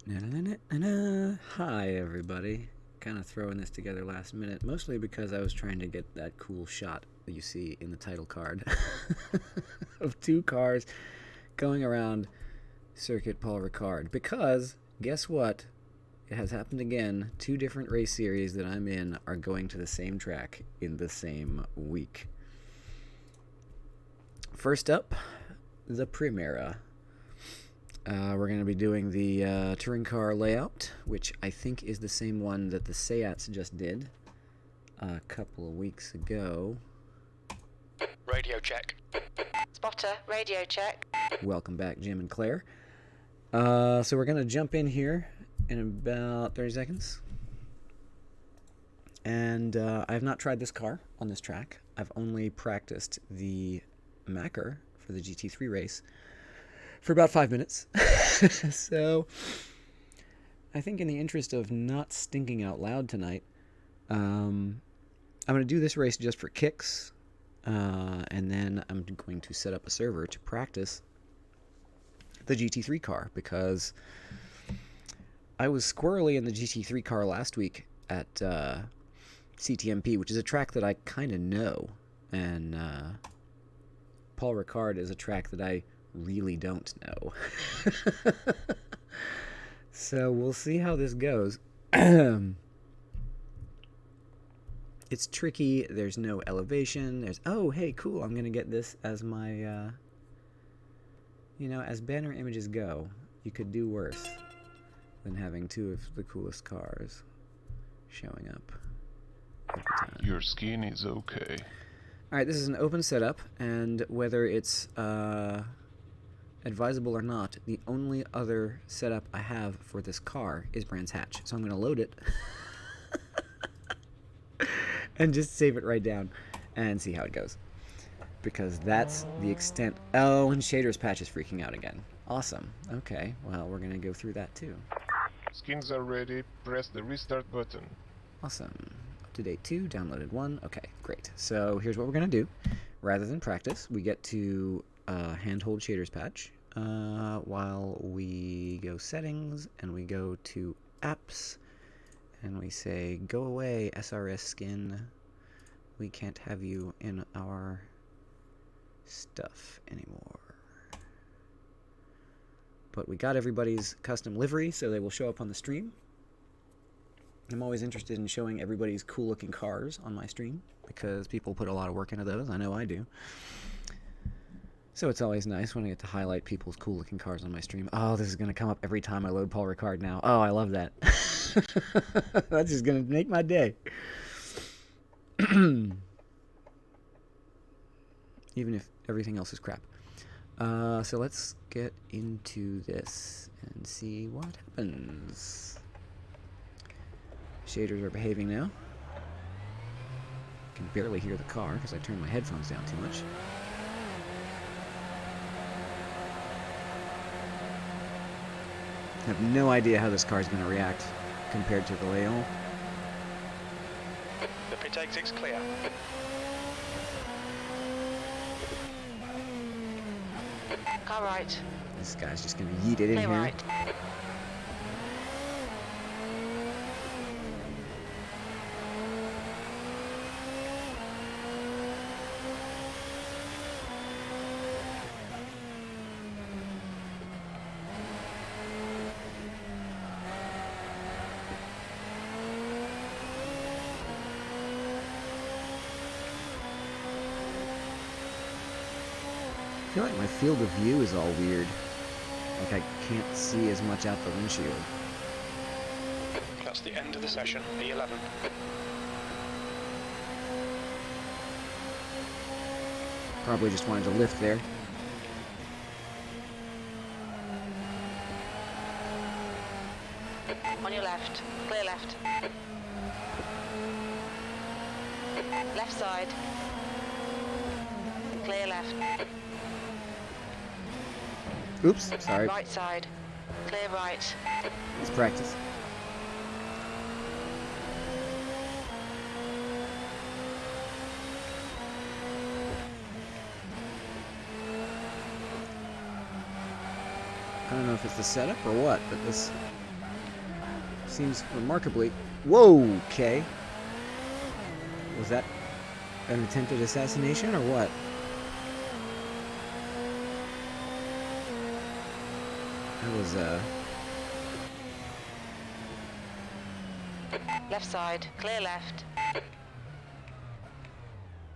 Hi everybody. Kind of throwing this together last minute, mostly because I was trying to get that cool shot that you see in the title card of two cars going around Circuit Paul Ricard. Because, guess what? It has happened again. Two different race series that I'm in are going to the same track in the same week. First up, the Primera. We're going to be doing the touring car layout, which I think is the same one that the Seats just did a couple of weeks ago. Radio check. Spotter, radio check. Welcome back, Jim and Claire. So we're going to jump in here in about 30 seconds. And I have not tried this car on this track. I've only practiced the Macker for the GT3 race for about 5 minutes. So I think in the interest of not stinking out loud tonight, I'm going to do this race just for kicks, and then I'm going to set up a server to practice the GT3 car, because I was squirrely in the GT3 car last week at CTMP, which is a track that I kind of know, and Paul Ricard is a track that I really don't know. So we'll see how this goes. It's tricky. There's no elevation. Oh, hey, cool. I'm going to get this as my, as banner images go, you could do worse than having two of the coolest cars showing up at the time. Your skin is okay. All right, this is an open setup, and whether it's advisable or not, the only other setup I have for this car is Brands Hatch. So I'm going to load it and just save it right down and see how it goes, because that's the extent. Oh, and Shaders Patch is freaking out again. Awesome. Okay, well, we're going to go through that too. Skins are ready. Press the restart button. Awesome. Up to date 2, downloaded 1. Okay, great. So here's what we're going to do. Rather than practice, we get to handhold Shaders Patch while we go settings and we go to apps and we say, go away, SRS skin. We can't have you in our stuff anymore. But we got everybody's custom livery, so they will show up on the stream. I'm always interested in showing everybody's cool looking cars on my stream, because people put a lot of work into those. I know I do. So it's always nice when I get to highlight people's cool looking cars on my stream. Oh, this is going to come up every time I load Paul Ricard now. Oh, I love that. That's just going to make my day. Even if everything else is crap. So let's get into this and see what happens. Shaders are behaving now. I can barely hear the car because I turned my headphones down too much. I have no idea how this car is going to react compared to the Leon. The pit exit's clear. Car right. This guy's just going to yeet it in Clear here. right. I feel like my field of view is all weird. Like I can't see as much out the windshield. That's the end of the session, E11. Probably just wanted to lift there. On your left. Clear left. Left side. Clear left. Oops, sorry. Right side. Clear right. Let's practice. I don't know if it's the setup or what, but this seems remarkably... Whoa, okay. Was that an attempted assassination or what? That was, Left side, clear left.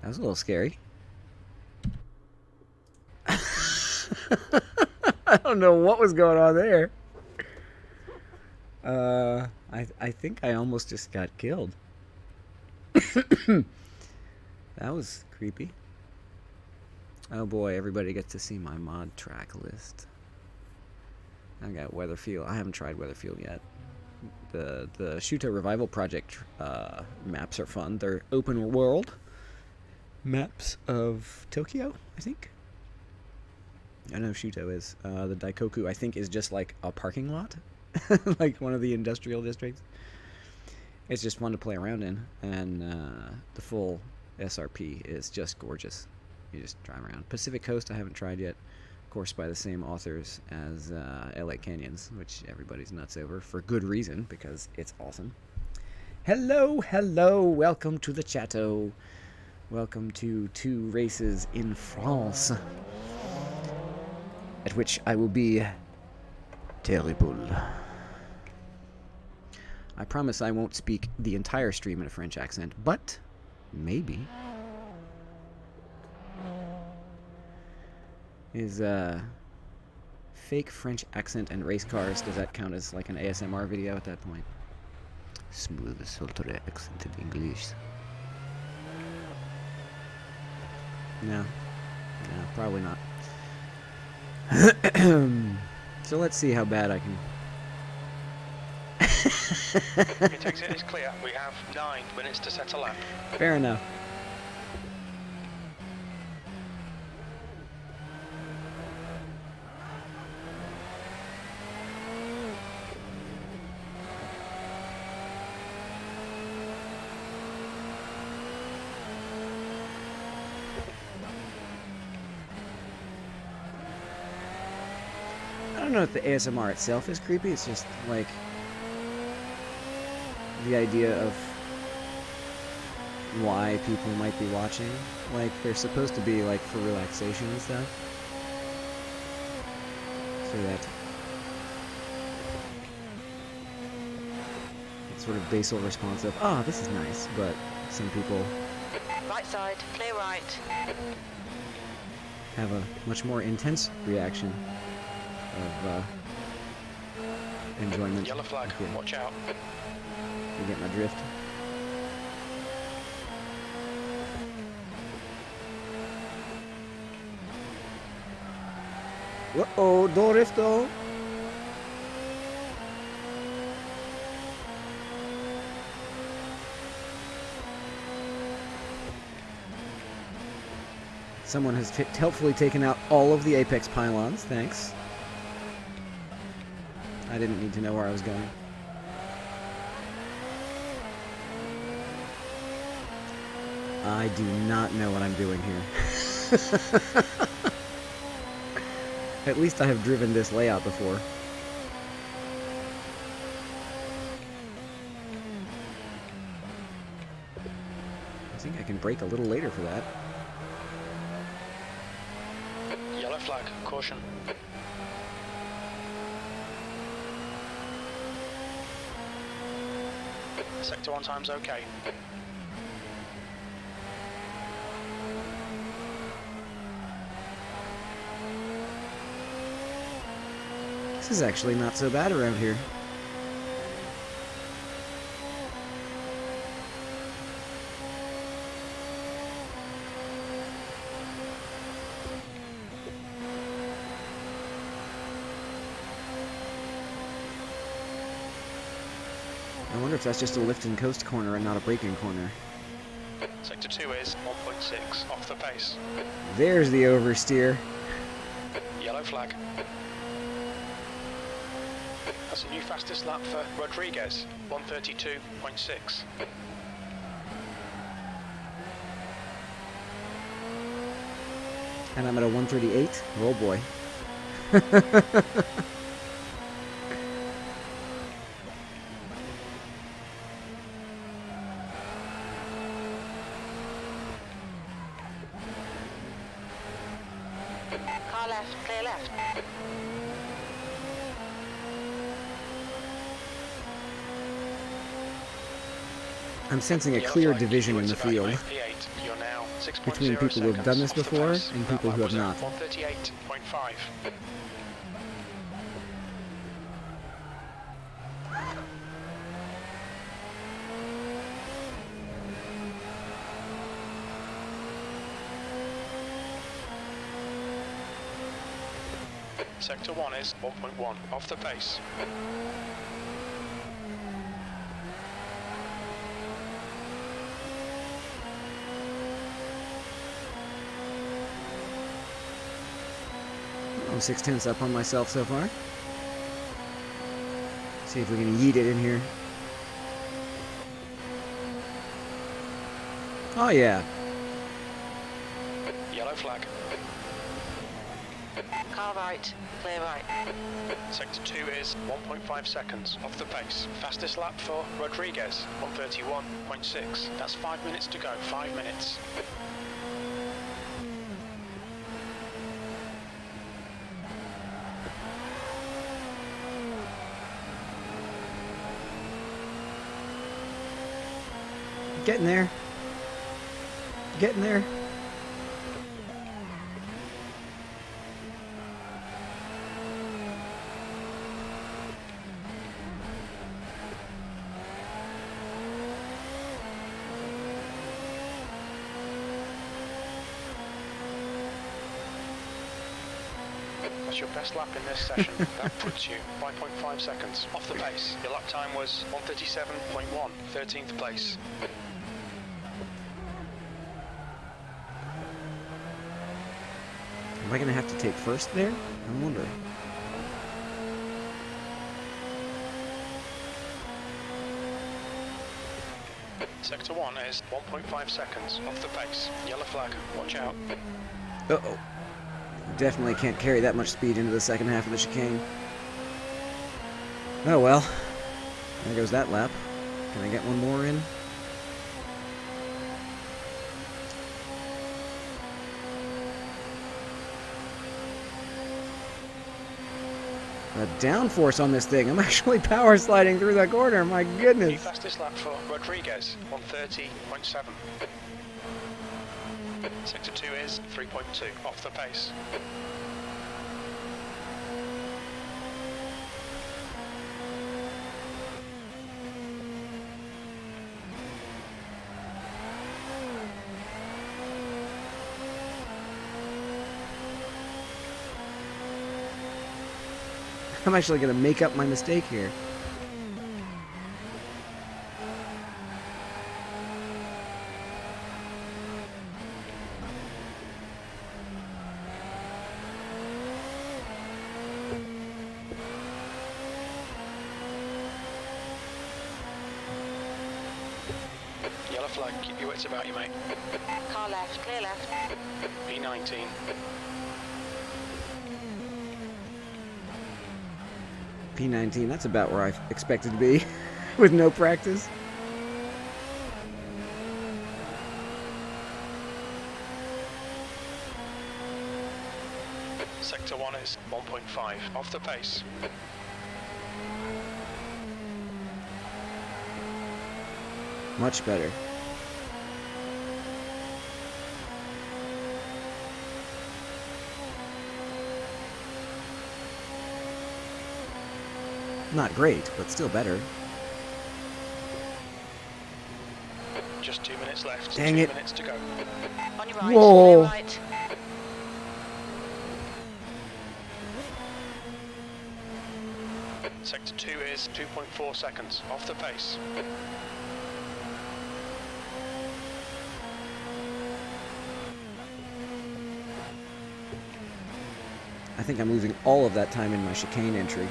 That was a little scary. I don't know what was going on there. I think I almost just got killed. That was creepy. Oh boy, everybody gets to see my mod track list. I got Weatherfield. I haven't tried Weatherfield yet. The Shuto Revival Project maps are fun. They're open world maps of Tokyo, I think. I know Shuto is. The Daikoku, I think, is just like a parking lot. Like one of the industrial districts. It's just fun to play around in. And the full SRP is just gorgeous. You just drive around. Pacific Coast, I haven't tried yet. Of course, by the same authors as LA Canyons, which everybody's nuts over for good reason, because it's awesome. Hello, hello, welcome to the Chateau. Welcome to 2 races in France, at which I will be terrible. I promise I won't speak the entire stream in a French accent, but maybe. Is fake French accent and race cars, does that count as like an ASMR video at that point? Smooth, sultry accented English. No, probably not. So let's see how bad I can. It exit is clear. We have 9 minutes to set a lap. Fair enough. I don't know if the ASMR itself is creepy, it's just like the idea of why people might be watching. Like, they're supposed to be like for relaxation and stuff. So that it's sort of basal response of, ah, this is nice, but some people Right side, clear right. have a much more intense reaction of enjoyment. Yellow flag, Okay. watch out. You get my drift? Uh-oh, don't drift though. Someone has helpfully taken out all of the apex pylons, thanks. I didn't need to know where I was going. I do not know what I'm doing here. At least I have driven this layout before. I think I can brake a little later for that. Yellow flag, caution. Sector 1 time's okay. This is actually not so bad around here. I wonder if that's just a lift and coast corner and not a braking corner. Sector 2 is 1.6 off the pace. There's the oversteer. Yellow flag. That's a new fastest lap for Rodriguez, 132.6. And I'm at a 138. Oh boy. Car left, clear left. I'm sensing a Yellow clear flag, division keep in your the wits about you, field mate. P8. You're now 6.0 between people who have done this seconds off the before pace. and That people who lap have was not. at 138.5. Sector 1 is 1.1 off the pace. I'm 6/10 up on myself so far. See if we can yeet it in here. Oh yeah. Yellow flag. Car right, clear right. Sector 2 is 1.5 seconds off the pace. Fastest lap for Rodriguez, 131.6. That's 5 minutes to go, 5 minutes. Getting there. Getting there. That's your best lap in this session. That puts you 5.5 seconds off the pace. Your lap time was 137.1, 13th place. Am I going to have to take first there? I'm wondering. Sector 1 is 1.5 seconds off the pace. Yellow flag, watch out. Uh-oh. Definitely can't carry that much speed into the second half of the chicane. Oh well. There goes that lap. Can I get one more in? The downforce on this thing. I'm actually power sliding through that corner. My The goodness. fastest lap for Rodriguez, 130.7. Sector 2 is 3.2 off the pace. I'm actually going to make up my mistake here. Yellow flag, keep your wits about you, mate. Car left, clear left. P19. P19, that's about where I expected to be with no practice. Sector 1 is 1.5 off the pace. Much better. Not great, but still better. Just 2 minutes left. Dang 2 it. minutes to go. On your right, Whoa. clear right. Sector 2 is 2.4 seconds off the pace. I think I'm losing all of that time in my chicane entry.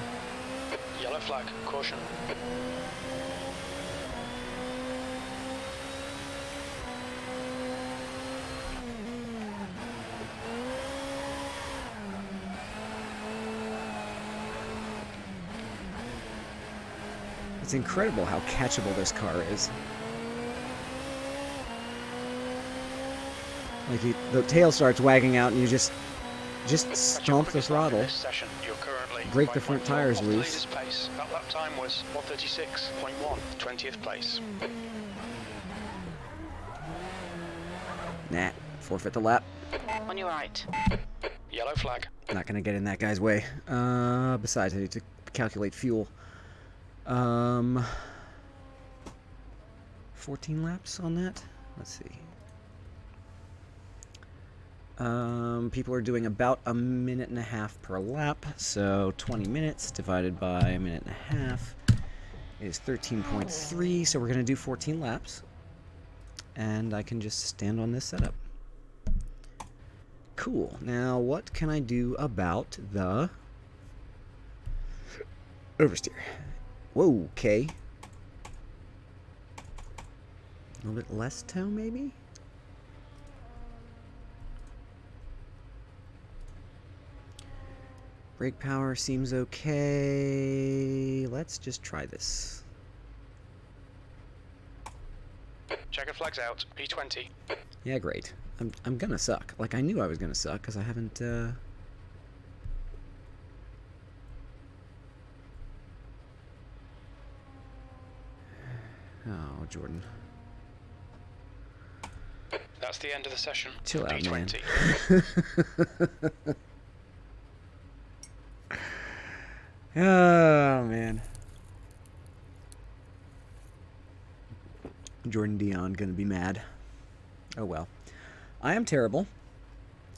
Yellow flag, caution. It's incredible how catchable this car is. Like the tail starts wagging out and you just Catch up stomp with the your start in throttle, this session. You're currently break the front 5.4 tires off the loose. leader's pace. That lap time was 1:36.1, 20th place. Nah, forfeit the lap. On your right. Yellow flag. Not gonna get in that guy's way. Besides, I need to calculate fuel. 14 laps on that? Let's see. People are doing about a minute and a half per lap, so 20 minutes divided by a minute and a half is 13.3, so we're gonna do 14 laps. And I can just stand on this setup. Cool. Now, what can I do about the oversteer? Whoa, okay. A little bit less tow, maybe? Brake power seems okay. Let's just try this. Checker flags out. P20. Yeah, great. I'm gonna suck. Like, I knew I was gonna suck, because I haven't, Oh, Jordan. That's the end of the session. Chill out, man. P20. Oh, man. Jordan Dion gonna be mad. Oh, well. I am terrible.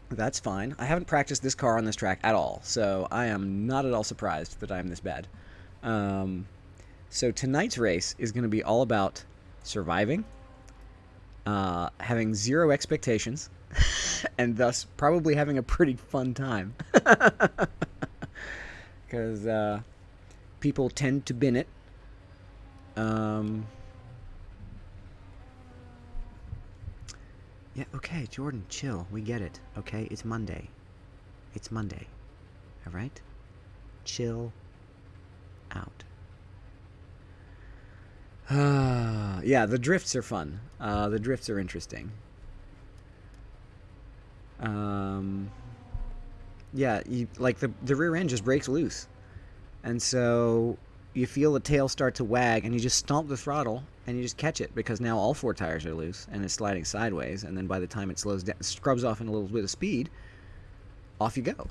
That's fine. I haven't practiced this car on this track at all, so I am not at all surprised that I am this bad. So tonight's race is going to be all about surviving, having zero expectations, and thus probably having a pretty fun time. Because people tend to bin it. Yeah, okay, Jordan, chill. We get it, okay? It's Monday. It's Monday. All right? Chill out. Yeah, the drifts are fun. The drifts are interesting. Yeah, like the rear end just breaks loose. And so you feel the tail start to wag, and you just stomp the throttle, and you just catch it, because now all four tires are loose, and it's sliding sideways, and then by the time it slows down, scrubs off in a little bit of speed, off you go.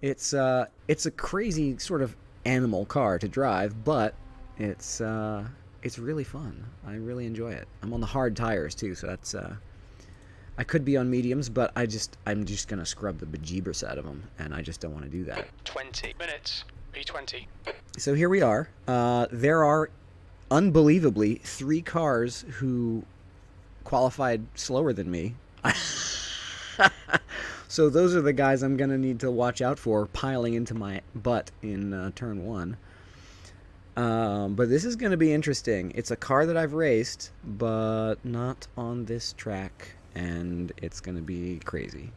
It's a crazy sort of animal car to drive, but it's really fun. I really enjoy it. I'm on the hard tires too, so that's I could be on mediums, but I'm just gonna scrub the bejeebers out of them, and I just don't want to do that. 20 minutes. P20. So here we are. There are unbelievably 3 cars who qualified slower than me. So those are the guys I'm gonna need to watch out for piling into my butt in turn 1. But this is going to be interesting. It's a car that I've raced, but not on this track, and it's going to be crazy.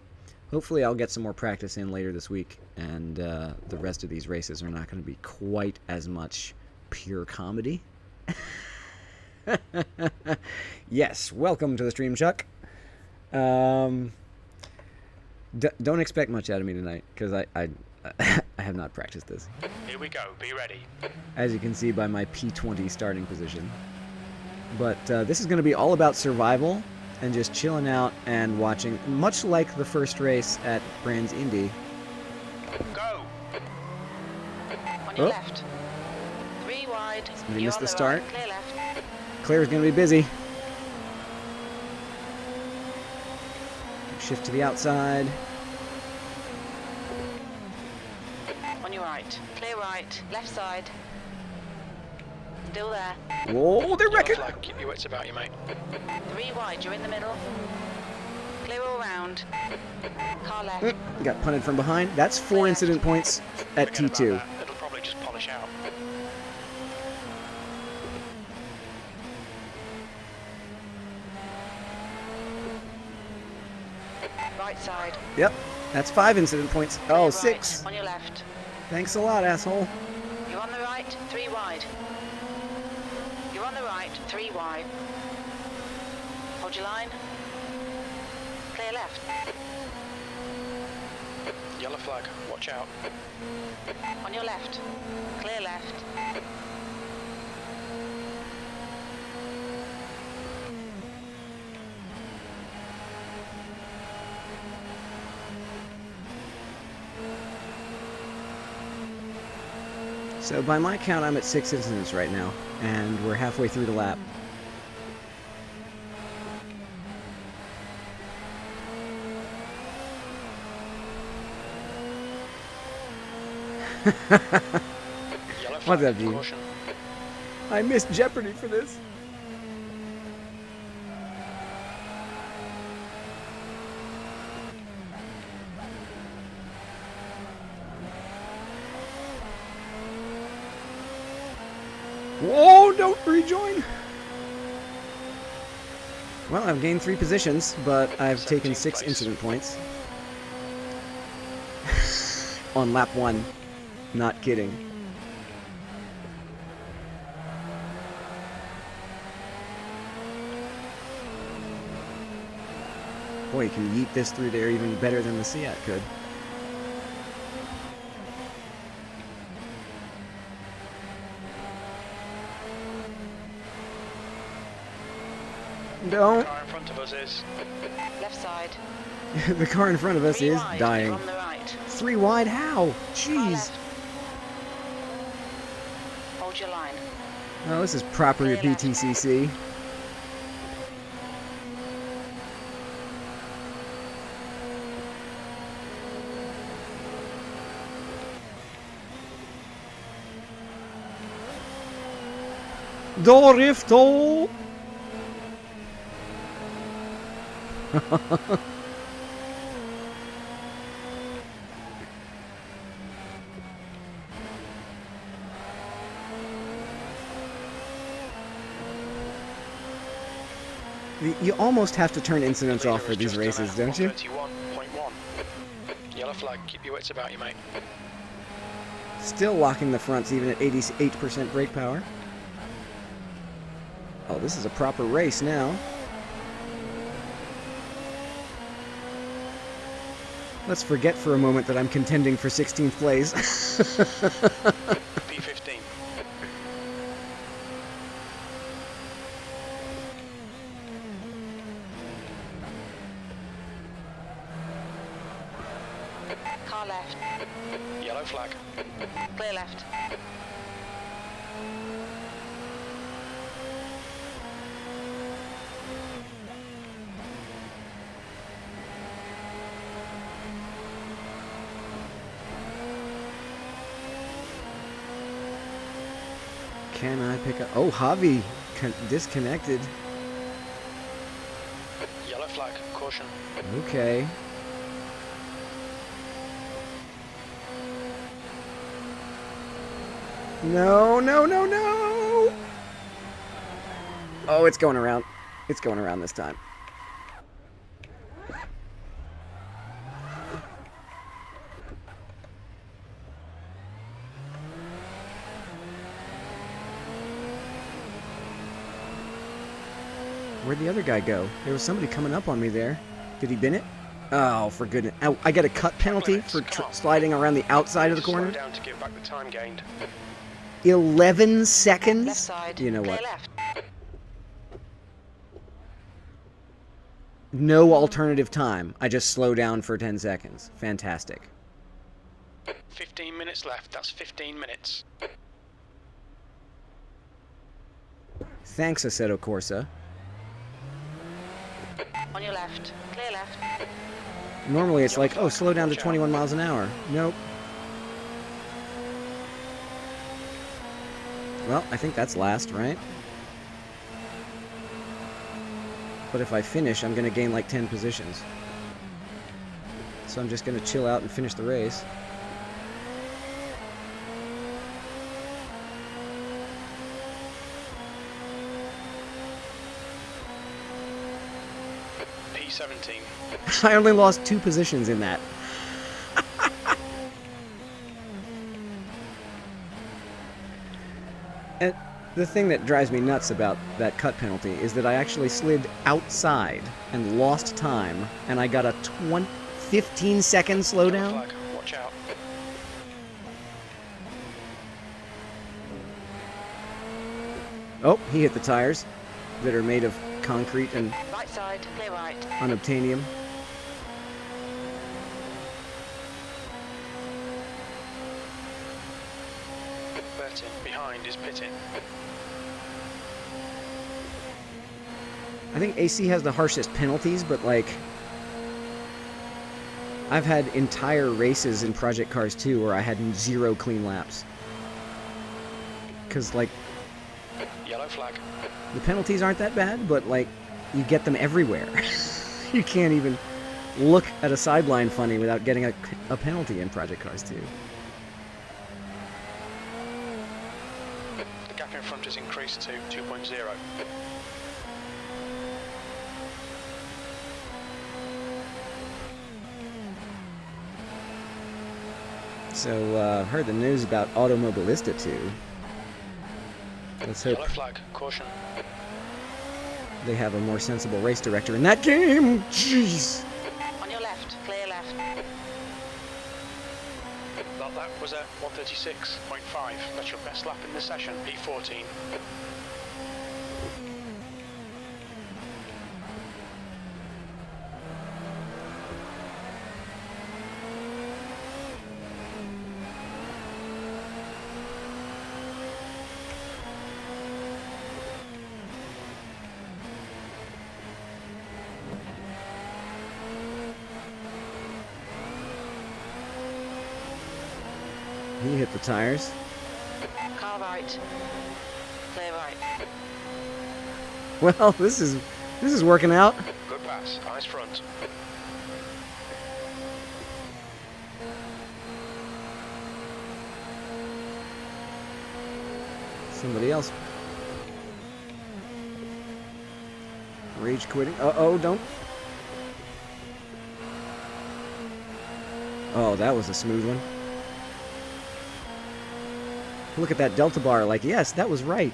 Hopefully I'll get some more practice in later this week, and the rest of these races are not going to be quite as much pure comedy. Yes, welcome to the stream, Chuck. Don't expect much out of me tonight, because I have not practiced this. Here we go. Be ready. As you can see by my P20 starting position. But this is going to be all about survival and just chilling out and watching, much like the first race at Brands Indy. Go. On your Oh. left. 3 wide. Somebody You're missed on the the start. right. Clear left. Claire's going to be busy. Shift to the outside. On your right. Clear right. Left side. Still there. Whoa, they're Yellow wrecking! flag. Keep your wits about you, mate. 3 wide. You're in the middle. Clear all round. Car left. Got punted from behind. That's 4 incident points at Forget about T2. that. It'll probably just polish out. Right side. Yep, that's 5 incident points. Clear Oh, right. 6. On your left. Thanks a lot, asshole. You're on the right. 3 wide. You're on the right. 3 wide. Hold your line. Clear left. Yellow flag, watch out. On your left. Clear left. So by my count, I'm at 6 incidents right now, and we're halfway through the lap. Yellow flag, What's up, dude? caution. I missed Jeopardy for this. Whoa, don't rejoin! Well, I've gained 3 positions, but I've taken 6 place. incident points. On lap 1. Not kidding. Boy, you can yeet this through there even better than the Seat could. Don't. Car in front of us is. Left side. The car in front of us 3 is wide, dying. On the right. 3 wide? How? Car Jeez. left. Hold your line. Oh, this is proper Clear left. BTCC. Dorifto! You almost have to turn incidents off for these races, don't you? 31.1. Yellow flag, keep your wits about you, mate. Still locking the fronts even at 88% brake power. Oh, this is a proper race now. Let's forget for a moment that I'm contending for 16th place. P15. Car left. Yellow flag. Clear left. Can I pick up? Oh, Javi disconnected. Yellow flag, caution. Okay. No, no, no, no! Oh, it's going around. It's going around this time. Where'd the other guy go? There was somebody coming up on me there. Did he bin it? Oh, for goodness. I get a cut penalty for sliding around the outside of the corner? Slow down to give back the time gained. 11 Left seconds? side. You know Clear what? left. No alternative time. I just slow down for 10 seconds. Fantastic. 15 minutes left, that's 15 minutes. Thanks, Assetto Corsa. On your left. Clear left. Normally it's like, oh, slow down to 21 miles an hour. Nope. Well, I think that's last, right? But if I finish, I'm going to gain like 10 positions. So I'm just going to chill out and finish the race. P17. I only lost 2 positions in that. And the thing that drives me nuts about that cut penalty is that I actually slid outside and lost time, and I got a 15-second Yellow slowdown. flag, watch out. Oh, he hit the tires that are made of concrete and Right side, clear right. unobtainium. Burton, behind is pitting. I think AC has the harshest penalties, but like I've had entire races in Project Cars 2 where I had 0 clean laps. Cause like Yellow flag. the penalties aren't that bad, but like you get them everywhere. You can't even look at a sideline funny without getting a penalty in Project Cars 2. The gap in front has increased to 2.0. So, heard the news about Automobilista 2. Let's hope Yellow flag, caution. they have a more sensible race director in that game. Jeez. On your left, clear left. That was a 136.5. That's your best lap in the session, P14. He hit the tires. Car right. Clear right. Well, this is working out. Good pass, eyes front. Somebody else. Rage quitting. Uh-oh, don't. Oh, that was a smooth one. Look at that delta bar, like, yes, that was right.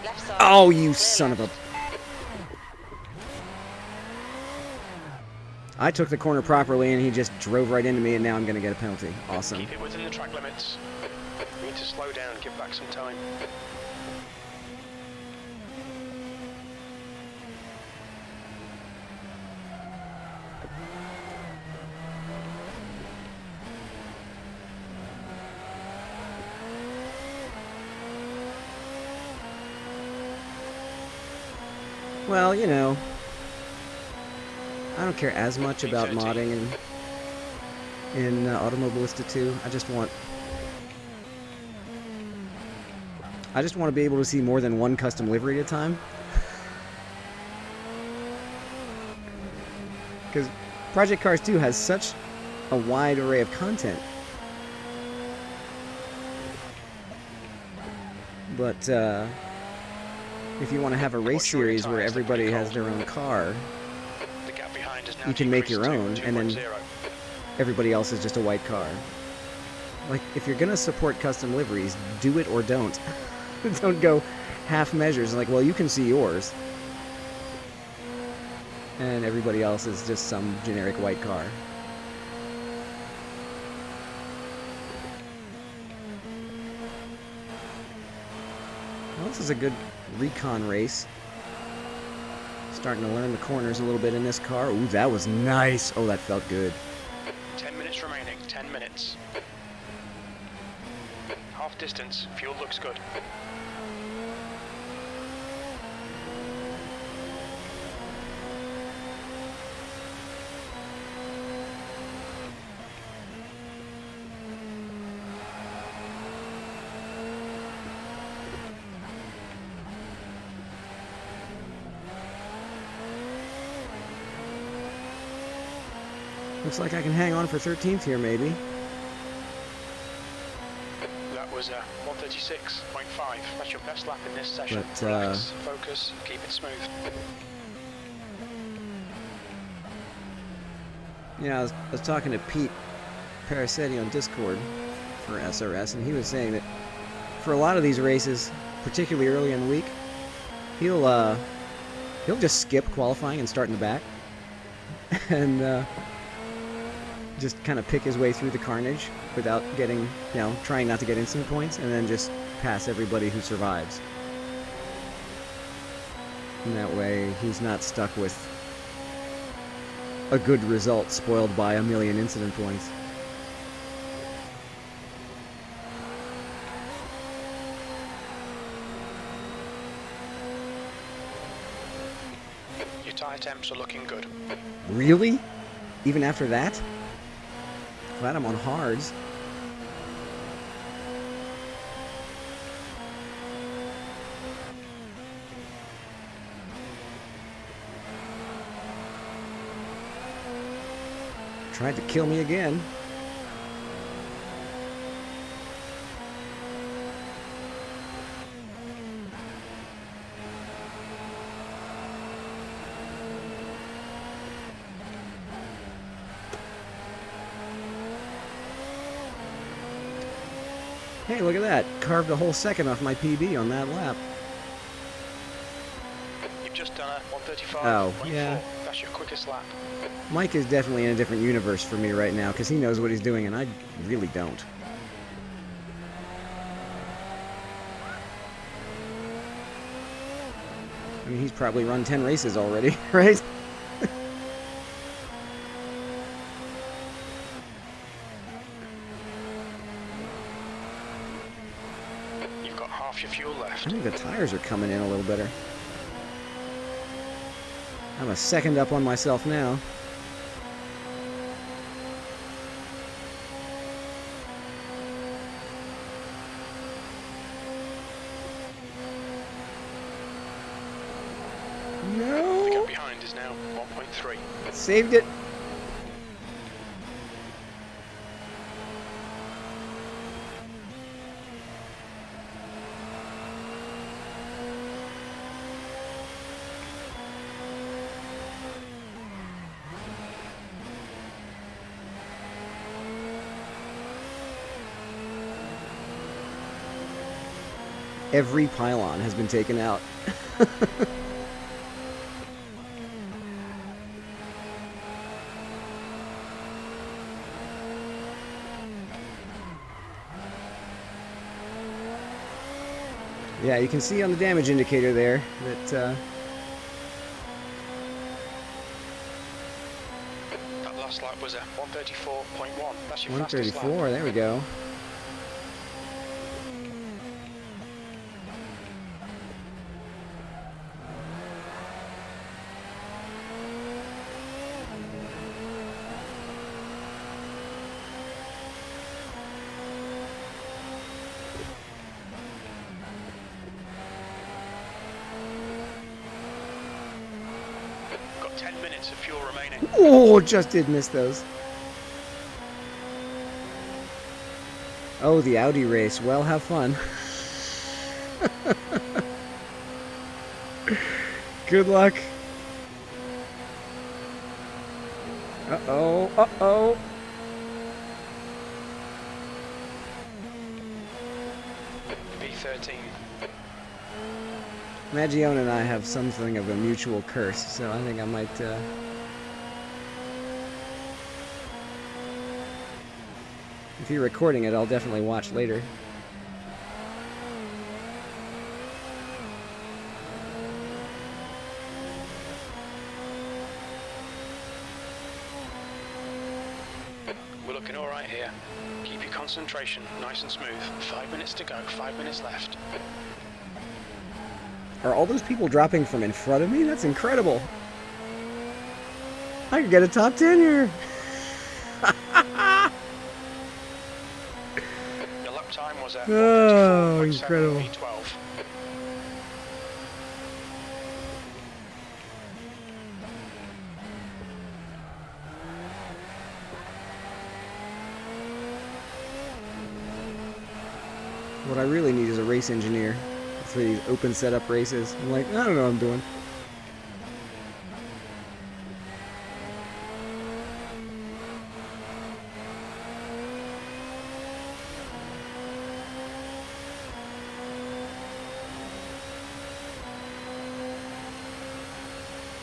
Left side. Oh, you clear son of a... left. I took the corner properly and he just drove right into me and now I'm going to get a penalty. Awesome. Keep it within the track limits. You need to slow down and give back some time. Well, you know, I don't care as much about modding in Automobilista 2. I just want to be able to see more than one custom livery at a time. Because Project Cars 2 has such a wide array of content. But if you want to have a race series where everybody has their own car, The gap behind is now you can make your own, decreased to and then 2.0. everybody else is just a white car. Like, if you're gonna support custom liveries, do it or don't. Don't go half measures, like, well, you can see yours. And everybody else is just some generic white car. Well, this is a good recon race. Starting to learn the corners a little bit in this car. Ooh, that was nice. Oh, that felt good. 10 minutes remaining, 10 minutes. Half distance, fuel looks good. Looks like I can hang on for 13th here, maybe. That was a 136.5. That's your best lap in this session. But, Relax, focus, keep it smooth. Yeah, I was talking to Pete Parasetti on Discord for SRS, and he was saying that for a lot of these races, particularly early in the week, he'll just skip qualifying and start in the back, and just kind of pick his way through the carnage without getting, trying not to get instant points, and then just pass everybody who survives. And that way, he's not stuck with a good result spoiled by a million incident points. Your tyre temps are looking good. Really? Even after that? Glad I'm on hards. Tried to kill me again. Hey, look at that. Carved a whole second off my PB on that lap. You've just done a 135.4. Oh, yeah. That's your quickest lap. Mike is definitely in a different universe for me right now, because he knows what he's doing, and I really don't. I mean, he's probably run 10 races already, right? You've got half your fuel left. I think the tires are coming in a little better. I'm a second up on myself now. The No! gap behind is now 1.3. Saved it. Every pylon has been taken out. Yeah, you can see on the damage indicator there that That last lap was a 134.1. That's your fastest lap. 134, there we go. Got 10 minutes of fuel remaining. Oh, just did miss those. Oh, the Audi race. Well, have fun. Good luck. Uh-oh, uh-oh. V13. Magione and I have something of a mutual curse, so I think I might, if you're recording it, I'll definitely watch later. We're looking all right here. Keep your concentration nice and smooth. 5 minutes to go, 5 minutes left. Are all those people dropping from in front of me? That's incredible. I could get a top 10 here. Your lap time was at Oh, 134.7 incredible. V12. What I really need is a race engineer for these open setup races. I'm like, I don't know what I'm doing.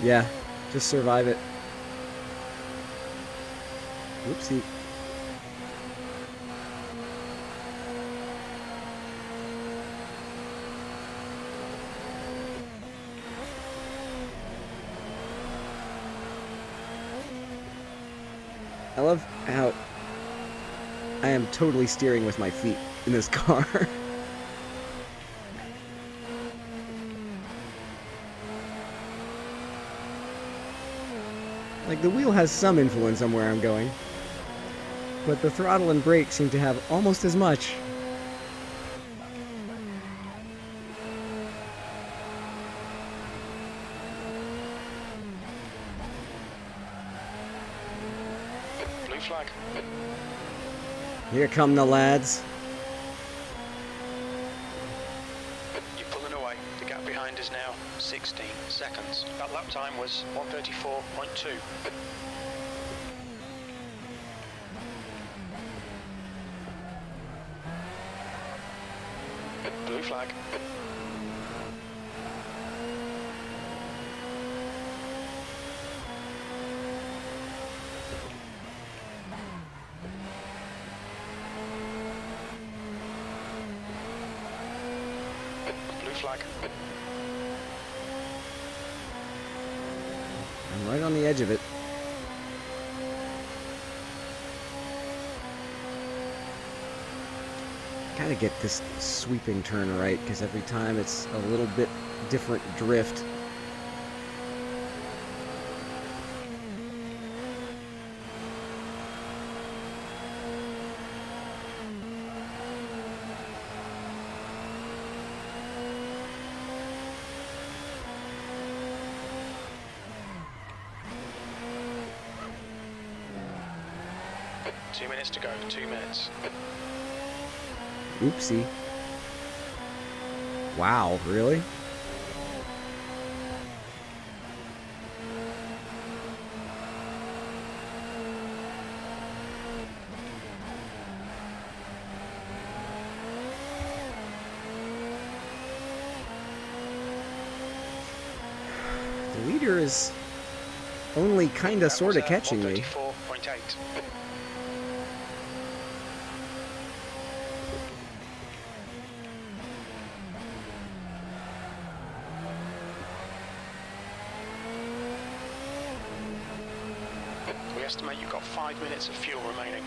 Yeah, just survive it. Oop. Oopsie. I love how I am totally steering with my feet in this car. Like, the wheel has some influence on where I'm going, but the throttle and brake seem to have almost as much. Blue flag. Here come the lads. You're pulling away. The gap behind is now 16 seconds. That lap time was 1:34.2. Blue flag. Blue flag. I'm right on the edge of it. Gotta get this sweeping turn right, because every time it's a little bit different drift. Two minutes to go. 2 minutes. Oopsie. Wow, really? The leader is only kinda sorta catching me. 134.8. We estimate you've got 5 minutes of fuel remaining.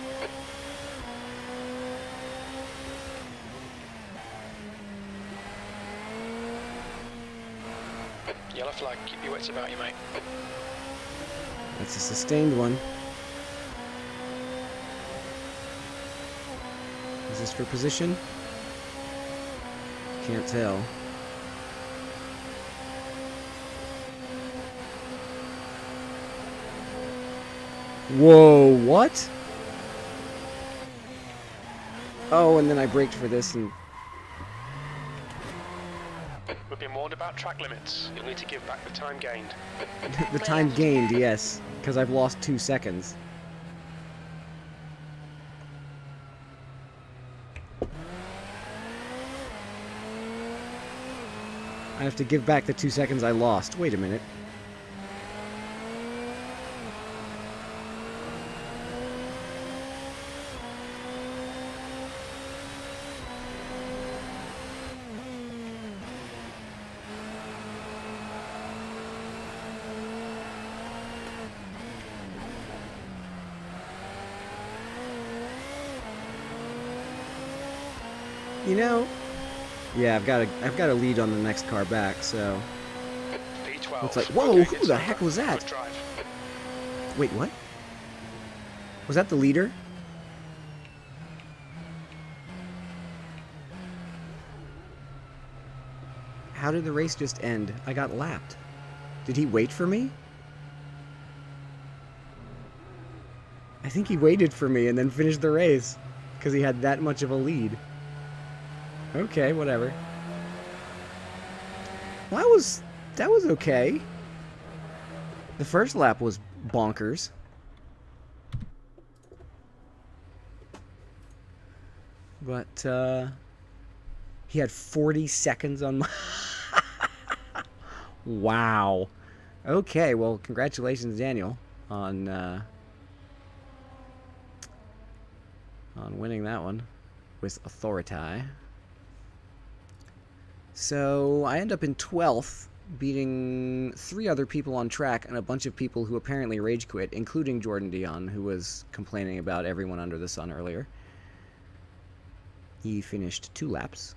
Yellow flag, keep your wits about you, mate. That's a sustained one. Is this for position? Can't tell. Whoa, what? Oh, and then I braked for this and... We've been warned about track limits. You'll need to give back the time gained. the time gained, yes, because I've lost 2 seconds. I have to give back the 2 seconds I lost. Wait a minute. You know, yeah, I've got a lead on the next car back, so P12. it's like, whoa, who the heck was that? Good drive. Wait, what? Was that the leader? How did the race just end? I got lapped. Did he wait for me? I think he waited for me and then finished the race because he had that much of a lead. Okay, whatever. Well, that was okay. The first lap was bonkers. But he had 40 seconds on my Wow. Okay, well, congratulations, Daniel, on on winning that one with authority. So I end up in 12th, beating 3 other people on track and a bunch of people who apparently rage quit, including Jordan Dion, who was complaining about everyone under the sun earlier. He finished 2 laps.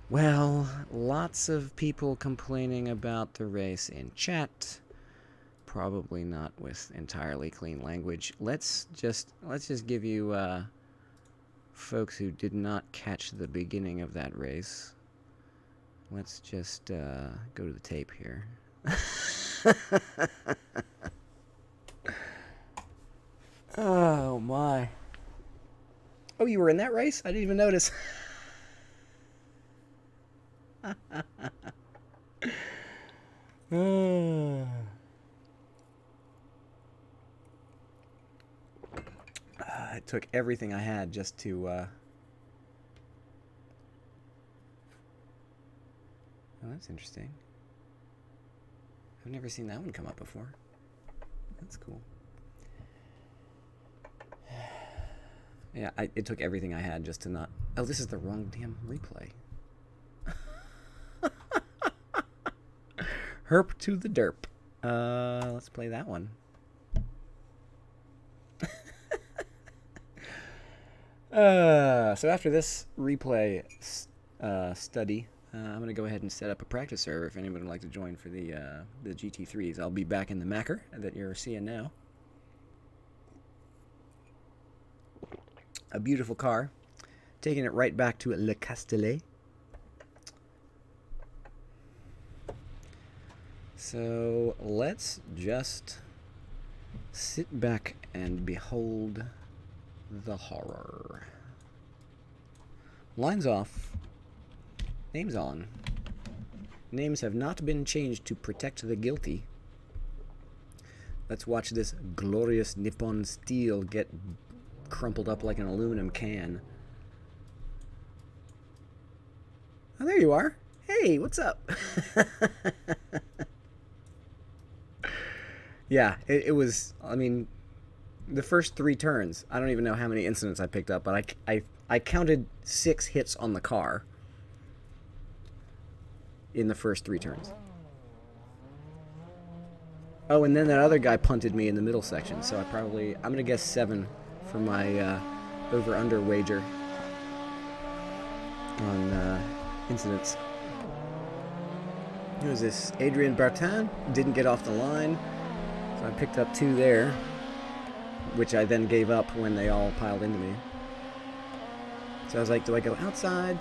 Well, lots of people complaining about the race in chat. Probably not with entirely clean language. Let's just give you folks who did not catch the beginning of that race. Let's just go to the tape here. Oh my. Oh, you were in that race? I didn't even notice. It took everything I had just to oh, that's interesting. I've never seen that one come up before. That's cool. Yeah, it took everything I had just to not... Oh, this is the wrong damn replay. Herp to the derp. Let's play that one. So after this replay study, I'm going to go ahead and set up a practice server if anyone would like to join for the GT3s. I'll be back in the Macker that you're seeing now. A beautiful car. Taking it right back to Le Castellet. So let's just sit back and behold the horror. Lines off. Names on. Names have not been changed to protect the guilty. Let's watch this glorious Nippon steel get crumpled up like an aluminum can. Oh, there you are. Hey, what's up? Yeah, it was, I mean, the first 3 turns, I don't even know how many incidents I picked up, but I counted 6 hits on the car in the first 3 turns. Oh, and then that other guy punted me in the middle section, so I'm going to guess 7 for my over-under wager on incidents. Who is this? Adrien Bertin didn't get off the line, so I picked up 2 there, which I then gave up when they all piled into me. So I was like, do I go outside?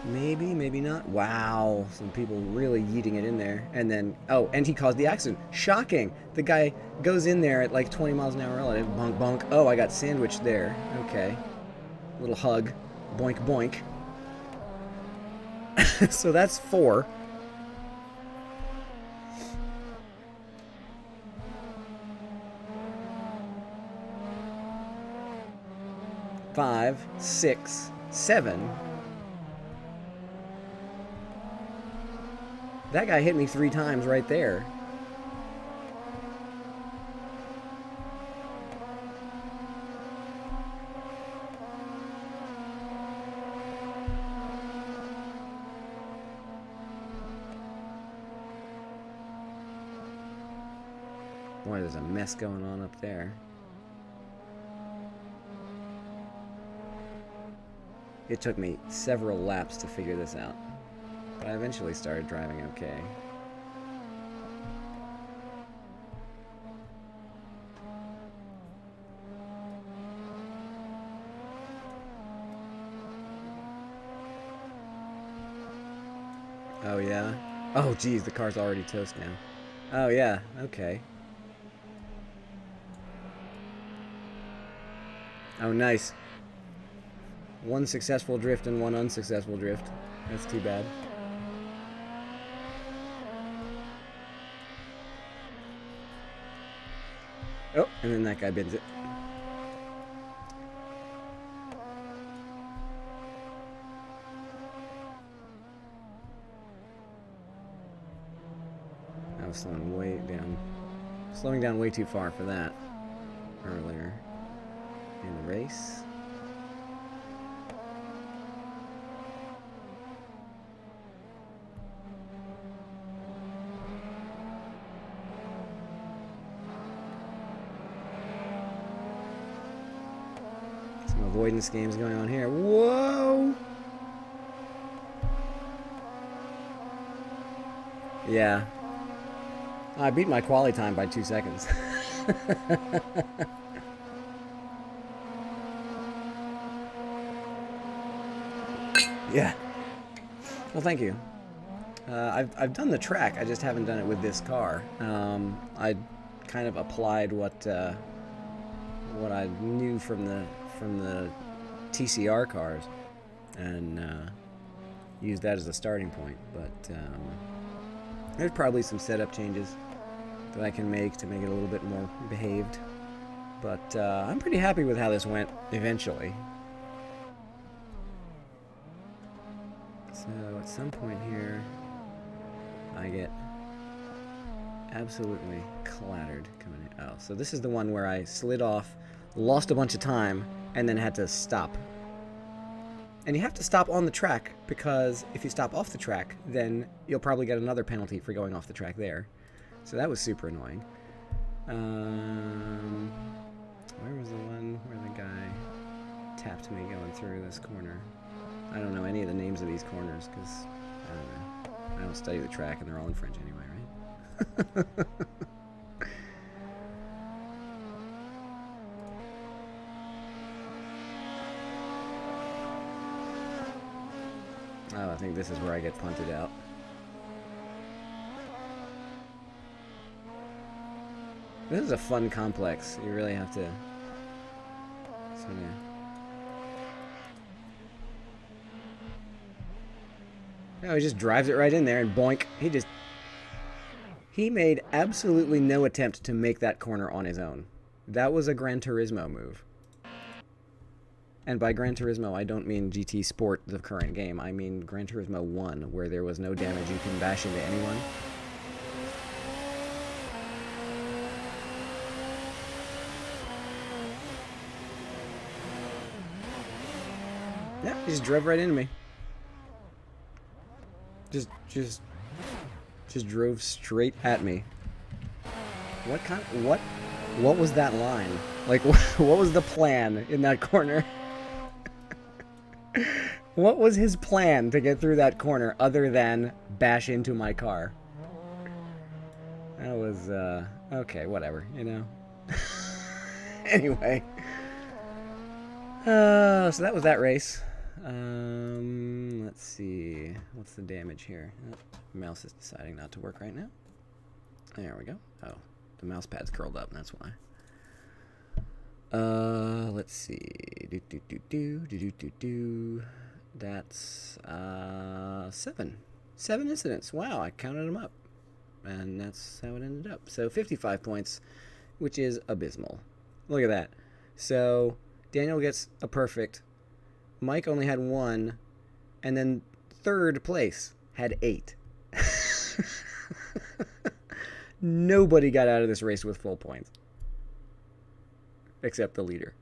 Maybe, maybe not. Wow, some people really yeeting it in there. And then, oh, and he caused the accident. Shocking! The guy goes in there at like 20 miles an hour relative. Bonk, bonk. Oh, I got sandwiched there. Okay. Little hug. Boink, boink. So that's 4. Five, 6, 7. That guy hit me 3 times right there. Boy, there's a mess going on up there. It took me several laps to figure this out, but I eventually started driving okay. Oh yeah? Oh geez, the car's already toast now. Oh yeah, okay. Oh nice. 1 successful drift and 1 unsuccessful drift. That's too bad. Oh, and then that guy bins it. That was was slowing down way too far for that earlier in the race. Some avoidance games going on here. Whoa! Yeah. I beat my quali time by 2 seconds. Yeah. Well, thank you. I've done the track. I just haven't done it with this car. I kind of applied what I knew from the TCR cars and used that as a starting point. But there's probably some setup changes that I can make to make it a little bit more behaved. But I'm pretty happy with how this went eventually. So at some point here, I get absolutely clattered coming in. Oh, so this is the one where I slid off, lost a bunch of time, and then had to stop. And you have to stop on the track, because if you stop off the track, then you'll probably get another penalty for going off the track there. So that was super annoying. Where was the one where the guy tapped me going through this corner? I don't know any of the names of these corners, because, I don't know. I don't study the track, and they're all in French anyway, right? Oh, I think this is where I get punted out. This is a fun complex. You really have to... So, yeah. No, he just drives it right in there and boink. He made absolutely no attempt to make that corner on his own. That was a Gran Turismo move. And by Gran Turismo, I don't mean GT Sport, the current game. I mean Gran Turismo 1, where there was no damage. You can bash into anyone. Yeah, he just drove right into me. Just drove straight at me. What was that line? Like, what was the plan in that corner? What was his plan to get through that corner other than bash into my car? That was, okay, whatever, you know? Anyway. So that was that race. Let's see. What's the damage here? Oh, mouse is deciding not to work right now. There we go. Oh, the mouse pad's curled up, that's why. Let's see. That's 7 incidents. Wow, I counted them up, and that's how it ended up. So 55 points, which is abysmal. Look at that. So Daniel gets a perfect. Mike only had 1, and then third place had 8. Nobody got out of this race with full points. Except the leader.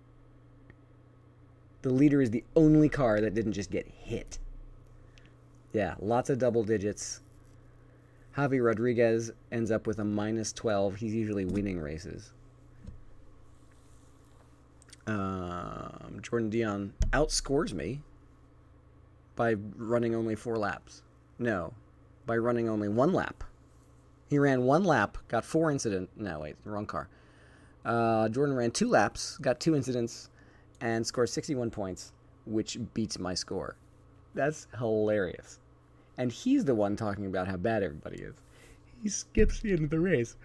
The leader is the only car that didn't just get hit. Yeah, lots of double digits. Javi Rodriguez ends up with a -12. He's usually winning races. Jordan Dion outscores me by running only 4 laps. No, by running only 1 lap. He ran 1 lap, got 4 incidents. No, wait, wrong car. Jordan ran 2 laps, got 2 incidents, and scored 61 points, which beats my score. That's hilarious. And he's the one talking about how bad everybody is. He skips the end of the race.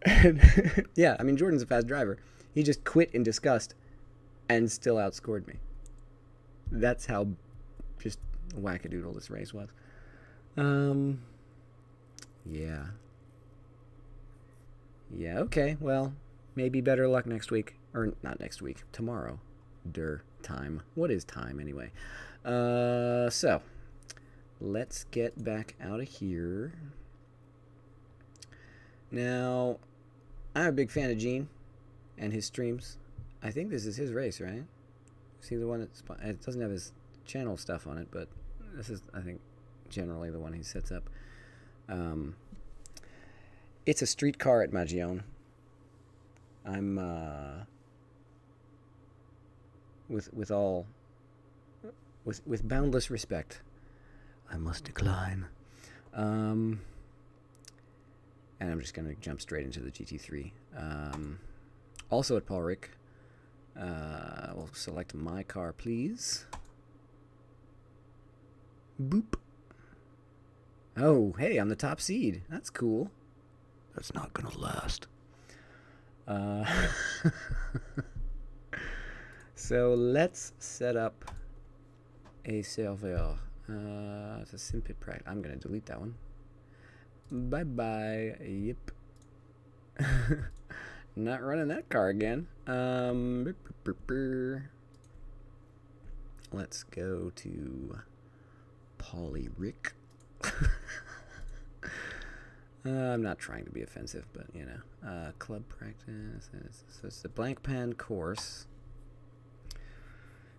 And yeah, I mean, Jordan's a fast driver. He just quit in disgust and still outscored me. That's how just wackadoodle this race was. Yeah. Yeah, okay, well, maybe better luck next week. Or not next week, tomorrow. Time. What is time, anyway? So, let's get back out of here. Now, I'm a big fan of Gene and his streams. I think this is his race, right? Is he the one that's... It doesn't have his channel stuff on it, but this is, I think, generally the one he sets up. It's a street car at Magione. I'm, with boundless respect, I must decline. And I'm just going to jump straight into the GT3. Also at Paul Rick. We'll select my car, please. Boop. Oh, hey, I'm the top seed. That's cool. That's not going to last. So let's set up a server. It's a simpit practice. I'm going to delete that one. Bye-bye. Yep. Not running that car again. Let's go to Paulie Rick. I'm not trying to be offensive, but you know, club practice. So it's the blank pen course.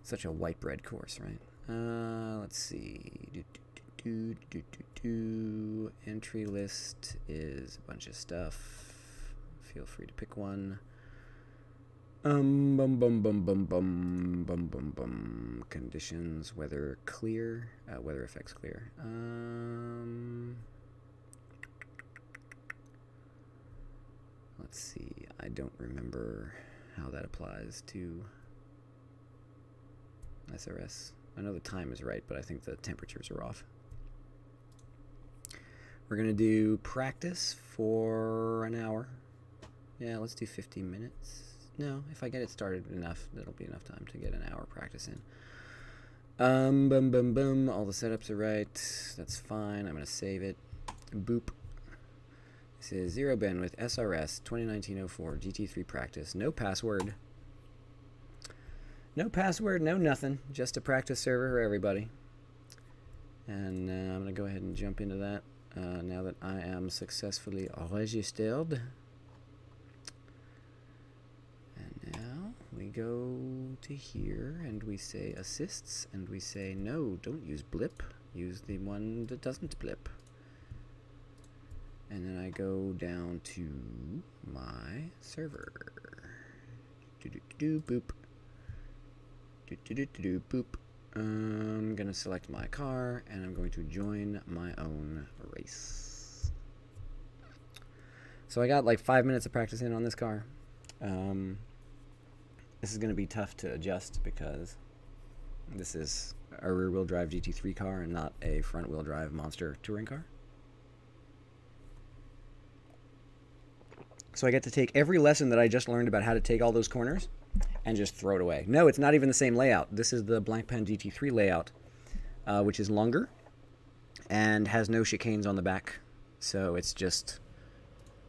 Such a white bread course, right? Let's see. Entry list is a bunch of stuff. Feel free to pick one. Conditions, weather clear. Weather effects clear. Let's see. I don't remember how that applies to SRS. I know the time is right, but I think the temperatures are off. We're going to do practice for an hour. Yeah, let's do 15 minutes. No, if I get it started enough, that'll be enough time to get an hour practice in. All the setups are right. That's fine. I'm going to save it. Boop. This is Zero Bandwidth SRS 2019-04 GT3 practice. No password. No password, no nothing. Just a practice server for everybody. And I'm going to go ahead and jump into that now that I am successfully registered. And now we go to here and we say assists and we say no, don't use blip. Use the one that doesn't blip. And then I go down to my server. Boop. Boop. I'm going to select my car and I'm going to join my own race. So I got like 5 minutes of practice in on this car. This is going to be tough to adjust because this is a rear-wheel drive GT3 car and not a front-wheel drive monster touring car. So I get to take every lesson that I just learned about how to take all those corners and just throw it away. No, it's not even the same layout. This is the Blank Pen GT3 layout, which is longer and has no chicanes on the back. So it's just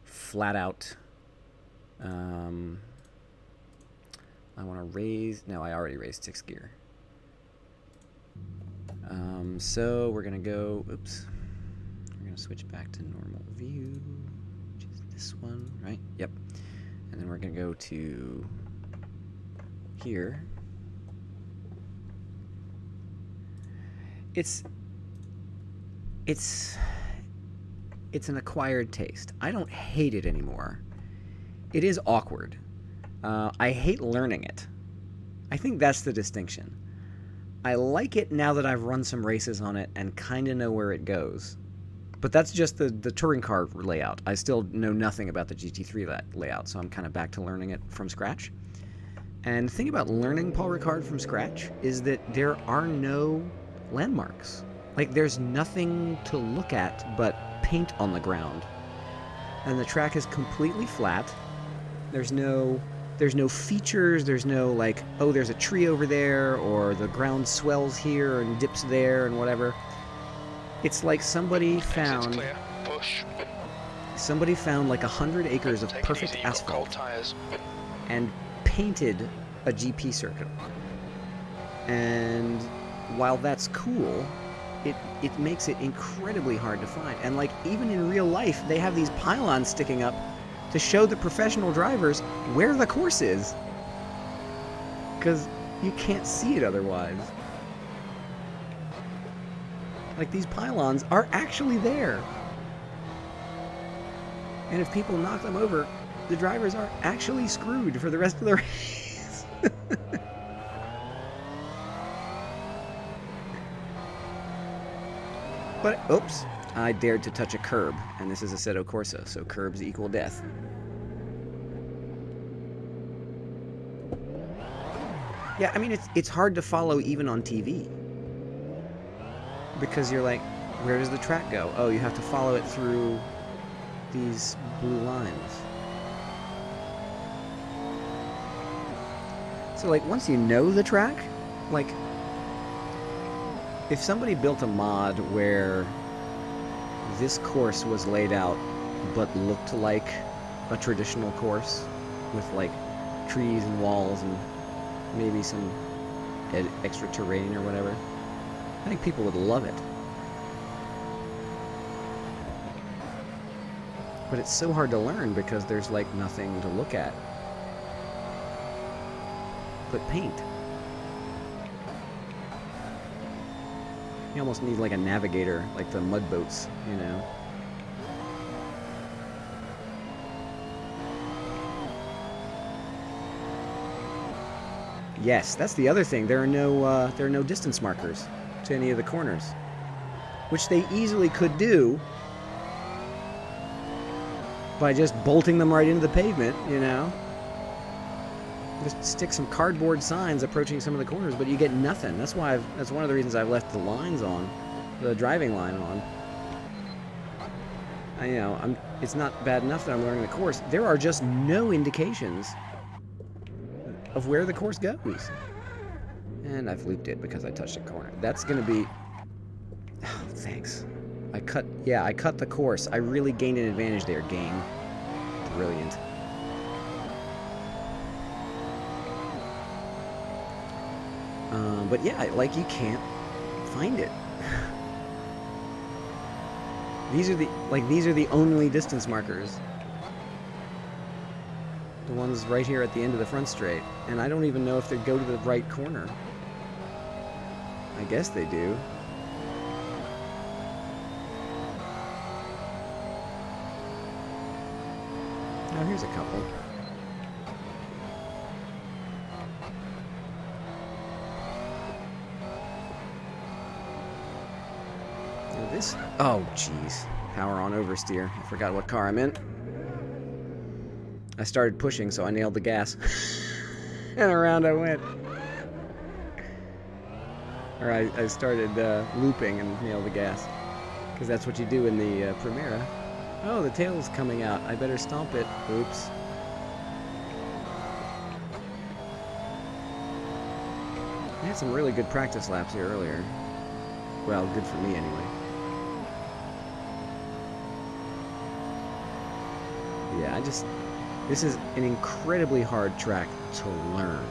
flat out. I want to raise... No, I already raised 6th gear. So we're going to go... Oops. We're going to switch back to normal view, which is this one, right? Yep. And then we're going to go to here. It's an acquired taste. I don't hate it anymore. It is awkward. I hate learning it. I think that's the distinction. I like it now that I've run some races on it and kind of know where it goes. But that's just the touring car layout. I still know nothing about the GT3 layout, so I'm kind of back to learning it from scratch. And the thing about learning Paul Ricard from scratch is that there are no landmarks. Like, there's nothing to look at but paint on the ground. And the track is completely flat. There's no features, there's no like, oh, there's a tree over there, or the ground swells here and dips there and whatever. It's like somebody found like 100 acres of perfect asphalt and painted a GP circuit on it. And while that's cool, it makes it incredibly hard to find. And like even in real life, they have these pylons sticking up to show the professional drivers where the course is, because you can't see it otherwise. Like these pylons are actually there, and if people knock them over, the drivers are actually screwed for the rest of the race. But, oops, I dared to touch a curb, and this is Assetto Corsa, so curbs equal death. Yeah, I mean, it's hard to follow even on TV. Because you're like, where does the track go? Oh, you have to follow it through these blue lines. So, like, once you know the track, like, if somebody built a mod where this course was laid out but looked like a traditional course with like trees and walls and maybe some extra terrain or whatever, I think people would love it. But it's so hard to learn because there's like nothing to look at but paint. You almost need like a navigator, like the mud boats, you know. Yes, that's the other thing. There are no distance markers to any of the corners, which they easily could do by just bolting them right into the pavement, you know. Just stick some cardboard signs approaching some of the corners, but you get nothing. That's why that's one of the reasons I've left the lines on, the driving line on. It's not bad enough that I'm learning the course. There are just no indications of where the course goes. And I've looped it because I touched a corner. That's gonna be... Oh, thanks. I cut the course. I really gained an advantage there, game. Brilliant. But yeah, like you can't find it. These are the only distance markers. The ones right here at the end of the front straight, and I don't even know if they go to the right corner. I guess they do. Oh, here's a couple. This? Oh, jeez. Power on oversteer. I forgot what car I'm in. I started pushing, so I nailed the gas. And around I went. Or I started looping and nailed the gas. Because that's what you do in the Primera. Oh, the tail's coming out. I better stomp it. Oops. I had some really good practice laps here earlier. Well, good for me anyway. Yeah, this is an incredibly hard track to learn.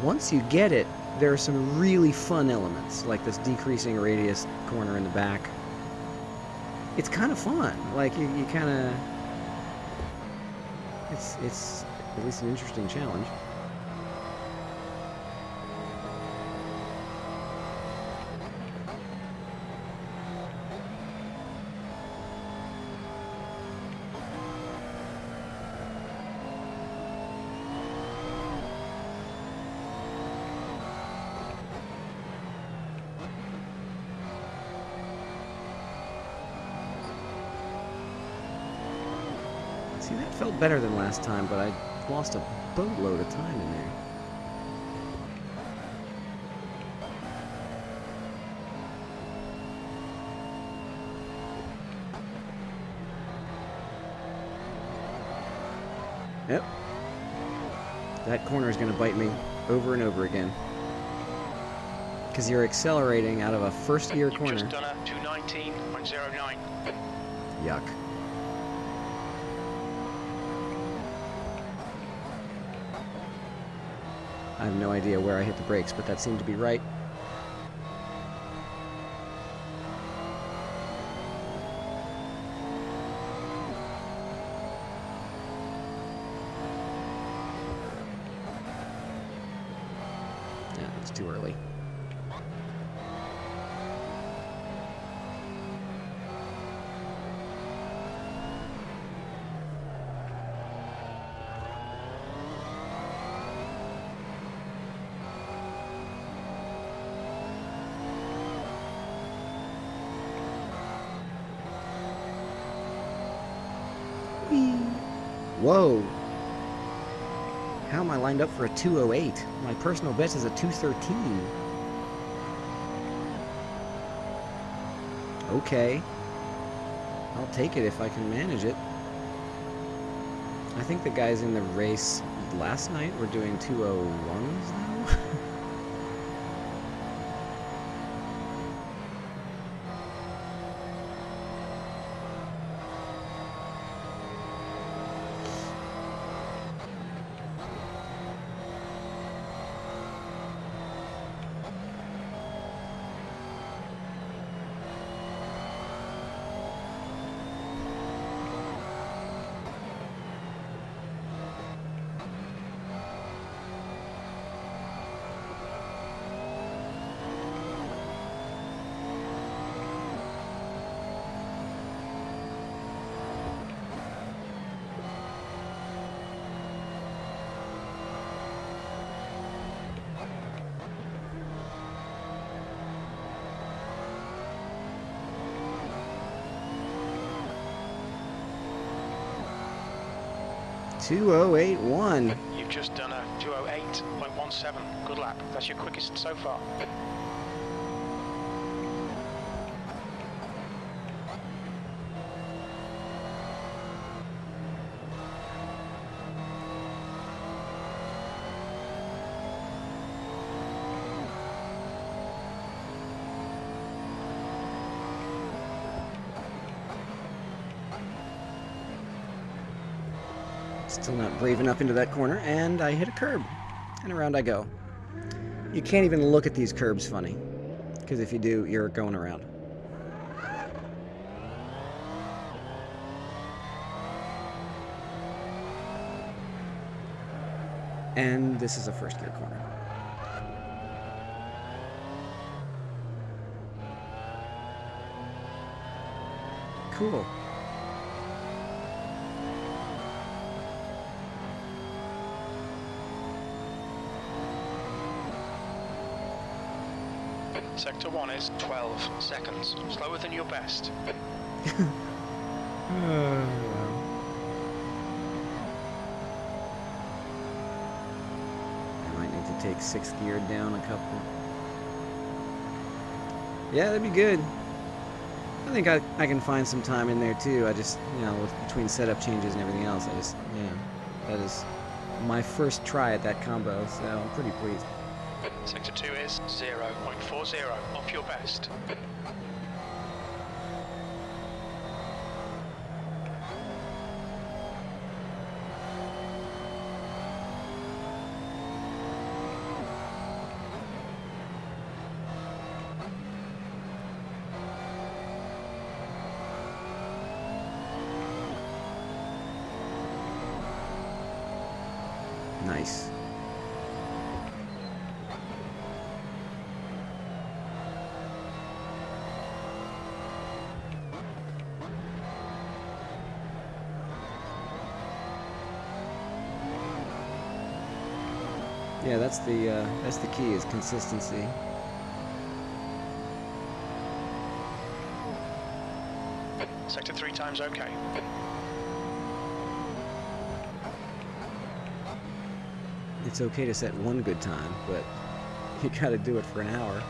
Once you get it, there are some really fun elements, like this decreasing radius corner in the back. It's kind of fun. Like, you kind of... It's at least an interesting challenge. See, that felt better than last time, but I lost a boatload of time in there. Yep. That corner is going to bite me over and over again. Because you're accelerating out of a first-gear corner. You've just done a 219.09. Yuck. I have no idea where I hit the brakes, but that seemed to be right. was too early. Whoa! How am I lined up for a 2:08? My personal best is a 2:13. Okay. I'll take it if I can manage it. I think the guys in the race last night were doing 2:01s now. $2:08.1. You've just done a 2:08.17. Good lap. That's your quickest so far. Still not brave enough into that corner, and I hit a curb. And around I go. You can't even look at these curbs funny, because if you do, you're going around. And this is a first gear corner. Cool. Sector 1 is 12 seconds. Slower than your best. I might need to take 6th gear down a couple. Yeah, that'd be good. I think I can find some time in there too. I just, with between setup changes and everything else, that is my first try at that combo, so I'm pretty pleased. Sector 2 is 0.40 off your best. Nice. Yeah, that's the key, is consistency. Sector 3 times okay. It's okay to set one good time, but you gotta do it for an hour.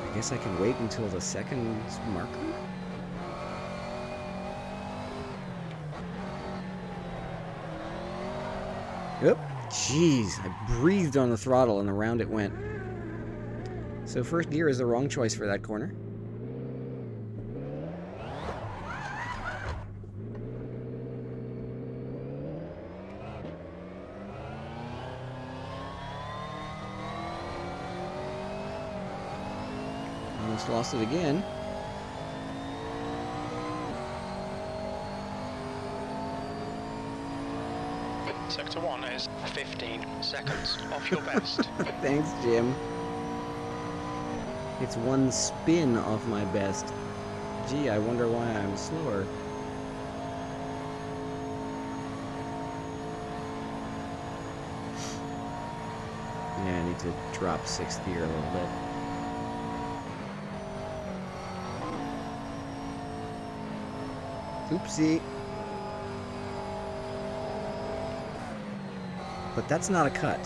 I guess I can wait until the second marker? Yep. Jeez, I breathed on the throttle and around it went. So first gear is the wrong choice for that corner. Almost lost it again. Sector 1 is 15 seconds off your best. Thanks, Jim. It's one spin off my best. Gee, I wonder why I'm slower. Yeah, I need to drop 6th gear a little bit. Oopsie. But that's not a cut.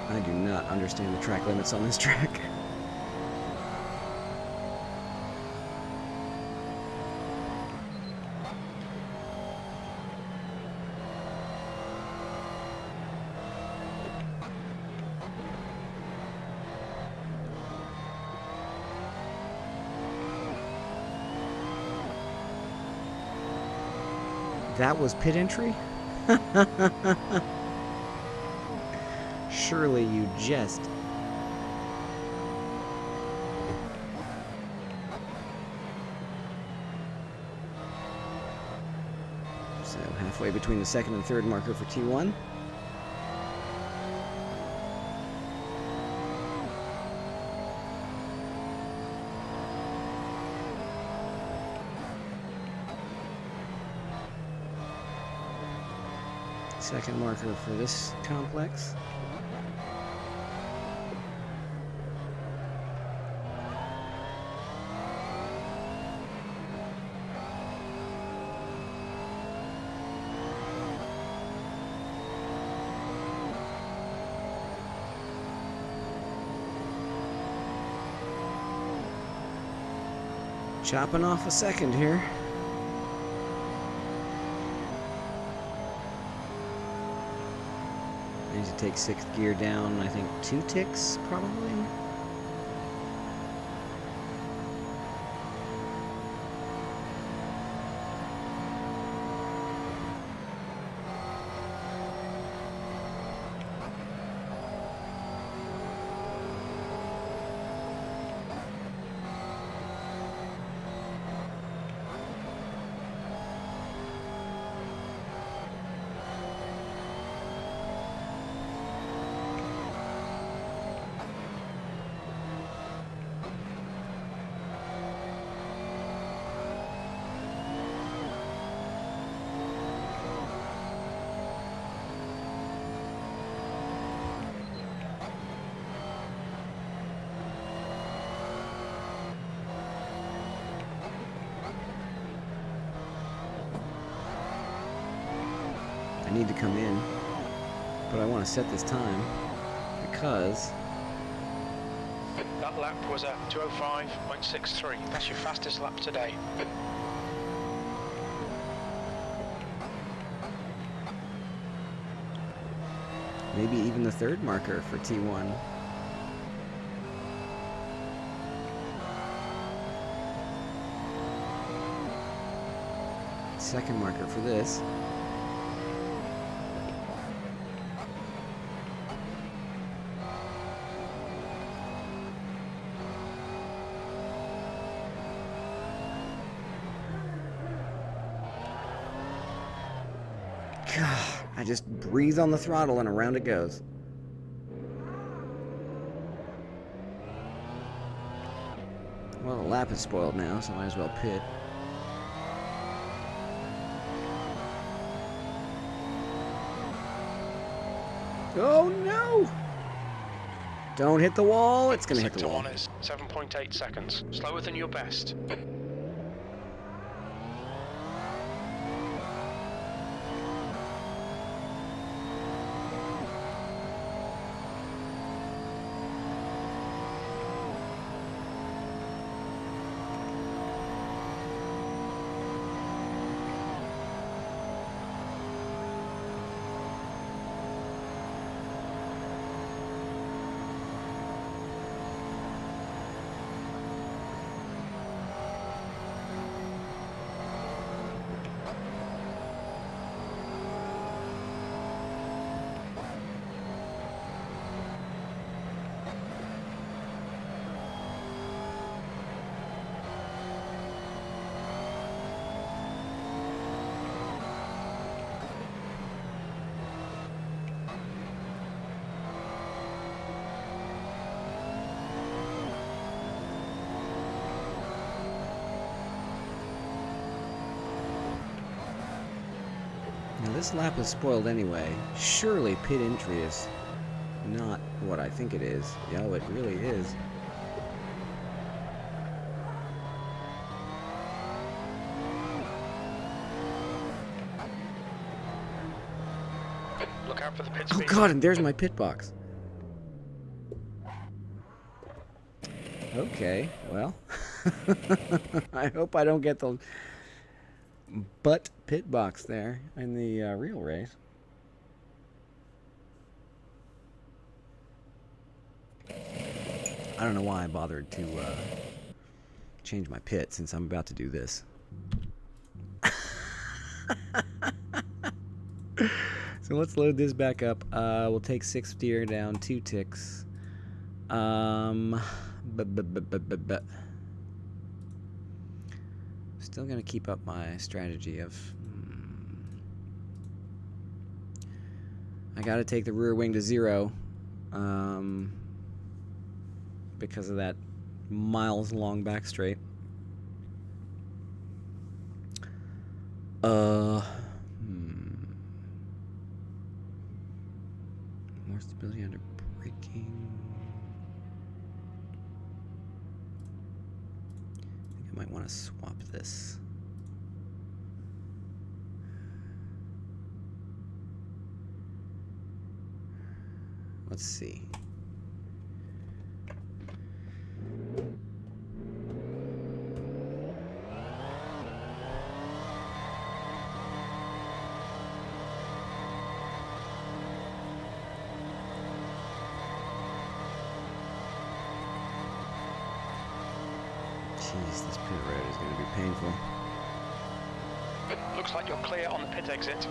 I do not understand the track limits on this track. That was pit entry? Surely you jest. So halfway between the 2nd and 3rd marker for T1. Second marker for this complex. Chopping off a second here. I need to take 6th gear down, I think 2 ticks, probably. I need to come in, but I want to set this time because That lap was a 2:05.63. That's your fastest lap today. maybe even the 3rd marker for T1. Second marker for this. God, I just breathe on the throttle and around it goes. Well, the lap is spoiled now, so I might as well pit. Oh no! Don't hit the wall, it's gonna hit the Sector wall. 1 is 7.8 seconds. Slower than your best. this lap is spoiled anyway. Surely pit entry is not what I think it is. Yo, it really is. Look out for the pit Oh speed. god, and there's my pit box. Okay, well. I hope I don't get the butt pit box there in the real race. I don't know why I bothered to change my pit since I'm about to do this. So let's load this back up. We'll take 6 steer down, 2 ticks. Still gonna keep up my strategy of I gotta take the rear wing to 0 because of that miles long back straight. More stability under braking. I think I might want to swap this. Let's see. Jeez, this pit road is going to be painful. Looks like you're clear on the pit exit.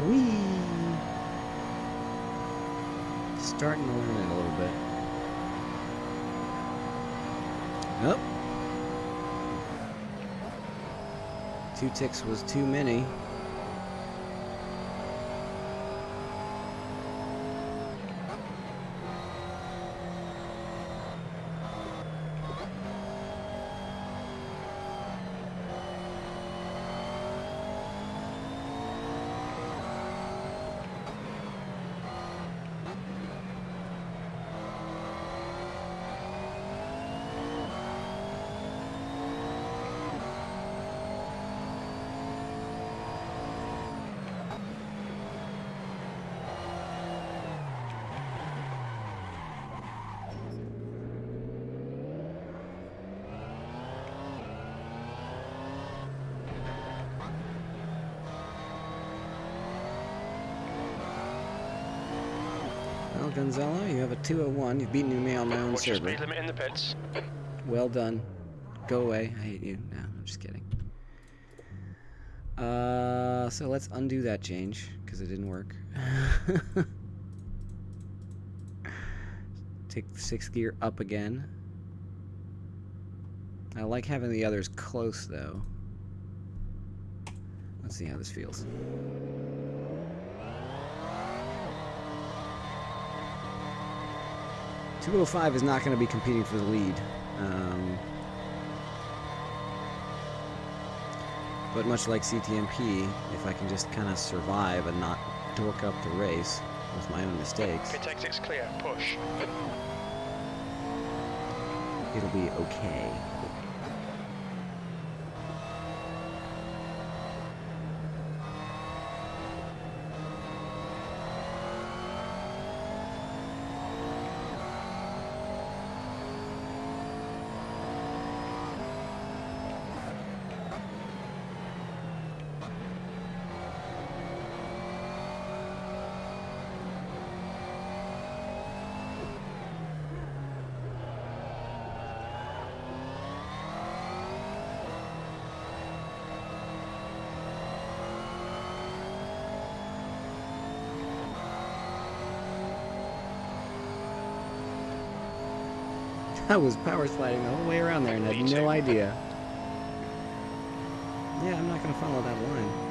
Whee! Starting to learn it a little bit. Nope. 2 ticks was too many. Well, Gonzalo, you have a 201. You've beaten me on my own Watch your server. speed limit in the pits. Well done. Go away. I hate you. No, I'm just kidding. So let's undo that change, because it didn't work. Take the 6th gear up again. I like having the others close, though. Let's see how this feels. .205 is not going to be competing for the lead. But much like CTMP, if I can just kind of survive and not dork up the race with my own mistakes, Pit exit's clear. Push. it'll be okay. I was power sliding the whole way around there and had Me too. no idea. Yeah, I'm not going to follow that line.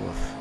Woof.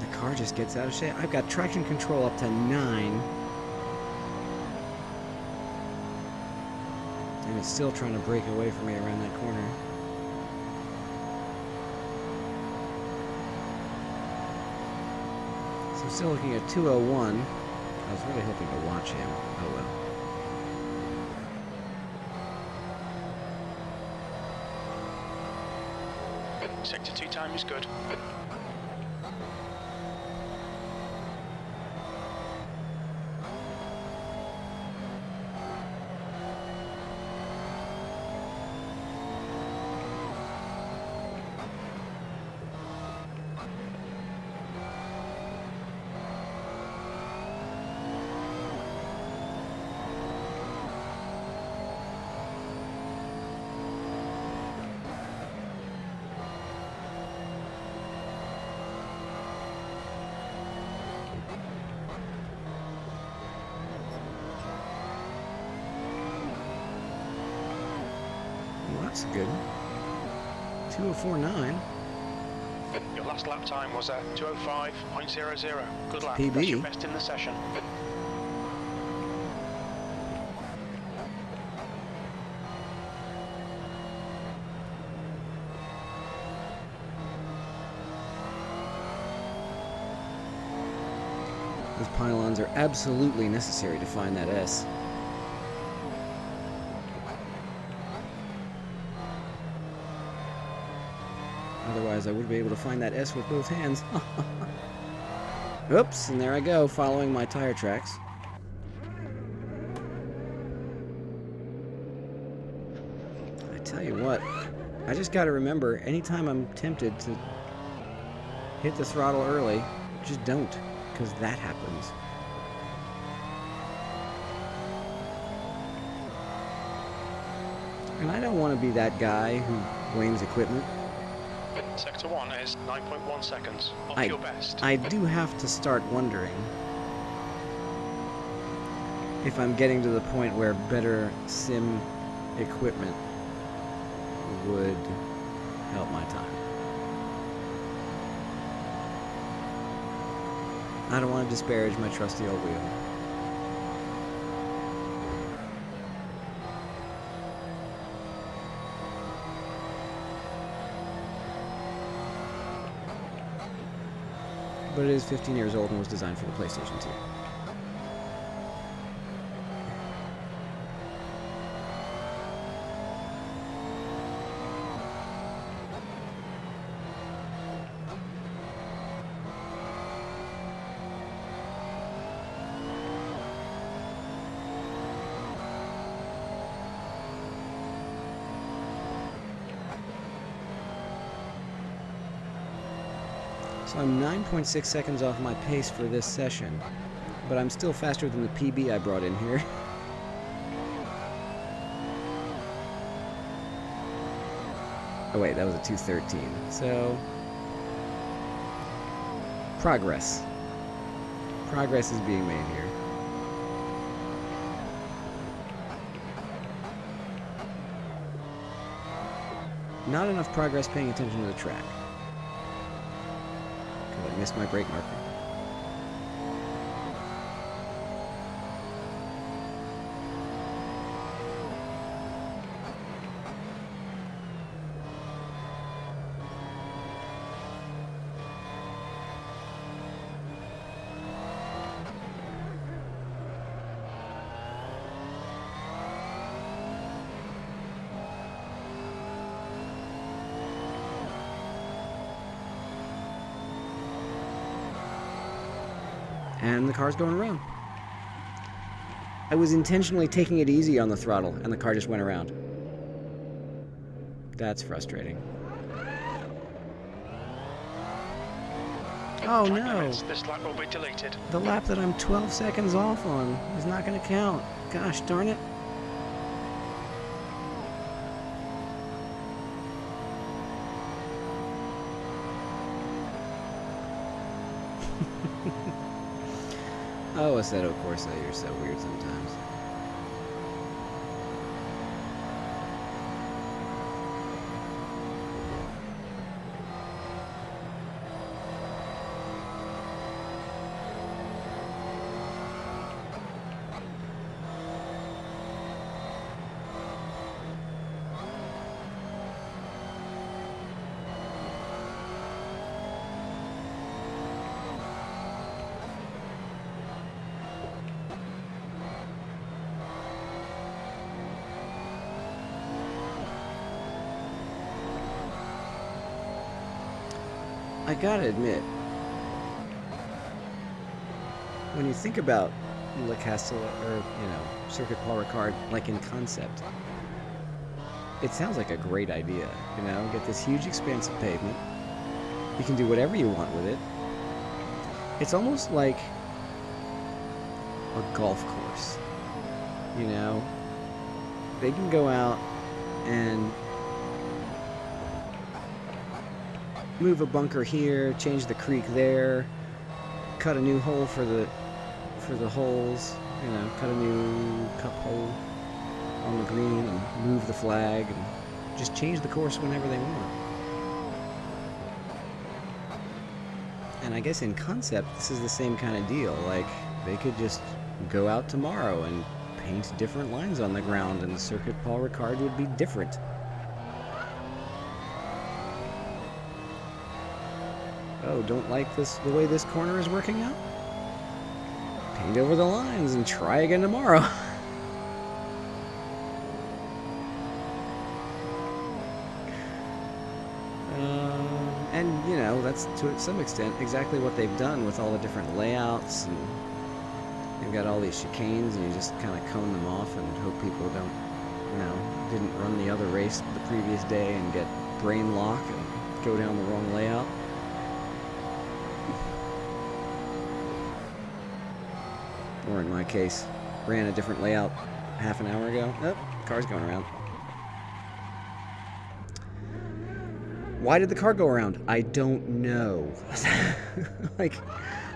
The car just gets out of shape. I've got traction control up to 9. And it's still trying to break away from me around that corner. So I'm still looking at 201. I was really hoping to watch him. Oh well. Sector 2 time is good. That's good. 2:04.9. Your last lap time was 2:05.00. Good lap. PB. That's your best in the session. Those pylons are absolutely necessary to find that S. Otherwise, I would be able to find that S with both hands. Oops, and there I go, following my tire tracks. I tell you what, I just gotta remember, anytime I'm tempted to hit the throttle early, just don't, because that happens. And I don't want to be that guy who blames equipment. Sector 1 is 9.1 seconds off your best. I do have to start wondering if I'm getting to the point where better sim equipment would help my time. I don't want to disparage my trusty old wheel. But it is 15 years old and was designed for the PlayStation 2. So I'm 9.6 seconds off my pace for this session, but I'm still faster than the PB I brought in here. Oh wait, that was a 2:13. So, progress. Progress is being made here. Not enough progress paying attention to the track. Because I missed my brake marker. And the car's going around. I was intentionally taking it easy on the throttle, and the car just went around. That's frustrating. Oh no! This lap will be deleted. The lap that I'm 12 seconds off on is not going to count. Gosh darn it. Oh, Assetto Corsa, you're so weird sometimes. I gotta admit, when you think about Le Castellet, or, Circuit Paul Ricard, like in concept, it sounds like a great idea, get this huge expanse of pavement. You can do whatever you want with it. It's almost like a golf course, They can go out and move a bunker here, change the creek there, cut a new hole for the holes, cut a new cup hole on the green and move the flag and just change the course whenever they want. And I guess in concept, this is the same kind of deal. Like, they could just go out tomorrow and paint different lines on the ground and the Circuit Paul Ricard would be different. Oh, don't like the way this corner is working out? Paint over the lines and try again tomorrow. And, that's to some extent exactly what they've done with all the different layouts. And they've got all these chicanes and you just kind of cone them off and hope people didn't run the other race the previous day and get brain lock and go down the wrong layout. Or in my case, ran a different layout half an hour ago. Oh, car's going around. Why did the car go around? I don't know.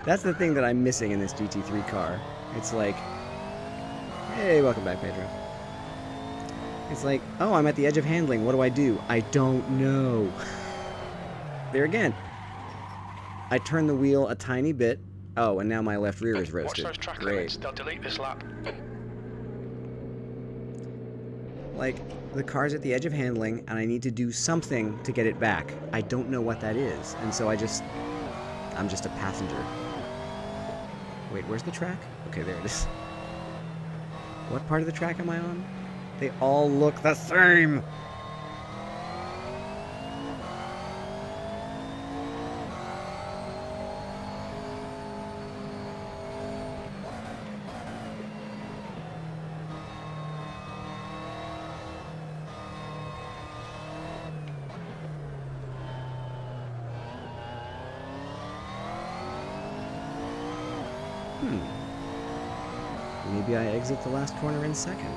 That's the thing that I'm missing in this GT3 car. It's like, hey, welcome back, Pedro. It's like, oh, I'm at the edge of handling. What do? I don't know. There again. I turned the wheel a tiny bit. Oh, and now my left rear is roasted. Watch those track Great. limits. They'll delete this lap. Like, the car's at the edge of handling, and I need to do something to get it back. I don't know what that is, and so I'm just a passenger. Wait, where's the track? Okay, there it is. What part of the track am I on? They all look the same! Maybe I exit the last corner in second.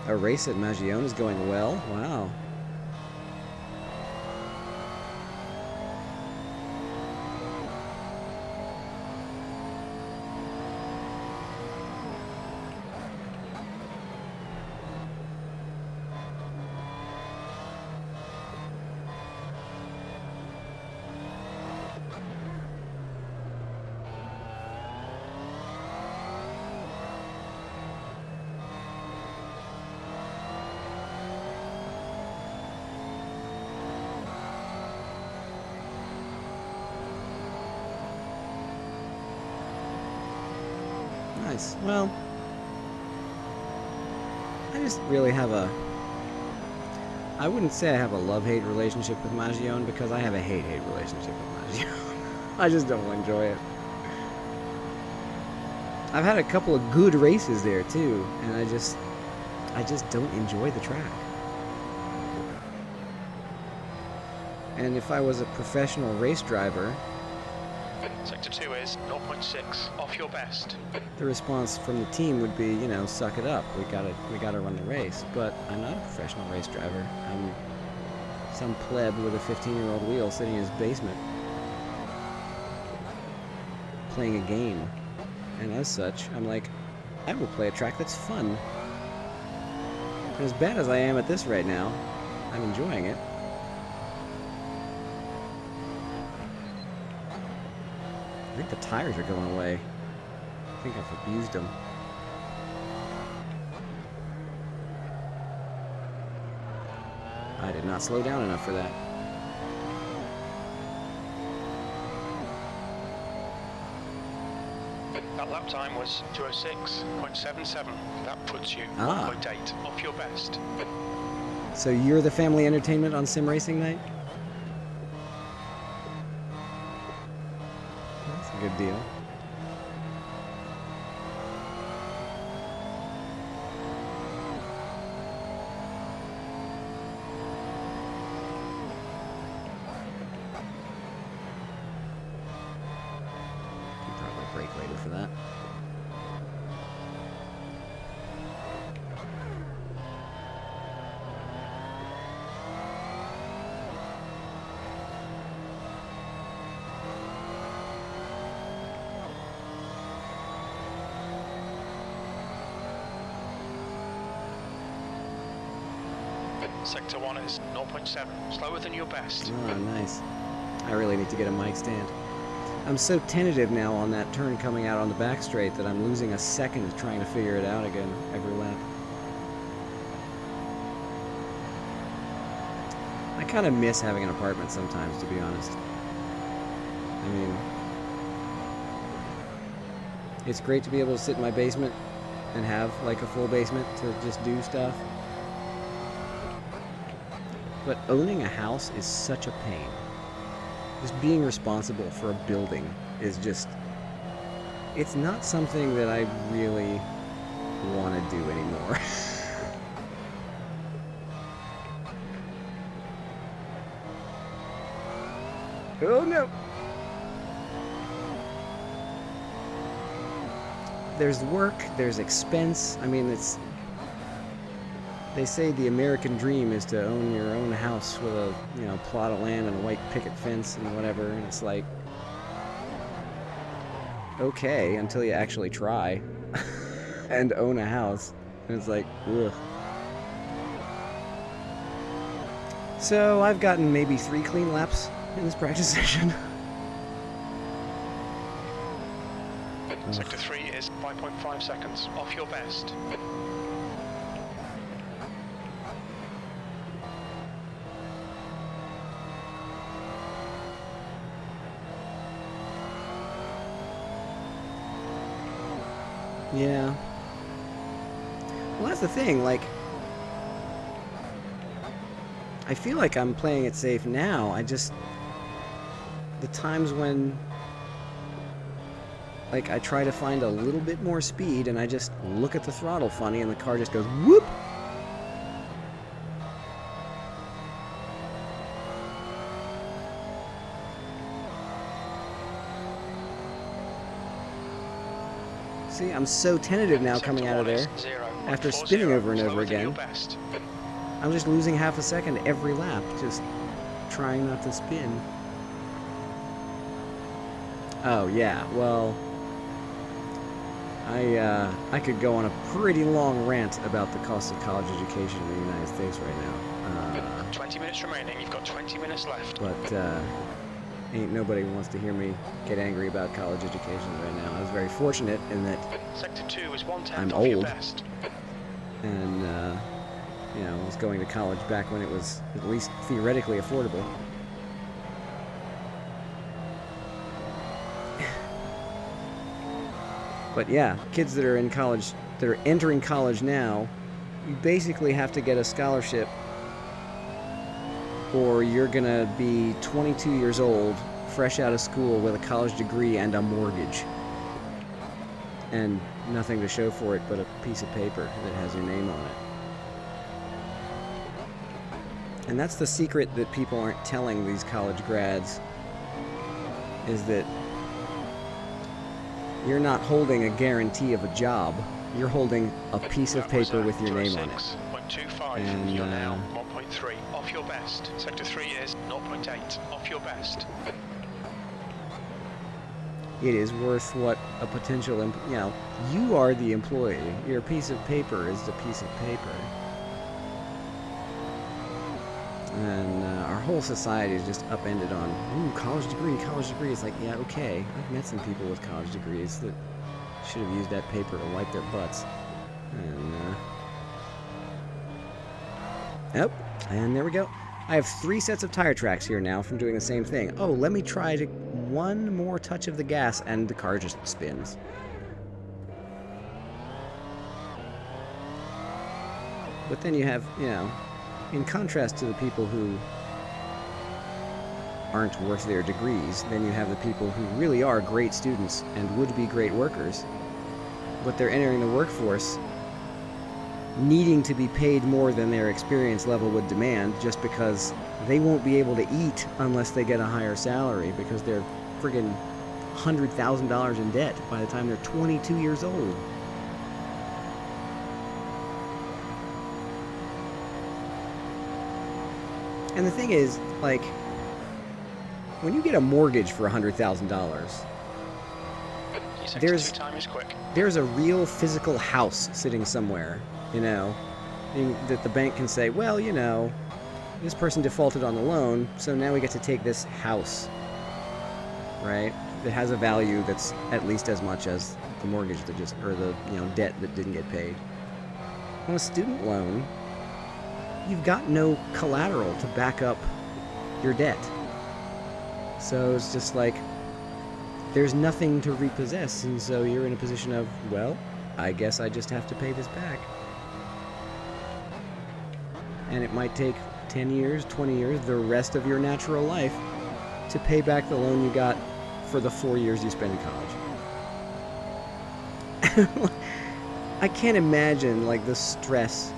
A race at Magione is going well. Wow. Nice. Well, I just really have I wouldn't say I have a love-hate relationship with Magione, because I have a hate-hate relationship with Magione. I just don't enjoy it. I've had a couple of good races there too, and I just don't enjoy the track. And if I was a professional race driver, Sector 2 is 0.6 off your best. the response from the team would be, you know, suck it up. We gotta run the race. But I'm not a professional race driver. I'm some pleb with a 15-year-old wheel sitting in his basement playing a game. And as such, I'm like, I will play a track that's fun. And as bad as I am at this right now, I'm enjoying it. I think the tires are going away. I think I've abused them. I did not slow down enough for that. That lap time was 2:06.77. That puts you Ah. 1.8 off your best. So you're the family entertainment on sim racing night? That's a good deal. Could probably brake later for that. Sector 1 is 0.7, slower than your best. Oh, nice. I really need to get a mic stand. I'm so tentative now on that turn coming out on the back straight that I'm losing a second trying to figure it out again every lap. I kind of miss having an apartment sometimes, to be honest. I mean, it's great to be able to sit in my basement and have like a full basement to just do stuff. But owning a house is such a pain. Just being responsible for a building is just... It's not something that I really want to do anymore. Oh no! There's work, there's expense. I mean, it's... They say the American dream is to own your own house with a, you know, plot of land and a white picket fence and whatever, and it's like, okay, until you actually try and own a house, and it's like, ugh. So I've gotten maybe 3 clean laps in this practice session. Sector 3 is 5.5 seconds off your best. Yeah. Well, that's the thing, like, I feel like I'm playing it safe now. I just, the times when like, I try to find a little bit more speed, and I just look at the throttle funny, and the car just goes whoop. See, I'm so tentative now coming out of there. After spinning over and over again. I'm just losing half a second every lap, just trying not to spin. Oh, yeah, well, I could go on a pretty long rant about the cost of college education in the United States right now. 20 minutes remaining, you've got 20 minutes left. But, ain't nobody wants to hear me get angry about college education right now. I was very fortunate in that Sector 2 is 1/10 I'm off your old. best. And, you know, I was going to college back when it was at least theoretically affordable. But yeah, kids that are in college, that are entering college now, you basically have to get a scholarship or you're gonna be 22 years old, fresh out of school with a college degree and a mortgage. And nothing to show for it but a piece of paper that has your name on it. And that's the secret that people aren't telling these college grads, is that you're not holding a guarantee of a job. You're holding a piece of paper with your name on it. 0.25, And, you're now 1.3 off your best. Sector 3 is 0.8 off your best. It is worth what a potential, you know, you are the employee. Your piece of paper is the piece of paper. And our whole society is just upended on, ooh, college degree, college degree. It's like, yeah, okay. I've met some people with college degrees that should have used that paper to wipe their butts. And, oh, and there we go. I have 3 sets of tire tracks here now from doing the same thing. Oh, let me try to one more touch of the gas, and the car just spins. But then you have, you know, in contrast to the people who aren't worth their degrees, then you have the people who really are great students and would be great workers, but they're entering the workforce needing to be paid more than their experience level would demand, just because they won't be able to eat unless they get a higher salary, because they're friggin' $100,000 in debt by the time they're 22 years old. And the thing is, like, when you get a mortgage for $100,000, there's a real physical house sitting somewhere, you know, that the bank can say, well, you know, this person defaulted on the loan, so now we get to take this house, right? That has a value that's at least as much as the mortgage that just, or the, you know, debt that didn't get paid. On a student loan, you've got no collateral to back up your debt. So it's just like, there's nothing to repossess, and so you're in a position of, well, I guess I just have to pay this back. And it might take 10 years, 20 years, the rest of your natural life to pay back the loan you got for the 4 years you spent in college. I can't imagine, like, the stress.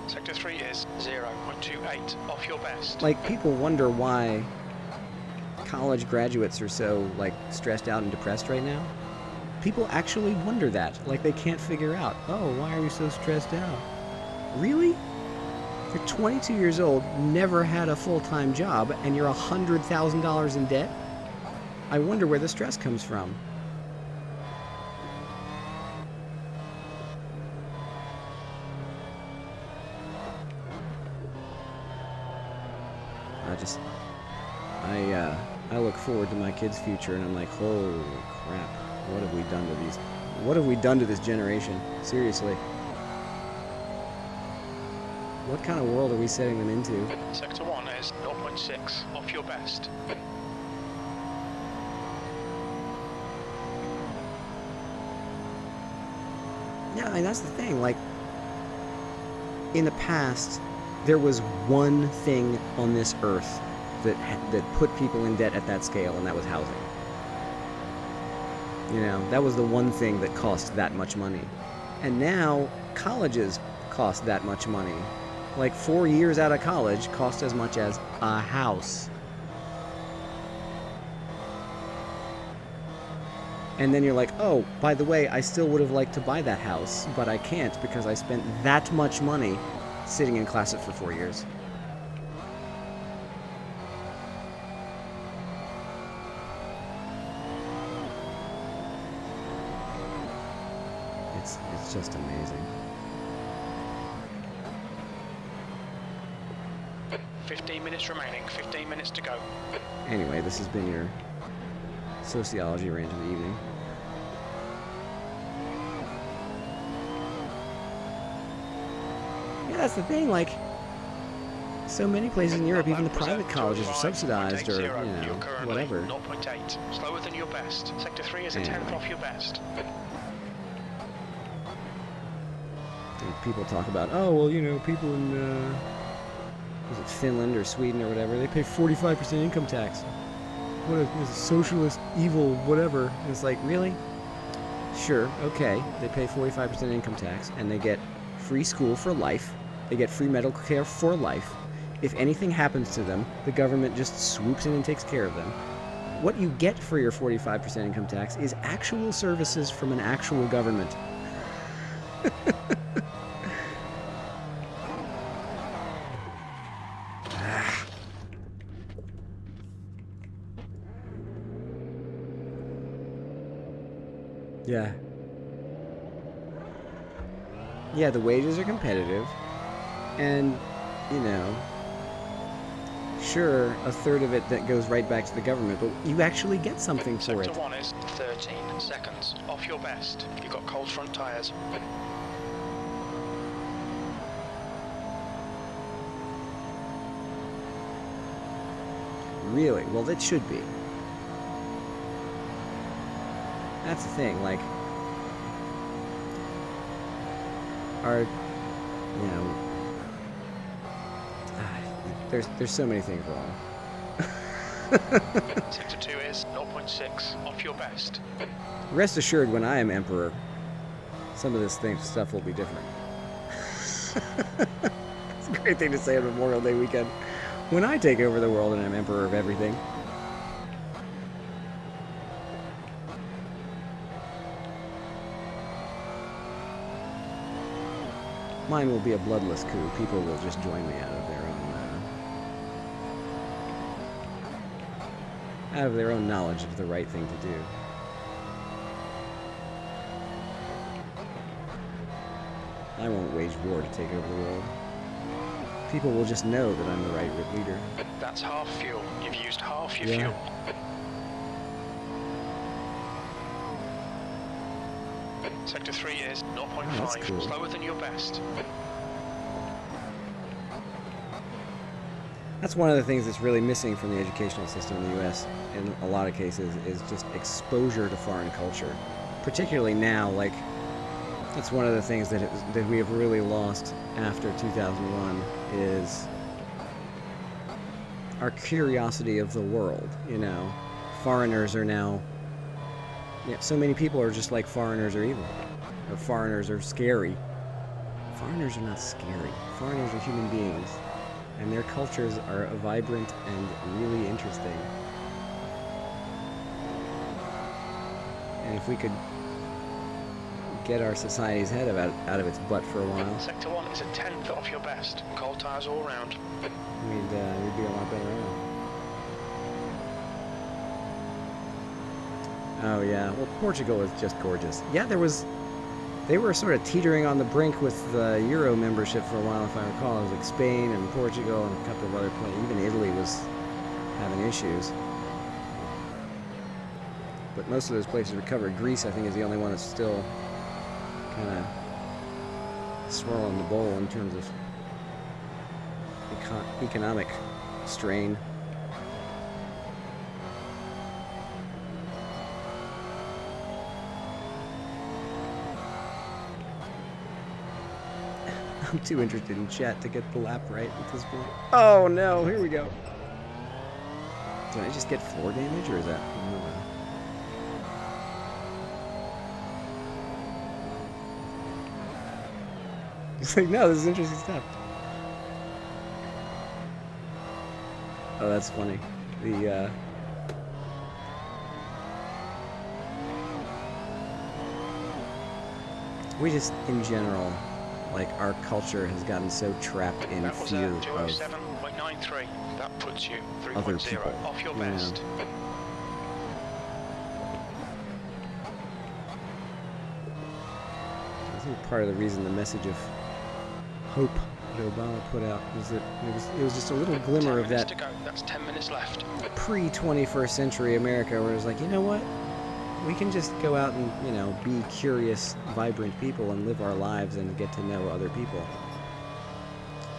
Sector 3 is 0.28 off your best. Like, people wonder why college graduates are so, like, stressed out and depressed right now. People actually wonder that. Like, they can't figure out, oh, why are you so stressed out? Really? You're 22 years old, never had a full-time job, and you're $100,000 in debt? I wonder where the stress comes from. I look forward to my kids' future, and I'm like, holy crap, what have we done to these? What have we done to this generation? Seriously. What kind of world are we setting them into? Sector 1 is 0.6 off your best. Yeah, I mean, that's the thing. Like, in the past, there was one thing on this earth that put people in debt at that scale, and that was housing. You know, that was the one thing that cost that much money. And now colleges cost that much money. Like 4 years out of college cost as much as a house. And then you're like, oh, by the way, I still would have liked to buy that house, but I can't because I spent that much money sitting in class for 4 years. It's just amazing. 15 minutes remaining, 15 minutes to go. Anyway, this has been your sociology rant of the evening. Yeah, that's the thing, like, so many places in Europe, even the private colleges are subsidized or, you know, whatever. 0.8, slower than your best. Sector 3 is a 10th off your best. And people talk about, oh, well, you know, people in, was it Finland or Sweden or whatever, they pay 45% income tax. What a socialist, evil, whatever. And it's like, really? Sure, okay, they pay 45% income tax, and they get free school for life. They get free medical care for life. If anything happens to them, the government just swoops in and takes care of them. What you get for your 45% income tax is actual services from an actual government. Yeah. Yeah, the wages are competitive, and, you know, sure, a third of it that goes right back to the government, but you actually get something for it. Sector 1 is 13 seconds off your best. You've got cold front tyres. Really? Well, it should be. That's the thing, like, our, you know, there's so many things wrong. Sector 2 is 0.6 off your best. Rest assured, when I am emperor, some of this stuff will be different. It's a great thing to say on Memorial Day weekend. When I take over the world and I'm emperor of everything. Mine will be a bloodless coup. People will just join me out of their own knowledge of the right thing to do. I won't wage war to take over the world. People will just know that I'm the right leader. That's half fuel. You've used half your Yeah. fuel. Sector 3 is 0.5, that's cool. slower than your best. That's one of the things that's really missing from the educational system in the U.S. in a lot of cases is just exposure to foreign culture. Particularly now, like, that's one of the things that we have really lost after 2001 is our curiosity of the world, you know. Foreigners are now, yeah, so many people are just like foreigners are evil. Or foreigners are scary. Foreigners are not scary. Foreigners are human beings. And their cultures are vibrant and really interesting. And if we could get our society's head out of its butt for a while, Sector 1 is a 10th off your best. Cold tyres all round. we'd be a lot better off. Oh yeah, well, Portugal is just gorgeous. Yeah, they were sort of teetering on the brink with the Euro membership for a while, if I recall. It was like Spain and Portugal and a couple of other places. Even Italy was having issues. But most of those places recovered. Greece, I think, is the only one that's still kind of swirling the bowl in terms of economic strain. I'm too interested in chat to get the lap right at this point. Oh no, here we go. Did I just get floor damage, or is that... He's like, no, this is interesting stuff. Oh, that's funny. We just, in general, like, our culture has gotten so trapped in That was fear a of 207.93. That puts you other 3.0 people. off your you know. best. I think part of the reason the message of hope that Obama put out was that it was just a little 10 glimmer of minutes that to go. That's 10 minutes left. pre-21st century America, where it was like, you know what? We can just go out and, you know, be curious, vibrant people and live our lives and get to know other people.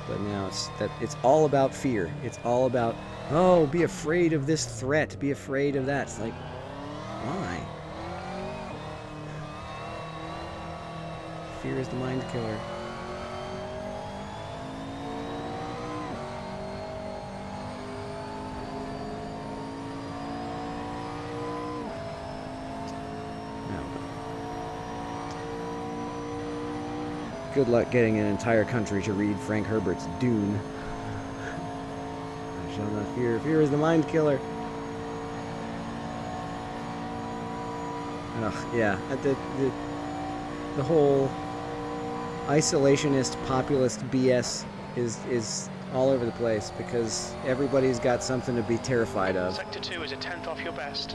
But now it's all about fear. It's all about, oh, be afraid of this threat, be afraid of that. It's like, why? Fear is the mind killer. Good luck getting an entire country to read Frank Herbert's Dune. I shall not fear. Fear is the mind killer. Ugh, yeah. The whole isolationist, populist BS is all over the place because everybody's got something to be terrified of. Sector 2 is a 10th off your best.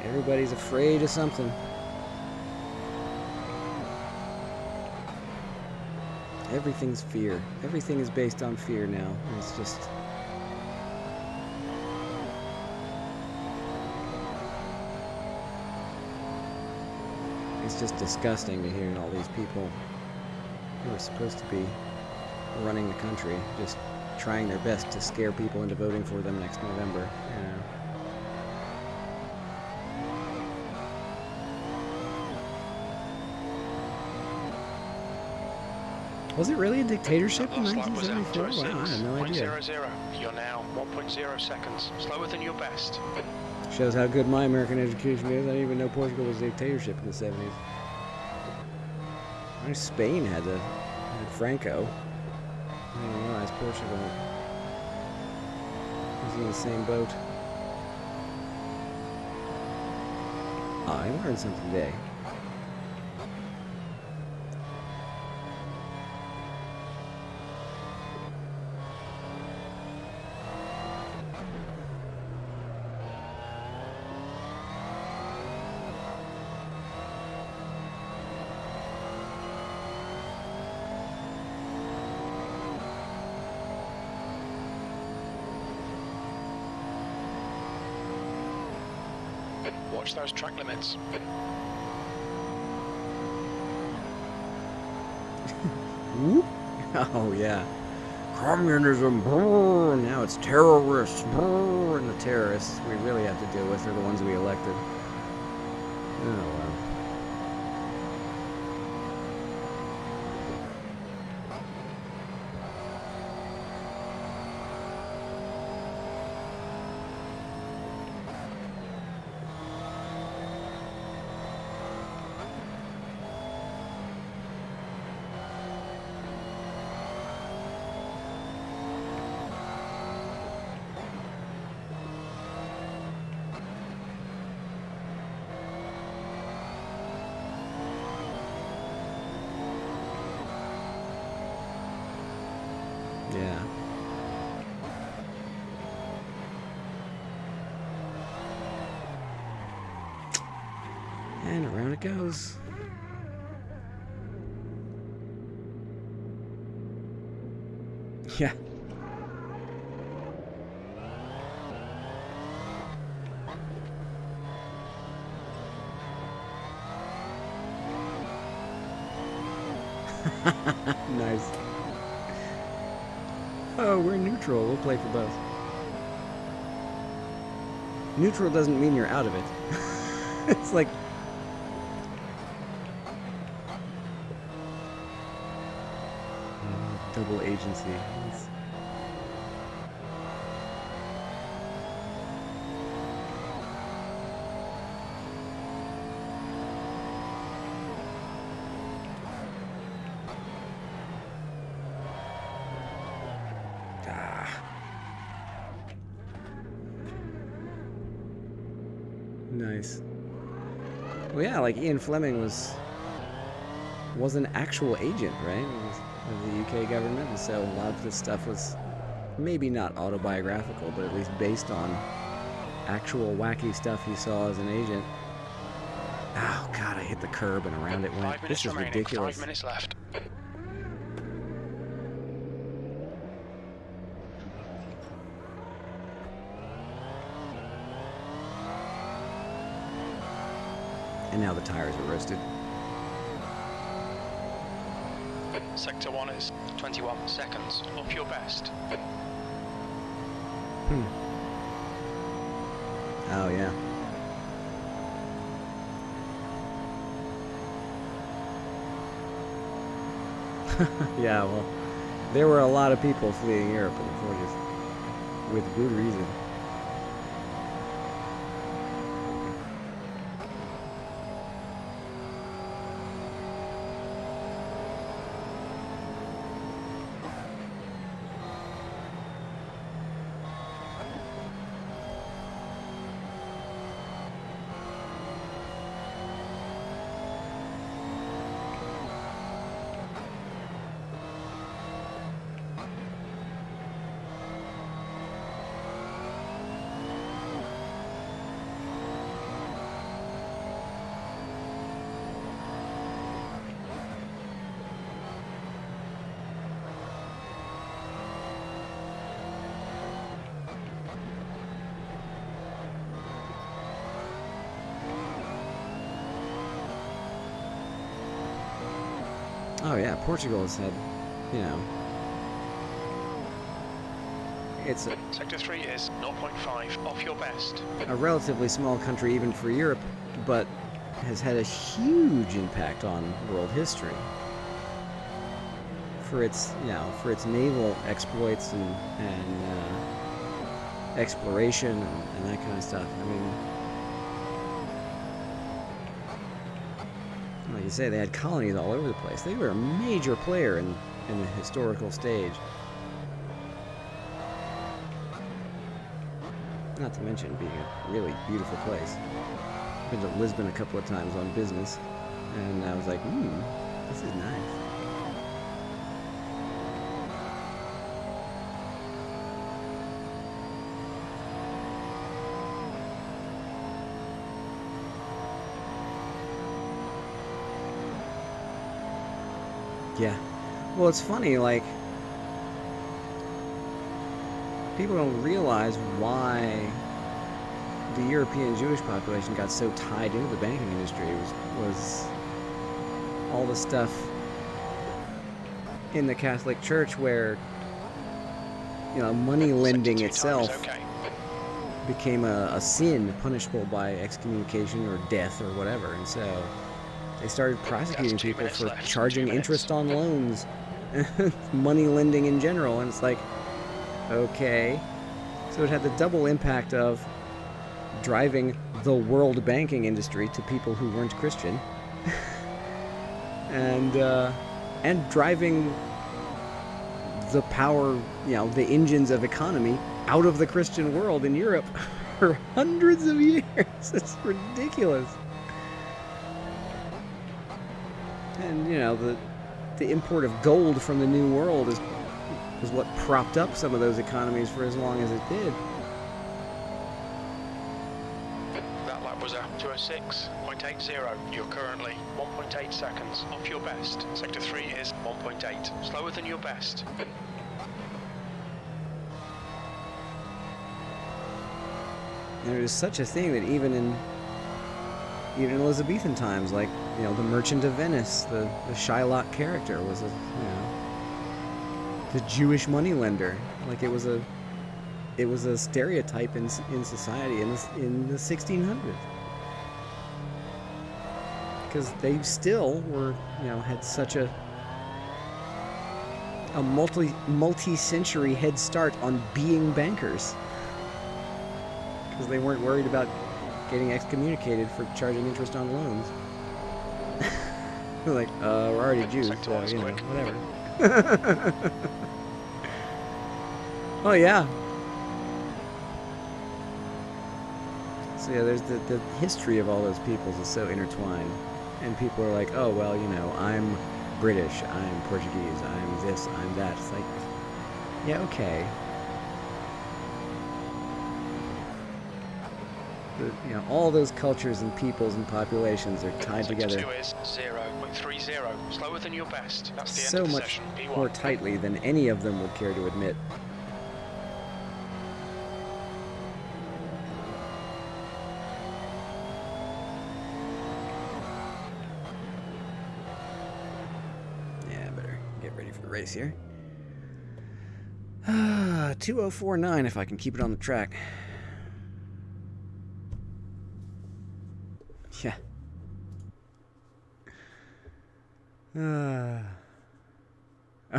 Everybody's afraid of something. Everything's fear. Everything is based on fear now. And it's just... It's just disgusting to hear all these people who are supposed to be running the country just trying their best to scare people into voting for them next November. You know. Was it really a dictatorship in Last lap was 1974? Wow, I had no idea. 0.00. You're now 1.0 seconds. Slower than your best. Shows how good my American education is. I didn't even know Portugal was a dictatorship in the 70s. I know Spain had Franco. I didn't realize Portugal was in the same boat. I learned something today. Watch those track limits. Whoop. Oh, yeah. Communism, brrr, now it's terrorists, brrr, and the terrorists we really have to deal with are the ones we elected. Oh, well. Yeah. And around it goes. Yeah. Nice. Oh, we're neutral. We'll play for both. Neutral doesn't mean you're out of it. It's like... double agency. Nice. Well, yeah, like Ian Fleming was an actual agent, right? Of the UK government, and so a lot of this stuff was maybe not autobiographical, but at least based on actual wacky stuff he saw as an agent. Oh God, I hit the curb and around it went. 5 minutes This is remaining. ridiculous. 5 minutes left. And now the tires are roasted. Sector 1 is 21 seconds off your best. Oh yeah. Yeah, well, there were a lot of people fleeing Europe in the 40s, with good reason. Oh yeah, Portugal has had, you know, it's Sector 3 is 0.5 off your best. a relatively small country even for Europe, but has had a huge impact on world history for its, you know, for its naval exploits and exploration and that kind of stuff. I mean, like you say, they had colonies all over the place. They were a major player in the historical stage. Not to mention being a really beautiful place. I've been to Lisbon a couple of times on business, and I was like, this is nice. Yeah. Well, it's funny, like, people don't realize why the European Jewish population got so tied into the banking industry. Was all the stuff in the Catholic Church where, you know, money lending itself became a sin punishable by excommunication or death or whatever, and so they started prosecuting people for charging interest on loans, money lending in general, and it's like, okay. So it had the double impact of driving the world banking industry to people who weren't Christian, and driving the power, you know, the engines of economy out of the Christian world in Europe for hundreds of years. It's ridiculous. And, you know, the import of gold from the New World was what propped up some of those economies for as long as it did. That lap was a 206.80. You're currently 1.8 seconds off your best. Sector 3 is 1.8. Slower than your best. There is such a thing that even in Elizabethan times, like, you know, the Merchant of Venice, the Shylock character was the Jewish moneylender. Like, it was a stereotype in society in the 1600s. Because they still were, you know, had such a multi-century head start on being bankers. Because they weren't worried about getting excommunicated for charging interest on loans. They're like, we're already Jews, so, you know, whatever. Oh, yeah. So yeah, there's the history of all those peoples is so intertwined, and people are like, oh well, you know, I'm British, I'm Portuguese, I'm this, I'm that. It's like, yeah, okay. But, you know, all those cultures and peoples and populations are tied together. Sector 2 is 0.30, slower than your best. That's the So end of the much session. P1. more tightly than any of them would care to admit. Yeah, I better get ready for the race here. 2049 if I can keep it on the track. Yeah.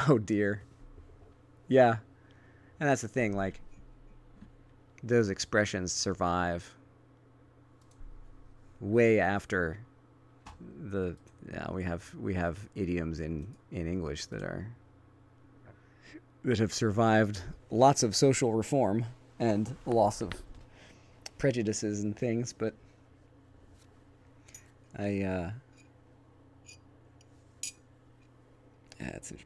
Oh dear. Yeah. And that's the thing, like, those expressions survive way after the we have idioms in English that have survived lots of social reform and loss of prejudices and things, but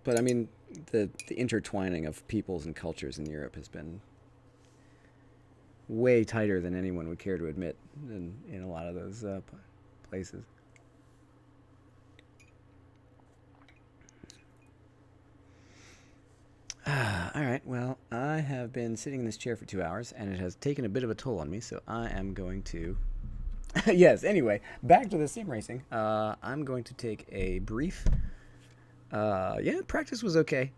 but I mean, the intertwining of peoples and cultures in Europe has been way tighter than anyone would care to admit in a lot of those places. All right, well, I have been sitting in this chair for 2 hours, and it has taken a bit of a toll on me, so I am going to... Yes, anyway, back to the sim racing. I'm going to take a brief... yeah, practice was okay.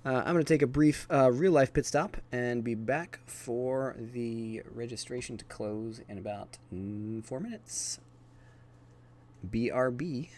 I'm going to take a brief real-life pit stop and be back for the registration to close in about 4 minutes. BRB.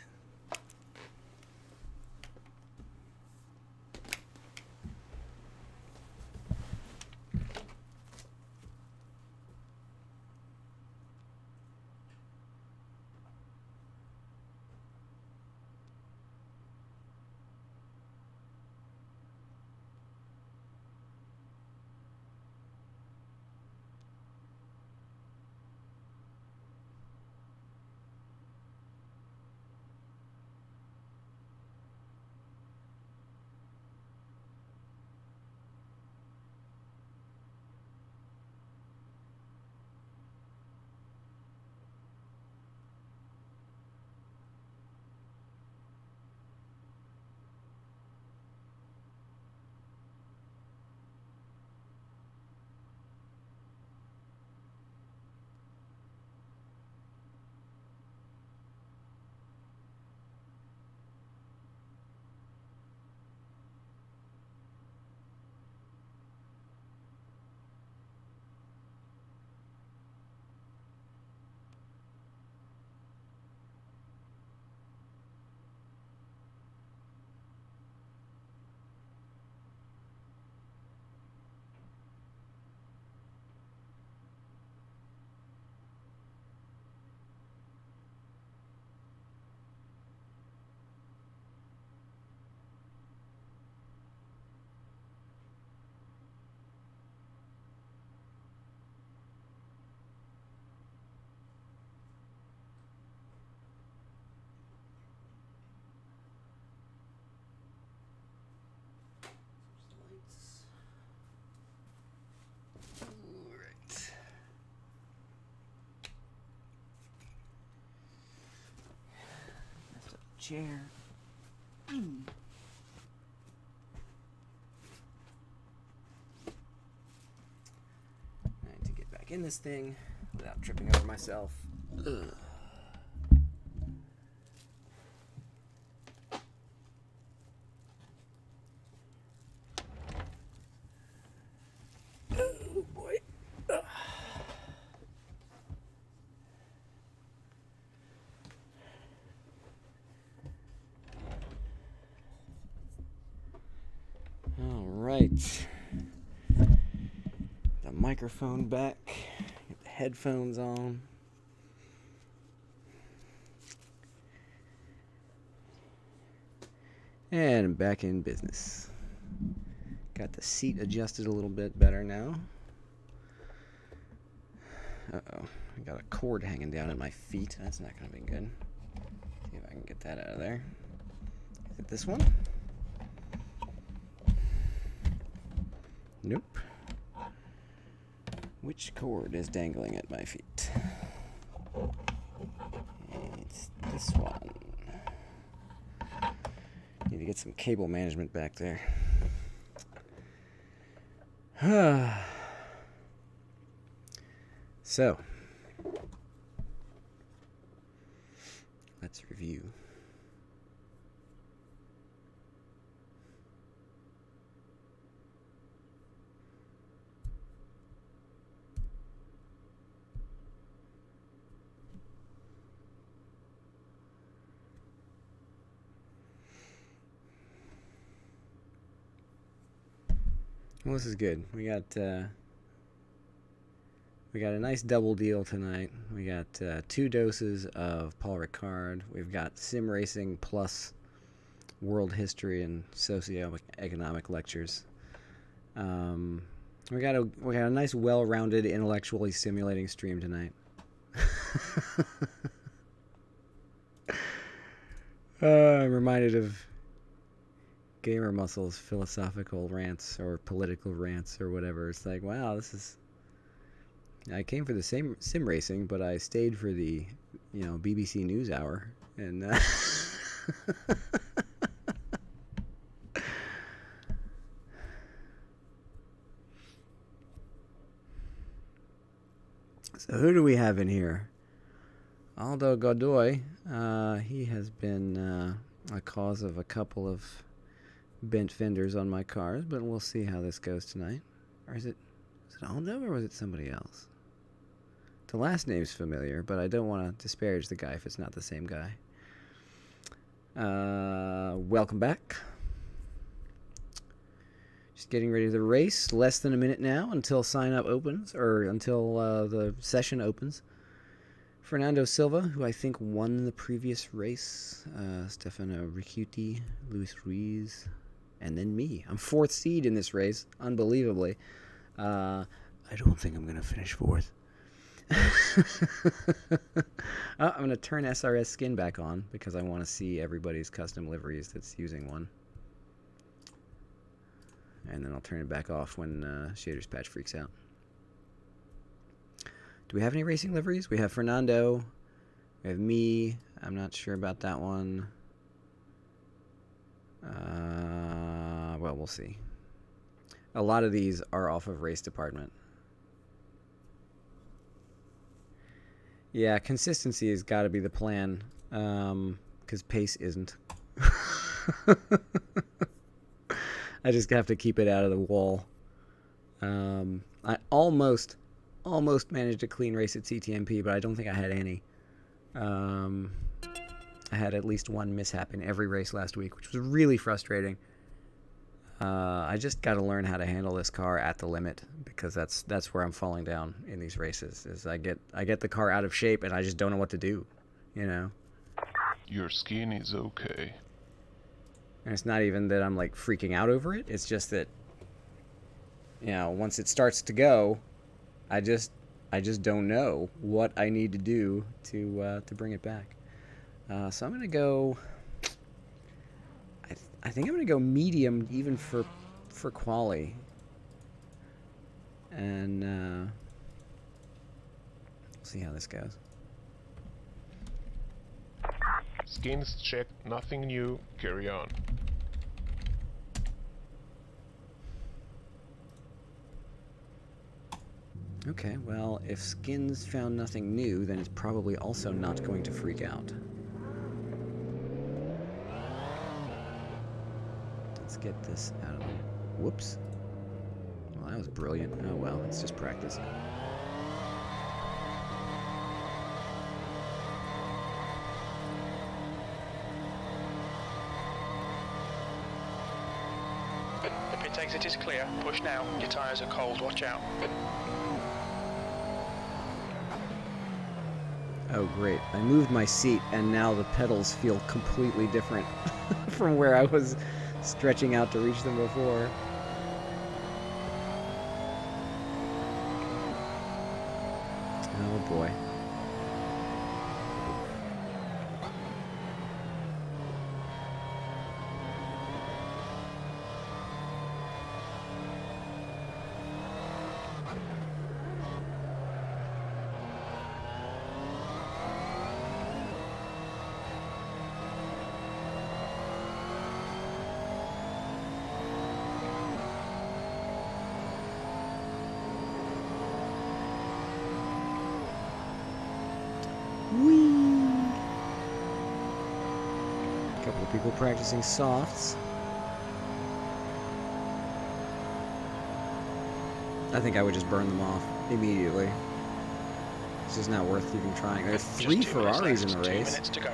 Chair. I need to get back in this thing without tripping over myself. Ugh. Oh boy. Ugh. All right. The microphone back. Get the headphones on. And I'm back in business. Got the seat adjusted a little bit better now. Uh-oh. I got a cord hanging down at my feet. That's not going to be good. See if I can get that out of there. Is it this one? Nope. Which cord is dangling at my feet? It's this one. Need to get some cable management back there. So, let's review. Well, this is good. We got a nice double deal tonight. We got 2 doses of Paul Ricard. We've got sim racing plus world history and socioeconomic lectures. We got a nice, well-rounded, intellectually stimulating stream tonight. I'm reminded of Gamer Muscle's philosophical rants or political rants or whatever. It's like, wow, I came for the same sim racing, but I stayed for the, BBC News Hour. And so who do we have in here? Aldo Godoy. He has been a cause of a couple of bent fenders on my cars, but we'll see how this goes tonight. Or is it Aldo or was it somebody else? The last name's familiar, but I don't want to disparage the guy if it's not the same guy. Welcome back. Just getting ready to the race. Less than a minute now until sign-up opens, or until the session opens. Fernando Silva, who I think won the previous race. Stefano Ricciuti, Luis Ruiz, and then me. I'm 4th seed in this race, unbelievably. I don't think I'm going to finish 4th. I'm going to turn SRS skin back on because I want to see everybody's custom liveries that's using one. And then I'll turn it back off when Shaders Patch freaks out. Do we have any racing liveries? We have Fernando. We have me. I'm not sure about that one. Well, we'll see. A lot of these are off of Race Department. Yeah, consistency has got to be the plan, because pace isn't. I just have to keep it out of the wall. I almost managed a clean race at CTMP, but I don't think I had any. I had at least one mishap in every race last week, which was really frustrating. I just got to learn how to handle this car at the limit, because that's where I'm falling down in these races. Is I get the car out of shape and I just don't know what to do, Your skin is okay. And it's not even that I'm like freaking out over it. It's just that, once it starts to go, I just don't know what I need to do to bring it back. So I'm gonna go. I think I'm gonna go medium even for quali. And we'll see how this goes. Skins checked, nothing new, carry on. Okay, well, if Skins found nothing new, then it's probably also not going to freak out. Let's get this out of the... Whoops. Well, that was brilliant. Oh well, it's just practice. The pit exit is clear. Push now. Your tyres are cold. Watch out. Oh great, I moved my seat and now the pedals feel completely different from where I was stretching out to reach them before. boy. Couple of people practicing softs. I think I would just burn them off immediately. It's just not worth even trying. There's 3 Ferraris in the race. 2 minutes to go.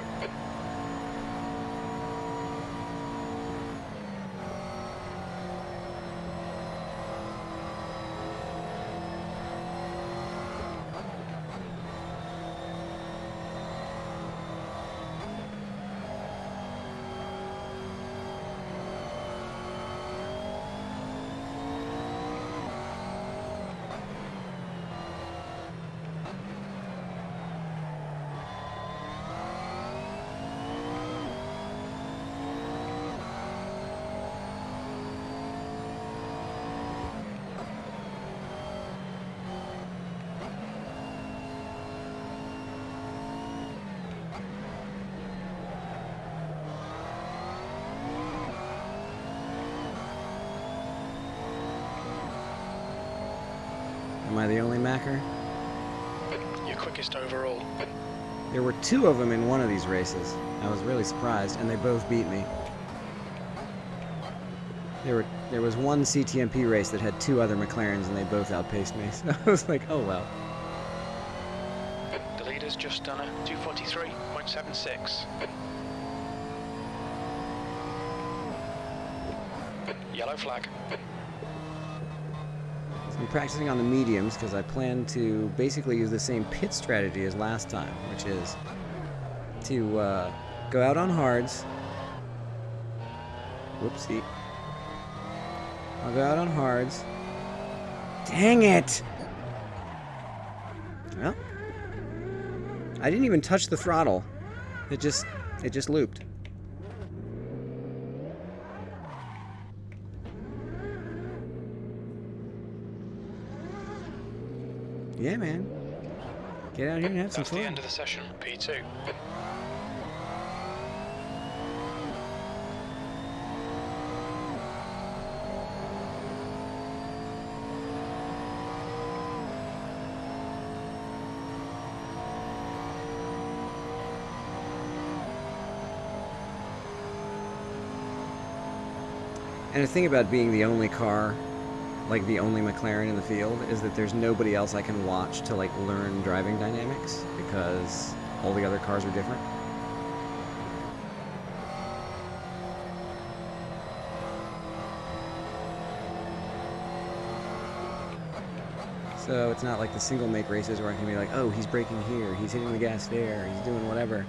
Am I the only Macker? You're quickest overall. There were 2 of them in one of these races. I was really surprised, and they both beat me. There was one CTMP race that had 2 other McLarens, and they both outpaced me. So I was like, oh well. The leader's just done a 2:43.76. Yellow flag. So I'm practicing on the mediums because I plan to basically use the same pit strategy as last time, which is to go out on hards. Whoopsie. I'll go out on hards. Dang it! Well, I didn't even touch the throttle. It just looped. Yeah, man. Get out here and have some That's the fun. end of the session. P2. And the thing about being the only car, like the only McLaren in the field, is that there's nobody else I can watch to like learn driving dynamics because all the other cars are different. So it's not like the single make races where I can be like, oh, he's braking here, he's hitting the gas there, he's doing whatever.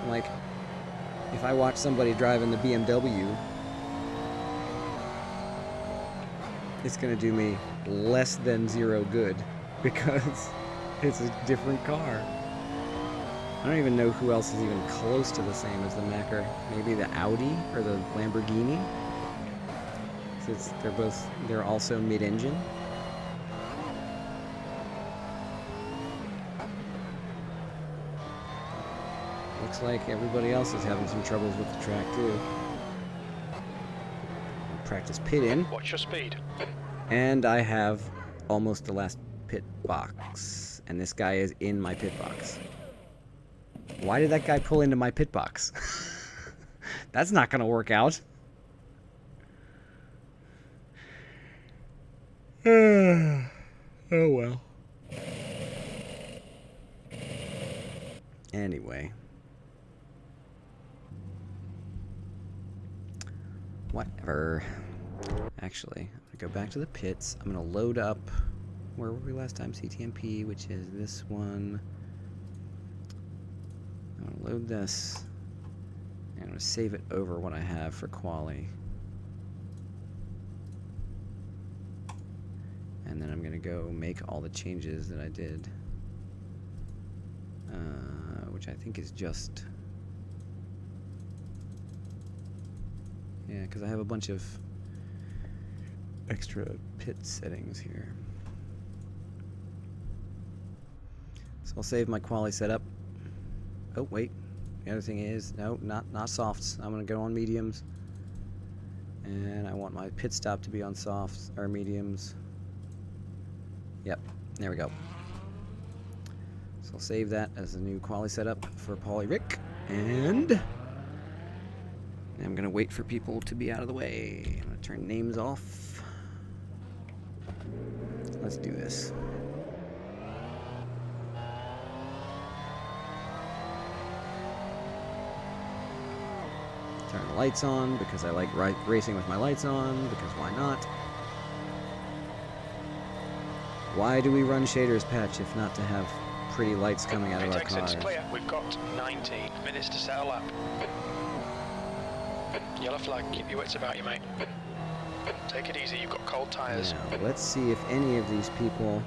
Like, if I watch somebody driving the BMW, it's going to do me less than 0 good because it's a different car. I don't even know who else is even close to the same as the Macker. Maybe the Audi or the Lamborghini. Since they're also mid-engine. Looks like everybody else is having some troubles with the track too. Practice pit in. Watch your speed. And I have almost the last pit box. And this guy is in my pit box. Why did that guy pull into my pit box? That's not going to work out. Oh well. Anyway. Whatever. Actually, I'm going to go back to the pits. I'm going to load up, where were we last time? CTMP, which is this one. I'm going to load this. And I'm going to save it over what I have for quali. And then I'm going to go make all the changes that I did. which I think is just... Yeah, because I have a bunch of extra pit settings here. So I'll save my quali setup. Oh, wait. The other thing is, no, not softs. I'm going to go on mediums. And I want my pit stop to be on softs, or mediums. Yep, there we go. So I'll save that as a new quali setup for Paulie Rick. And I'm going to wait for people to be out of the way. I'm going to turn names off. Let's do this. Turn the lights on because I like racing with my lights on, because why not? Why do we run shaders patch if not to have pretty lights coming out of our cars? Clear. We've got 19 minutes to set a lap. Yellow flag, keep your wits about you, mate. Take it easy, you've got cold tyres. Now, let's see if any of these people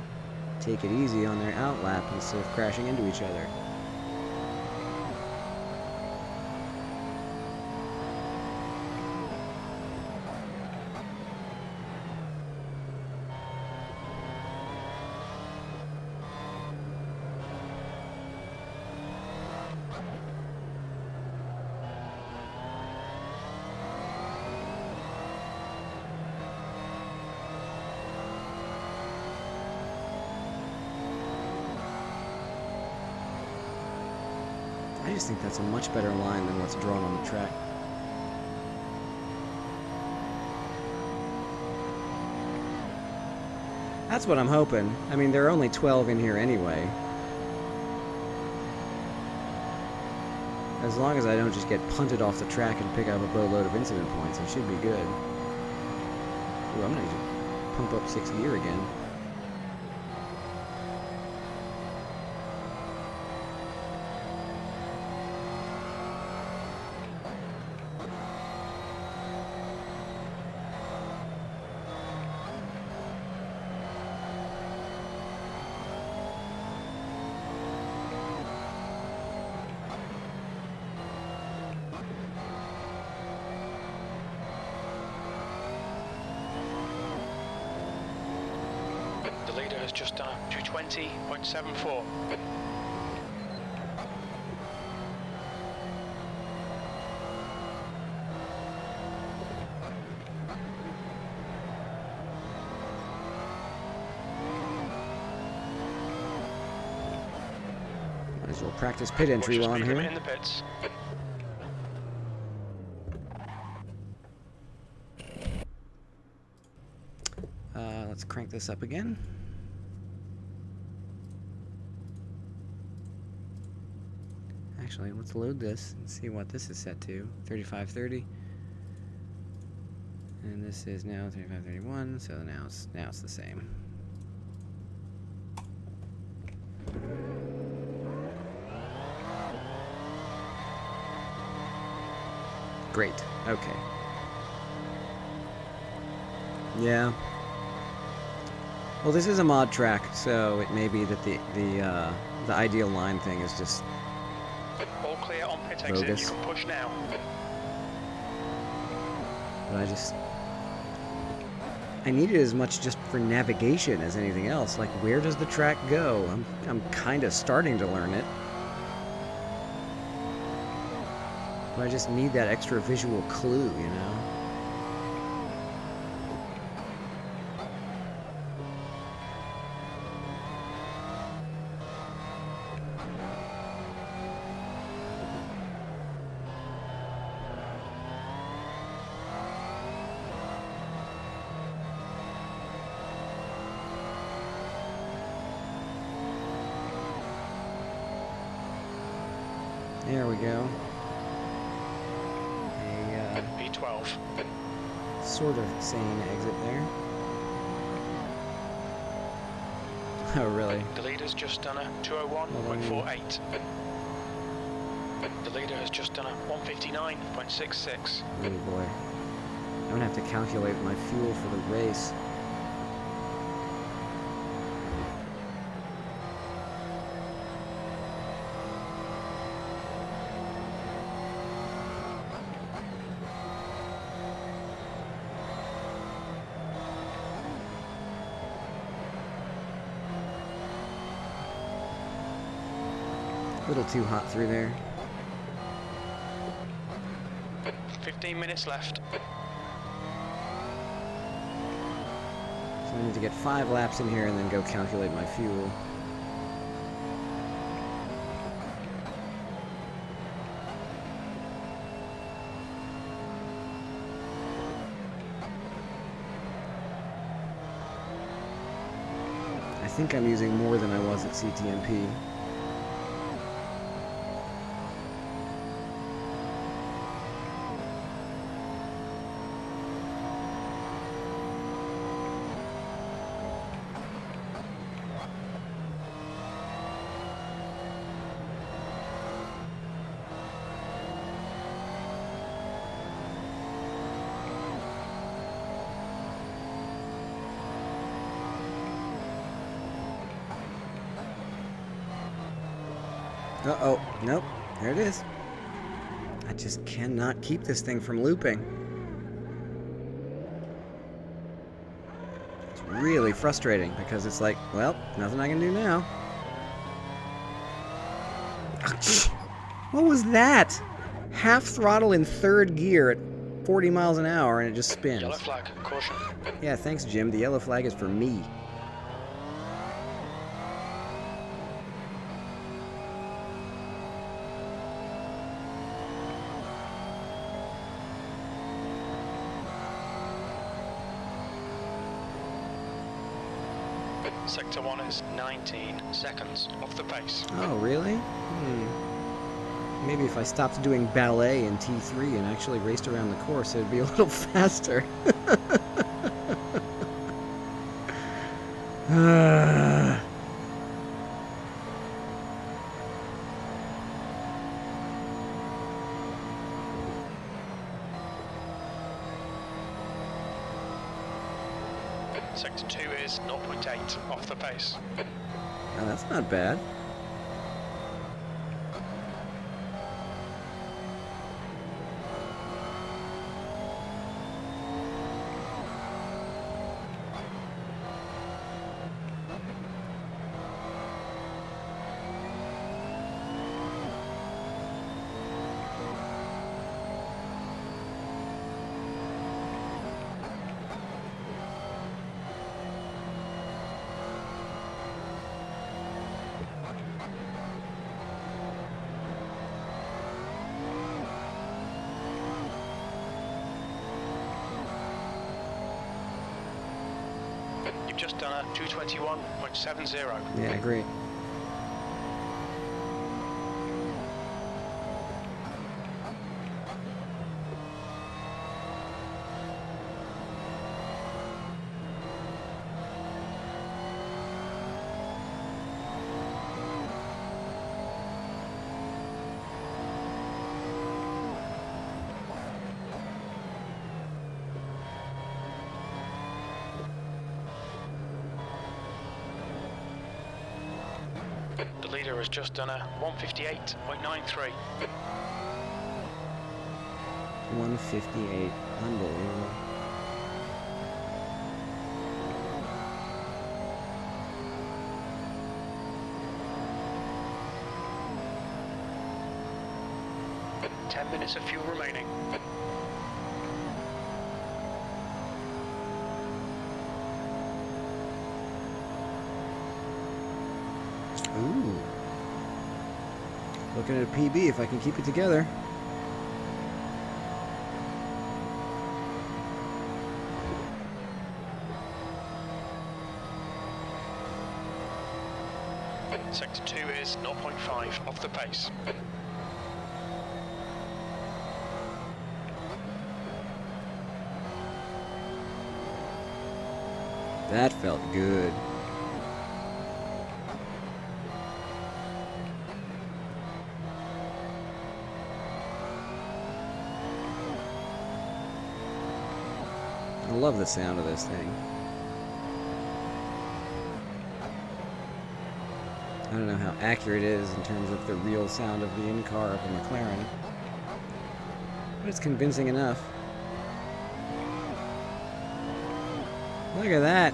take it easy on their outlap instead of crashing into each other. I just think that's a much better line than what's drawn on the track. That's what I'm hoping. I mean, there are only 12 in here anyway. As long as I don't just get punted off the track and pick up a boatload of incident points, I should be good. Ooh, I'm gonna pump up 6th gear again. The leader has just done a 220.74. Might as well practice pit entry while I'm here. In the pits. Let's crank this up again. Actually, let's load this and see what this is set to. 3530. And this is now 3531, so now it's the same. Great. Okay. Yeah. Well, this is a mod track, so it may be that the ideal line thing is just all clear on pit exit. bogus. You can push now. But I need it as much just for navigation as anything else. Like, where does the track go? I'm kind of starting to learn it. But I just need that extra visual clue, you know? There we go. P12. Sort of sane exit there. Oh, really? The leader's just done a 201.48. The leader has just done a 159.66. Oh boy. I'm gonna have to calculate my fuel for the race. little too hot through there. 15 minutes left. So I need to get 5 laps in here and then go calculate my fuel. I think I'm using more than I was at CTMP. Uh-oh. Nope. There it is. I just cannot keep this thing from looping. It's really frustrating because it's like, well, nothing I can do now. What was that? Half throttle in 3rd gear at 40 miles an hour and it just spins. Yellow flag, caution. Yeah, thanks, Jim. The yellow flag is for me. Sector 1 is 19 seconds off the pace. Oh, really? Maybe if I stopped doing ballet in T3 and actually raced around the course, it'd be a little faster. Sector 2 is 0.8 off the pace. Oh, that's not bad. You've just done a 221.70. Yeah, great. The leader has just done a 158.93. 158. Unbelievable. With 10 minutes of fuel remaining. Ooh. Looking at a PB if I can keep it together. Sector 2 is 0.5 off the pace. That felt good. I love the sound of this thing. I don't know how accurate it is in terms of the real sound of the in-car of a McLaren, but it's convincing enough. Look at that.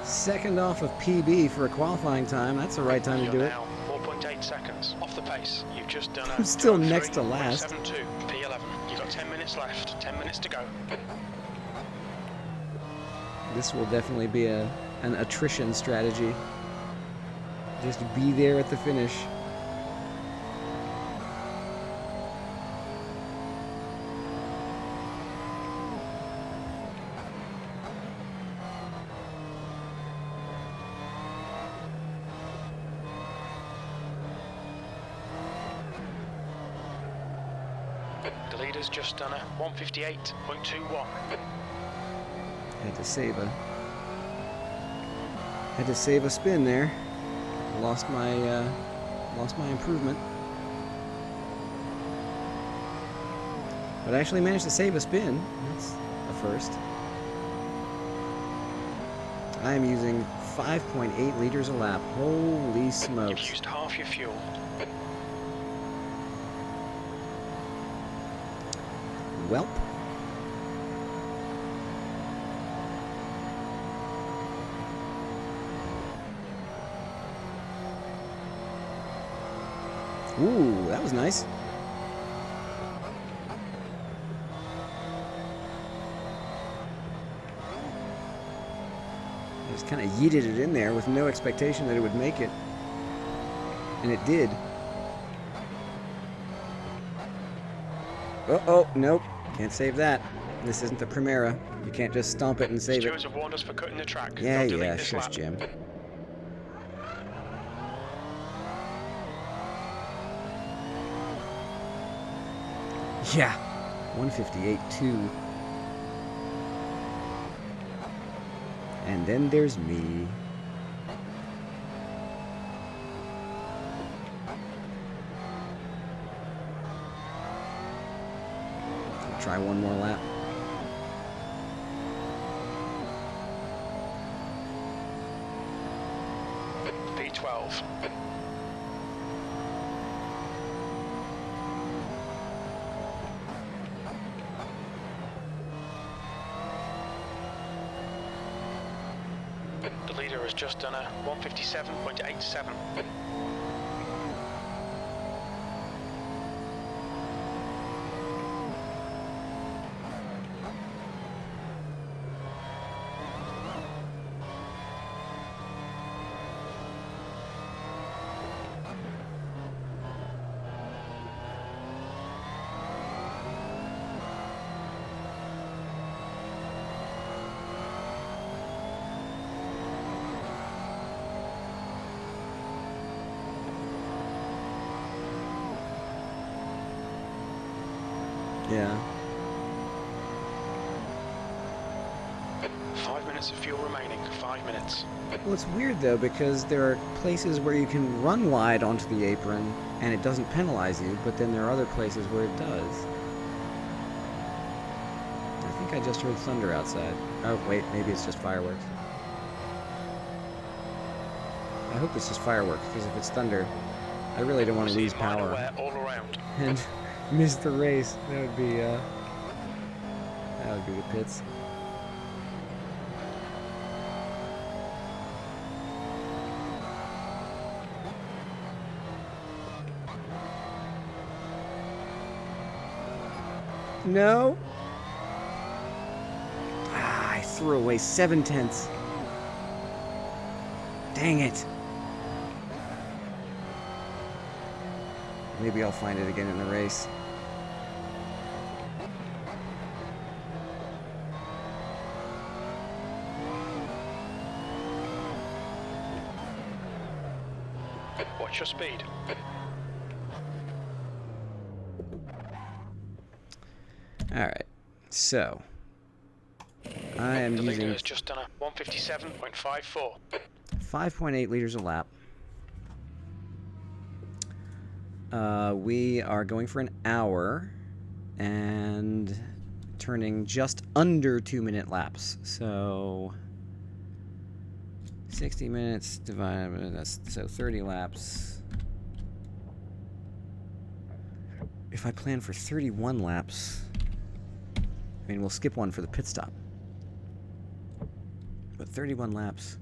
Second off of PB for a qualifying time. That's the right time to do it. Now 4.8 1.8 seconds. Off the pace. You've just done a I'm still next to last. 72 P11. You've got 10 minutes left. 10 minutes to go. This will definitely be an attrition strategy. Just be there at the finish. The leader's just done a 158.21. Had to save a spin there. Lost my improvement. But I actually managed to save a spin. That's a first. I am using 5.8 liters a lap. Holy You've smokes. used half your fuel. Welp. Ooh, that was nice. I just kind of yeeted it in there with no expectation that it would make it. And it did. Oh, nope. Can't save that. This isn't the Primera. You can't just stomp it and save it. Stewards have warned us for cutting the track. Yeah, They'll delete yeah, this shush, lap. Jim. Yeah, 158.2. And then there's me. I'll try one more lap. P12. The leader has just done a 157.87. Yeah. 5 minutes of fuel remaining. 5 minutes. Well, it's weird though, because there are places where you can run wide onto the apron and it doesn't penalize you, but then there are other places where it does. I think I just heard thunder outside. Oh, wait, maybe it's just fireworks. I hope it's just fireworks, because if it's thunder, I really don't want to lose Minor power wear all around. and miss the race. That would be the pits. No. Ah, I threw away 7/10. Dang it. Maybe I'll find it again in the race. What's your speed? Alright, so I am The using leader has just done a 157.54. 5.8 liters a lap. We are going for an hour and turning just under 2-minute laps. So 60 minutes divided, so 30 laps. If I plan for 31 laps, I mean, we'll skip one for the pit stop. But 31 laps,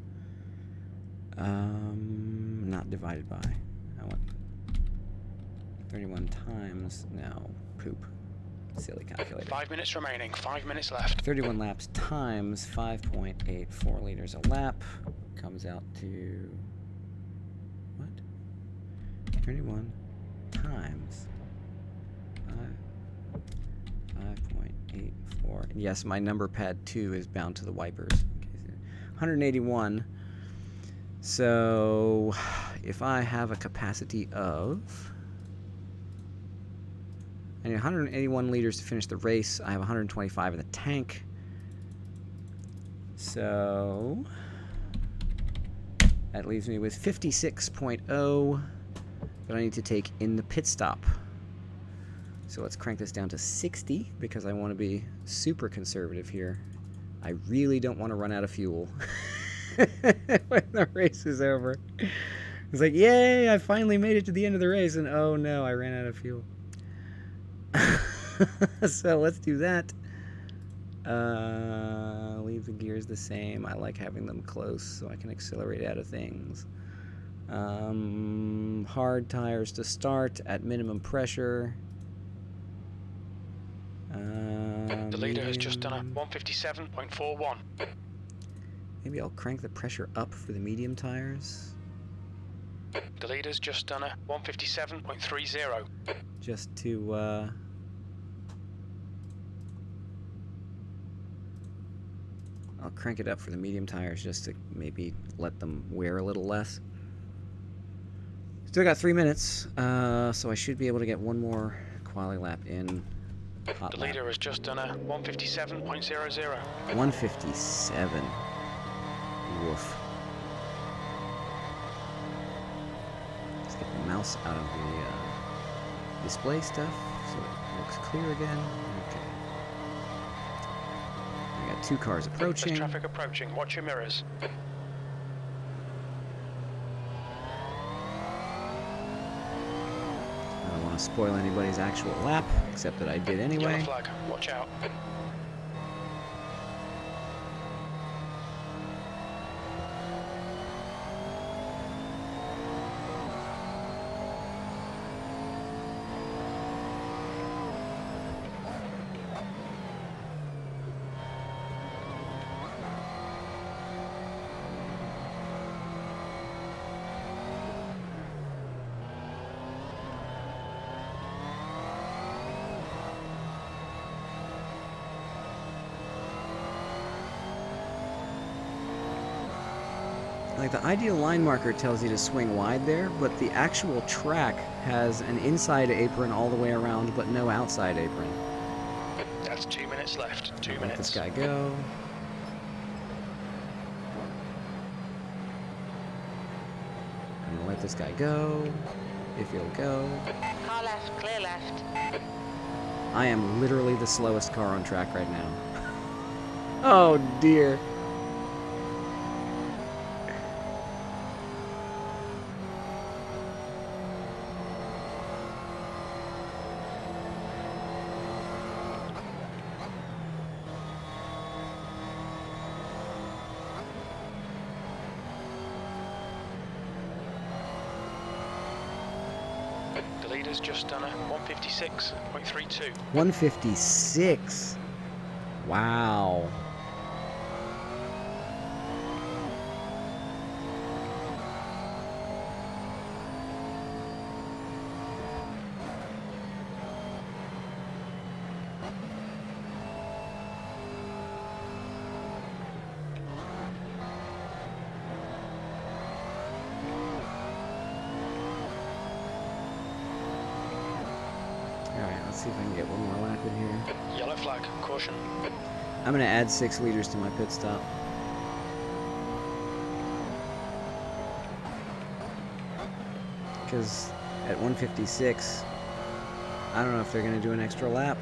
not divided by. I want 31 times, no, poop. Silly calculator. 5 minutes remaining. 5 minutes left. 31 laps times 5.84 liters a lap comes out to what? 31 times 5.84. Yes, my number pad 2 is bound to the wipers. Okay, 181. So if I have a capacity of, I need 181 liters to finish the race. I have 125 in the tank. So that leaves me with 56.0 that I need to take in the pit stop. So let's crank this down to 60 because I want to be super conservative here. I really don't want to run out of fuel when the race is over. It's like, yay, I finally made it to the end of the race, and oh no, I ran out of fuel. So let's do that. Leave the gears the same. I like having them close so I can accelerate out of things. Hard tires to start at minimum pressure. The leader has just done a 157.41. Maybe I'll crank the pressure up for the medium tires. The leader's just done a 157.30. Just to, I'll crank it up for the medium tires just to maybe let them wear a little less. Still got 3 minutes, so I should be able to get one more quali lap in. Hot The lap. leader has just done a 157.00. 157. Woof. Let's get the mouse out of the display stuff so it looks clear again. Okay. We got 2 cars approaching. There's traffic approaching. Watch your mirrors. I don't want to spoil anybody's actual lap, except that I did anyway. Yellow flag. Watch out. Like, the ideal line marker tells you to swing wide there, but the actual track has an inside apron all the way around, but no outside apron. That's 2 minutes left. 2 Let minutes. this guy go. I'm gonna let this guy go, if he'll go. Car left, clear left. I am literally the slowest car on track right now. Oh dear. The leader's just done a 156.32. 156. Wow. Alright, let's see if I can get one more lap in here. Yellow flag. Caution. I'm going to add 6 liters to my pit stop. Because at 156, I don't know if they're going to do an extra lap.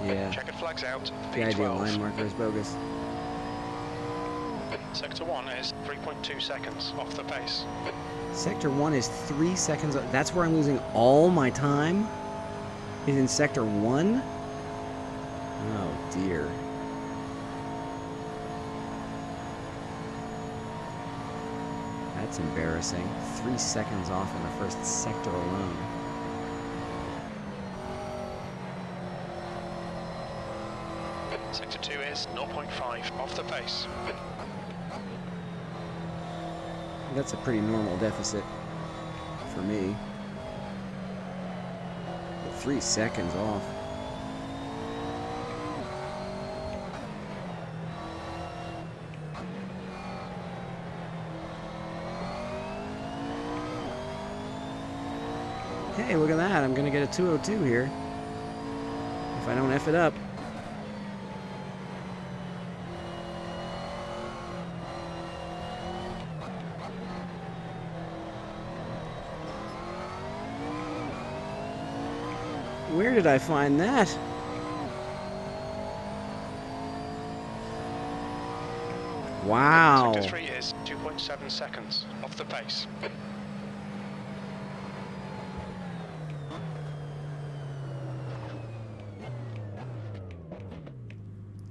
Yeah. Checkered flags out. The ideal P12. line marker is bogus. Sector 1 is 3.2 seconds off the pace. Sector 1 is 3 seconds. That's where I'm losing all my time? Is in Sector 1? Oh, dear. That's embarrassing. 3 seconds off in the first sector alone. Sector 2 is 0.5 off the pace. That's a pretty normal deficit for me. But 3 seconds off. Hey, look at that. I'm going to get a 202 here. If I don't F it up. Where did I find that? Wow. Sector 3 is 2.7 seconds off the pace.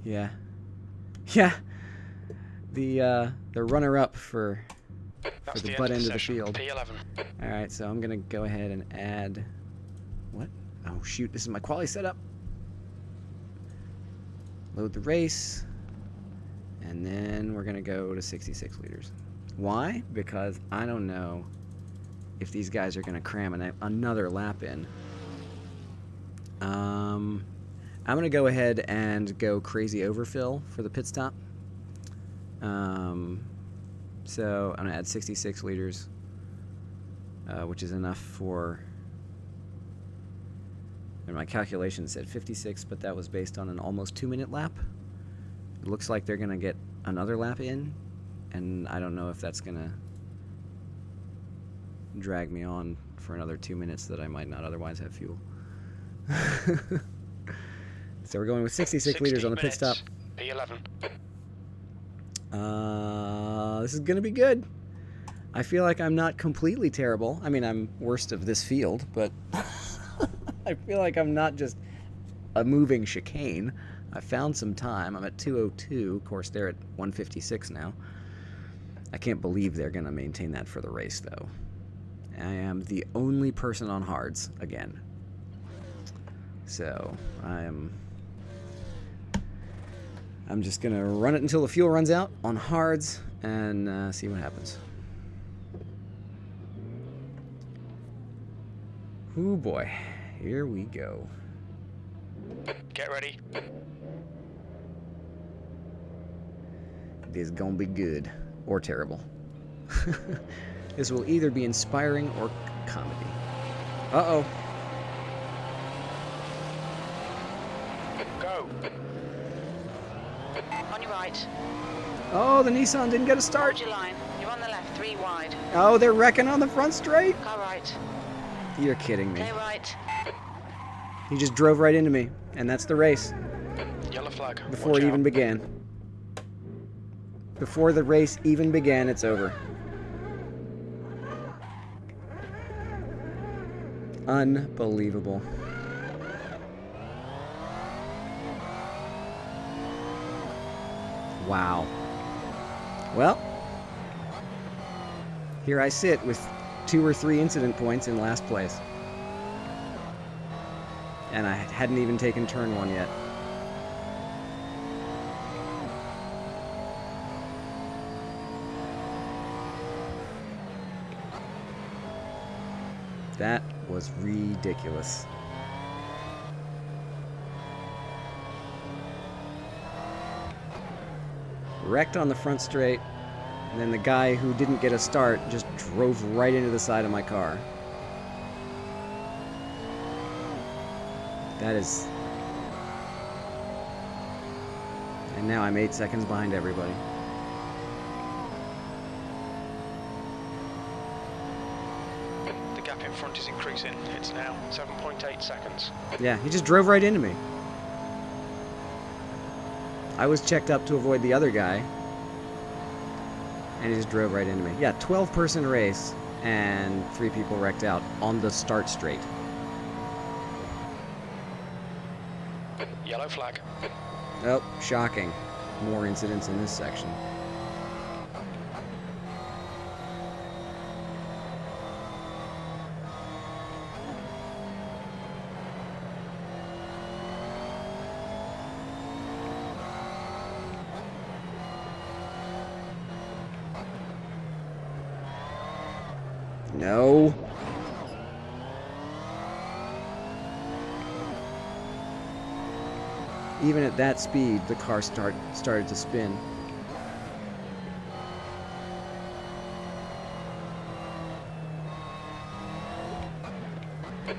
Yeah. Yeah. The runner-up for That's the the butt end end of of the session. field. P11. All right, so I'm gonna go ahead and add. What? Oh shoot! This is my quali setup. Load the race, and then we're gonna go to 66 liters. Why? Because I don't know if these guys are gonna cram another lap in. I'm gonna go ahead and go crazy overfill for the pit stop. So I'm gonna add 66 liters, which is enough for. And my calculation said 56, but that was based on an almost 2-minute lap. It looks like they're gonna get another lap in, and I don't know if that's gonna drag me on for another 2 minutes that I might not otherwise have fuel. So we're going with 66 liters on the pit stop. P11. This is gonna be good. I feel like I'm not completely terrible. I mean, I'm worst of this field, but I feel like I'm not just a moving chicane. I found some time. I'm at 202. Of course, they're at 156 now. I can't believe they're gonna maintain that for the race, though. I am the only person on hards again. So I'm just gonna run it until the fuel runs out on hards and see what happens. Ooh boy, here we go. Get ready. This is gonna be good or terrible. This will either be inspiring or comedy. Uh-oh. Go. On your right. Oh, the Nissan didn't get a start. Hold your line. You're on the left, 3 wide. Oh, they're wrecking on the front straight. Car right. You're kidding me. Clear right. He just drove right into me, and that's the race. Yellow flag. Before Watch it even out. began. Before the race even began, it's over. Unbelievable. Wow. Well, here I sit with 2 or 3 incident points in last place. And I hadn't even taken turn 1 yet. That was ridiculous. Wrecked on the front straight, and then the guy who didn't get a start just drove right into the side of my car. That is... And now I'm 8 seconds behind everybody. The gap in front is increasing. It's now 7.8 seconds. Yeah, he just drove right into me. I was checked up to avoid the other guy, and he just drove right into me. Yeah, 12-person race, and 3 people wrecked out on the start straight. Yellow flag. Oh, shocking. More incidents in this section. No. Even at that speed, the car started to spin.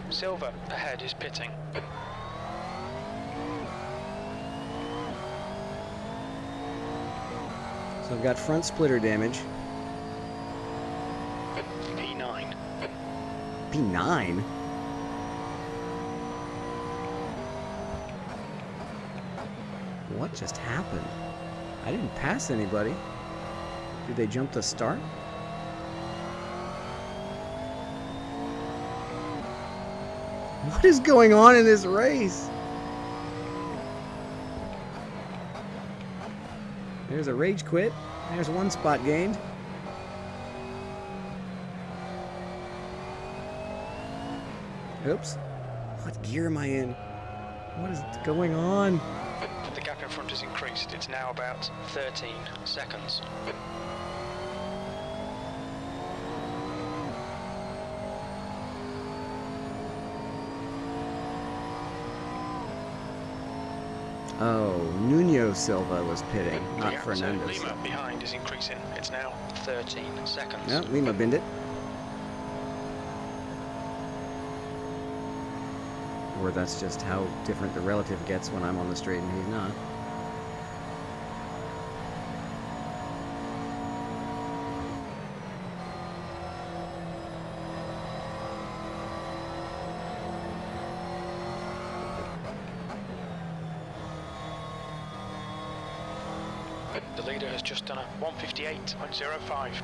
Silver ahead is pitting. So I've got front splitter damage. P9. P9? What just happened? I didn't pass anybody. Did they jump the start? What is going on in this race? There's a rage quit. There's 1 spot gained. Oops. What gear am I in? What is going on? The gap in front has increased. It's now about 13 seconds. Oh, Nuno Silva was pitting, The not gap to Fernandez. Lima behind is increasing. It's now 13 seconds. Yeah, Lima binned it. Or that's just how different the relative gets when I'm on the straight and he's not. The leader has just done a 158.05.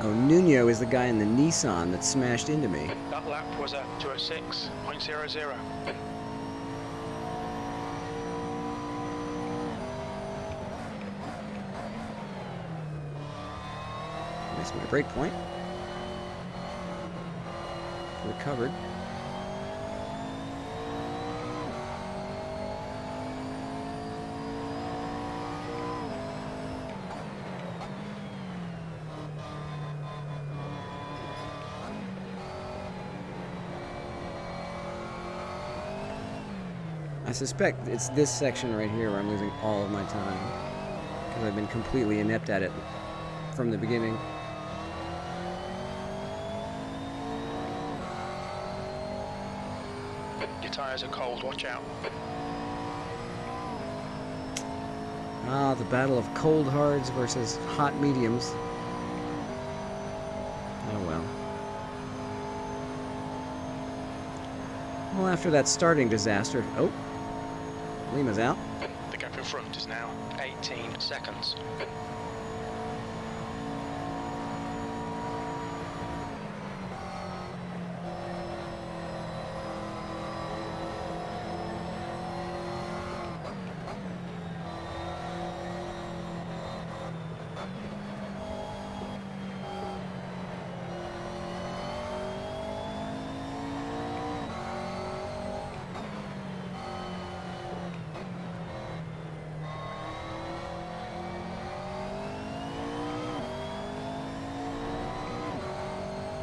Oh, Nuno is the guy in the Nissan that smashed into me. That lap was a 206.00. Missed my brake point. Recovered. I suspect it's this section right here where I'm losing all of my time, because I've been completely inept at it from the beginning. Your tyres are cold, watch out. Ah, the battle of cold hards versus hot mediums. Oh well. Well, after that starting disaster... Oh! Lima's out. The gap in front is now 18 seconds.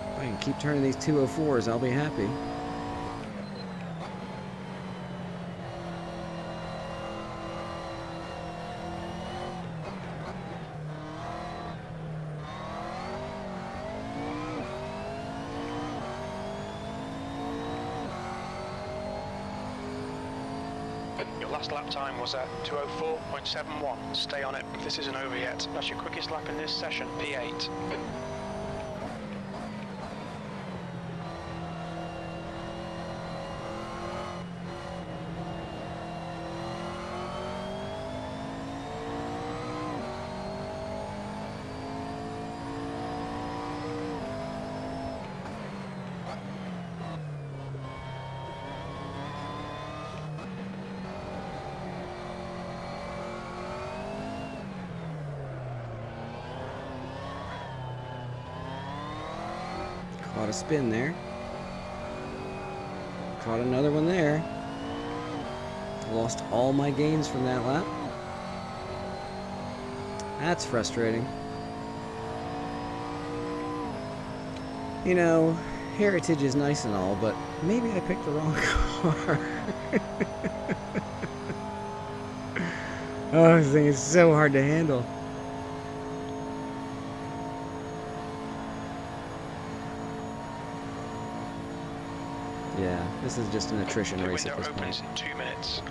If I can keep turning these 204s, I'll be happy. Your last lap time was at 2:04.71. Stay on it. If this isn't over yet, that's your quickest lap in this session, P8. Caught a spin there. Caught another one there. Lost all my gains from that lap. That's frustrating. You know, Heritage is nice and all, but maybe I picked the wrong car. Oh, this thing is so hard to handle. Yeah, this is just an attrition The race at window this opens point. in 2 minutes.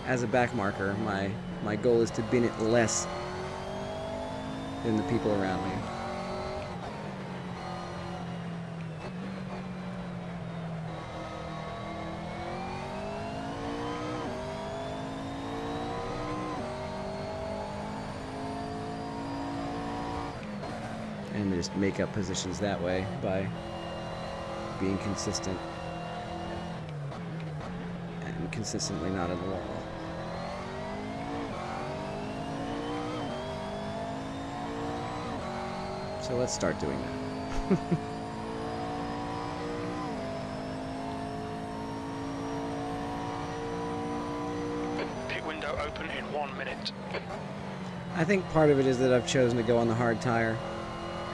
As a back marker, my goal is to bin it less than the people around me. And just make up positions that way by being consistent and consistently not in the wall. So let's start doing that. Pit window open in 1 minute. I think part of it is that I've chosen to go on the hard tire,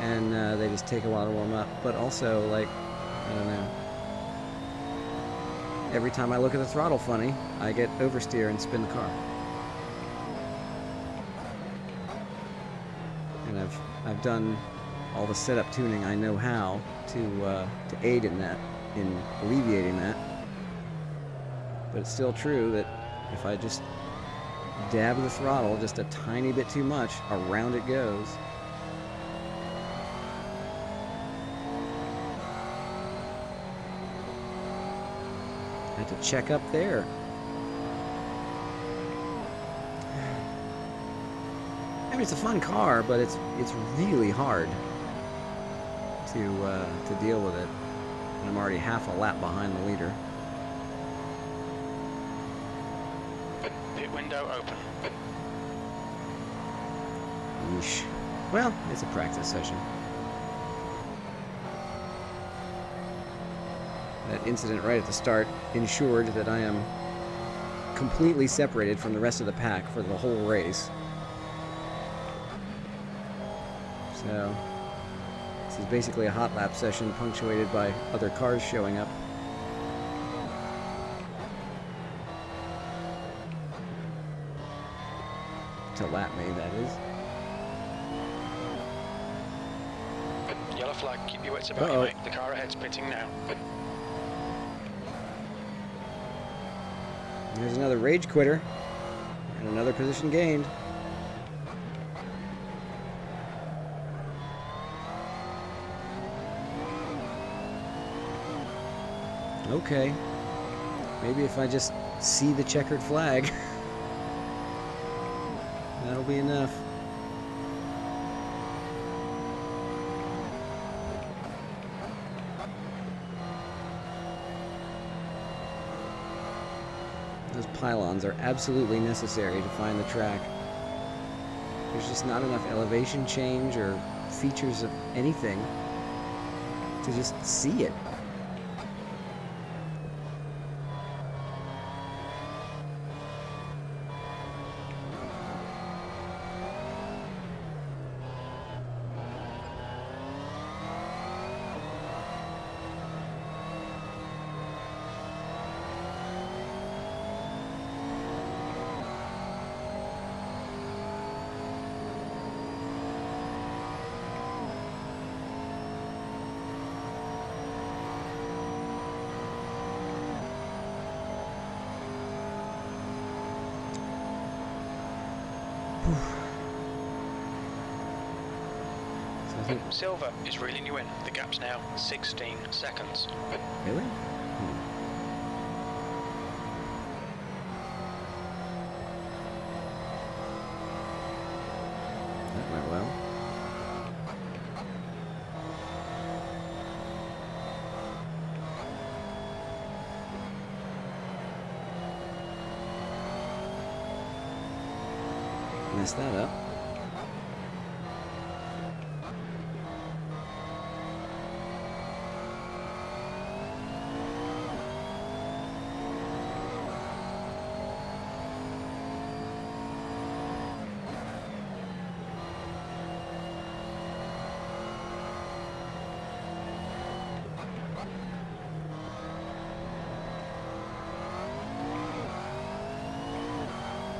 and they just take a while to warm up. But also, like, I don't know. Every time I look at the throttle funny, I get oversteer and spin the car. And I've done all the setup tuning I know how to aid in that, in alleviating that. But it's still true that if I just dab the throttle just a tiny bit too much, around it goes. Had to check up there. I mean, it's a fun car, but it's really hard to deal with it. And I'm already half a lap behind the leader. Pit window open. Yeesh. Well, it's a practice session. That incident right at the start ensured that I am completely separated from the rest of the pack for the whole race. So, this is basically a hot lap session punctuated by other cars showing up. To lap me, that is. Yellow flag, keep your wits about you, mate. The car ahead's pitting now. There's another rage quitter, and another position gained. Okay, maybe if I just see the checkered flag, that'll be enough. Those pylons are absolutely necessary to find the track. There's just not enough elevation change or features of anything to just see it. I think... Silver is reeling you in. The gap's now 16 seconds. Really? That went well. Messed that up.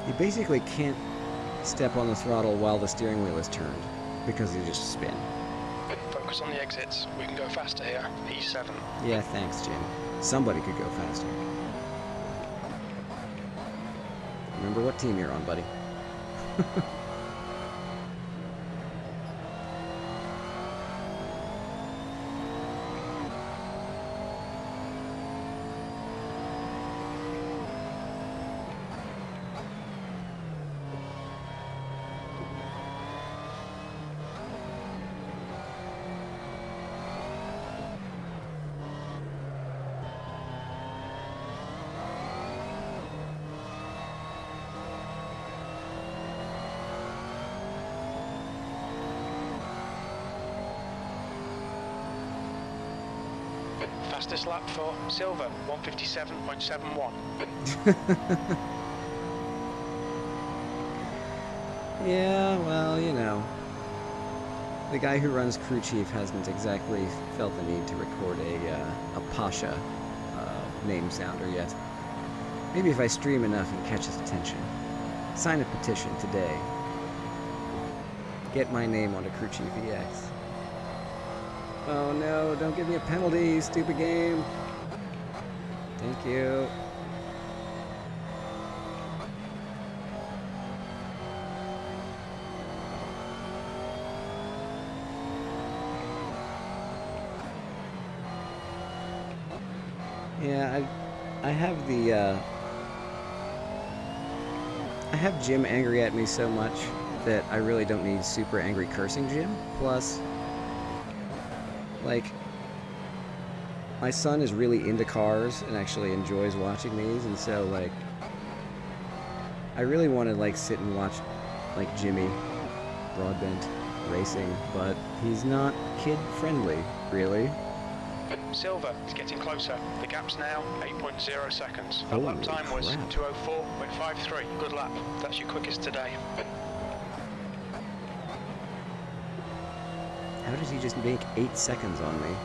You basically can't step on the throttle while the steering wheel is turned because you just spin. Focus on the exits. We can go faster here. E7. Yeah, thanks, Jim. Somebody could go faster. Remember what team you're on, buddy. Fastest lap for Silver, 157.71. Yeah, well, you know. The guy who runs crew chief hasn't exactly felt the need to record a Pasha name sounder yet. Maybe if I stream enough and catch his attention. Sign a petition today. Get my name onto Crew Chief EX. Oh no, don't give me a penalty, stupid game. Thank you. Yeah, I have the I have Jim angry at me so much that I really don't need super angry cursing Jim. Plus, like, my son is really into cars and actually enjoys watching these, and so, like, I really want to, like, sit and watch, like, Jimmy Broadbent racing, but he's not kid-friendly, really. Silver is getting closer. The gap's now 8.0 seconds. That Holy lap time was crap. 2:04.53. Good lap. That's your quickest today. How did he just make 8 seconds on me?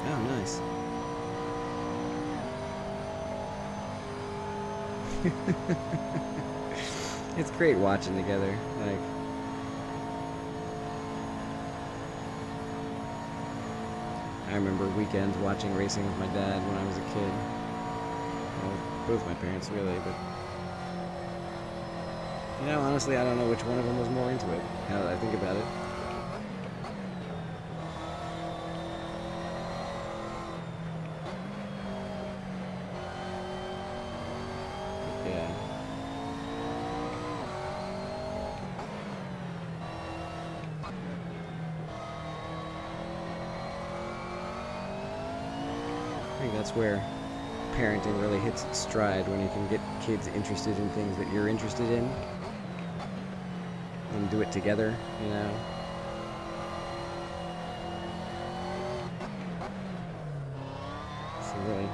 Oh, nice. It's great watching together. Like, I remember weekends watching racing with my dad when I was a kid. Well, both my parents, really, but you know, honestly, I don't know which one of them was more into it. Now that I think about it. Yeah. I think that's where parenting really hits its stride, when you can get kids interested in things that you're interested in and do it together, you know. So really,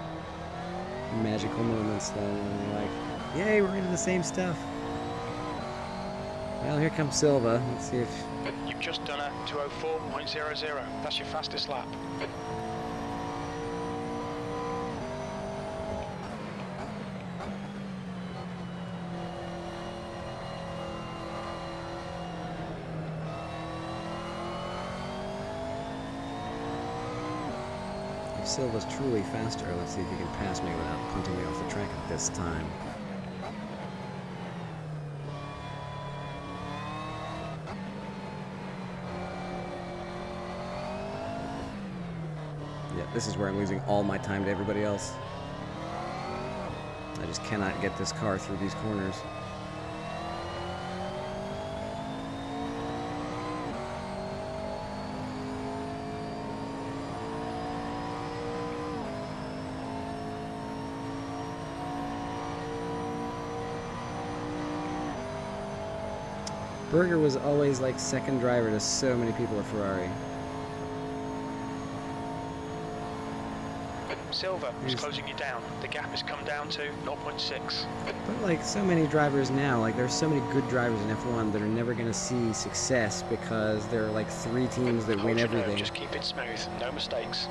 magical moments then when you're like, yay, we're into the same stuff. Well, here comes Silva. Let's see if... You've just done a 2:04.00. That's your fastest lap. If Silva's truly faster, let's see if he can pass me without punting me off the track at this time. Yeah, this is where I'm losing all my time to everybody else. I just cannot get this car through these corners. Berger was always like second driver to so many people at Ferrari. Silva is closing you down. The gap has come down to 0.6. But like so many drivers now, like there's so many good drivers in F1 that are never going to see success because there are like 3 teams that win everything. Just keep it smooth, no mistakes.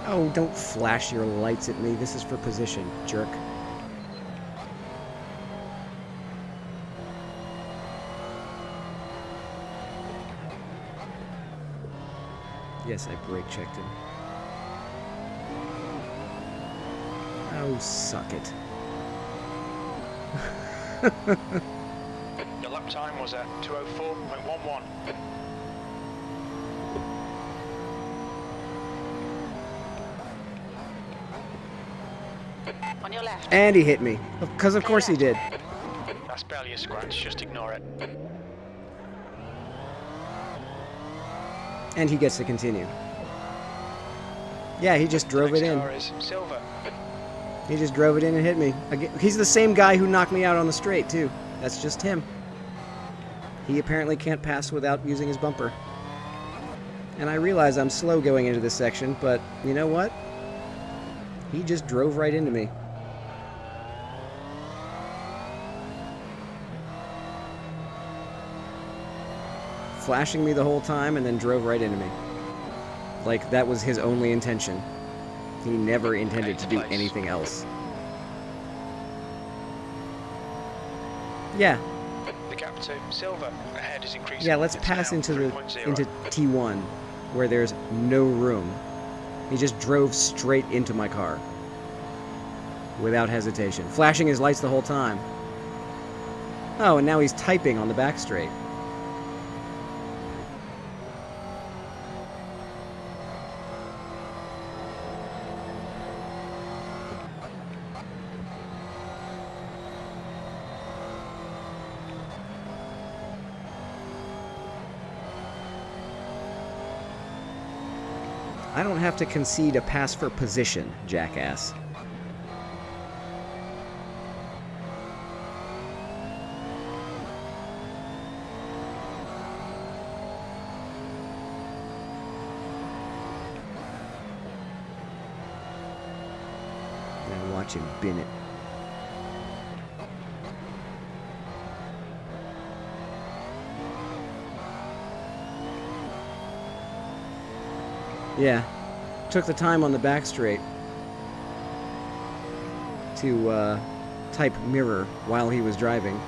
Oh, don't flash your lights at me. This is for position, jerk. Yes, I brake checked him. Oh, suck it. Your lap time was at 2:04.11. On your left. And he hit me. Because of course he did. That's barely a scratch, just ignore it. And he gets to continue. Yeah, he just drove it in. Car is Silva. He just drove it in and hit me. He's the same guy who knocked me out on the straight, too. That's just him. He apparently can't pass without using his bumper. And I realize I'm slow going into this section, but you know what? He just drove right into me. Flashing me the whole time and then drove right into me. Like that was his only intention. He never intended to do anything else. Yeah. The gap to Silva ahead is increasing. Yeah, let's It's pass now into 3.0. T1 where there's no room. He just drove straight into my car without hesitation, flashing his lights the whole time. Oh, and now he's typing on the back straight. I don't have to concede a pass for position, jackass. Now watch him bin it. Yeah, took the time on the back straight to type mirror while he was driving.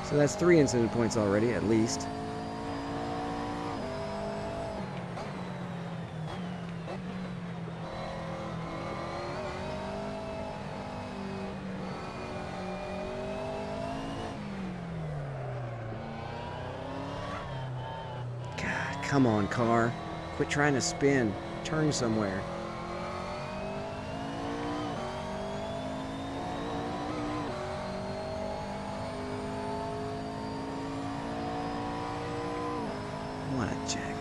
So that's 3 incident points already, at least. Come on, car. Quit trying to spin. Turn somewhere. What a jacket.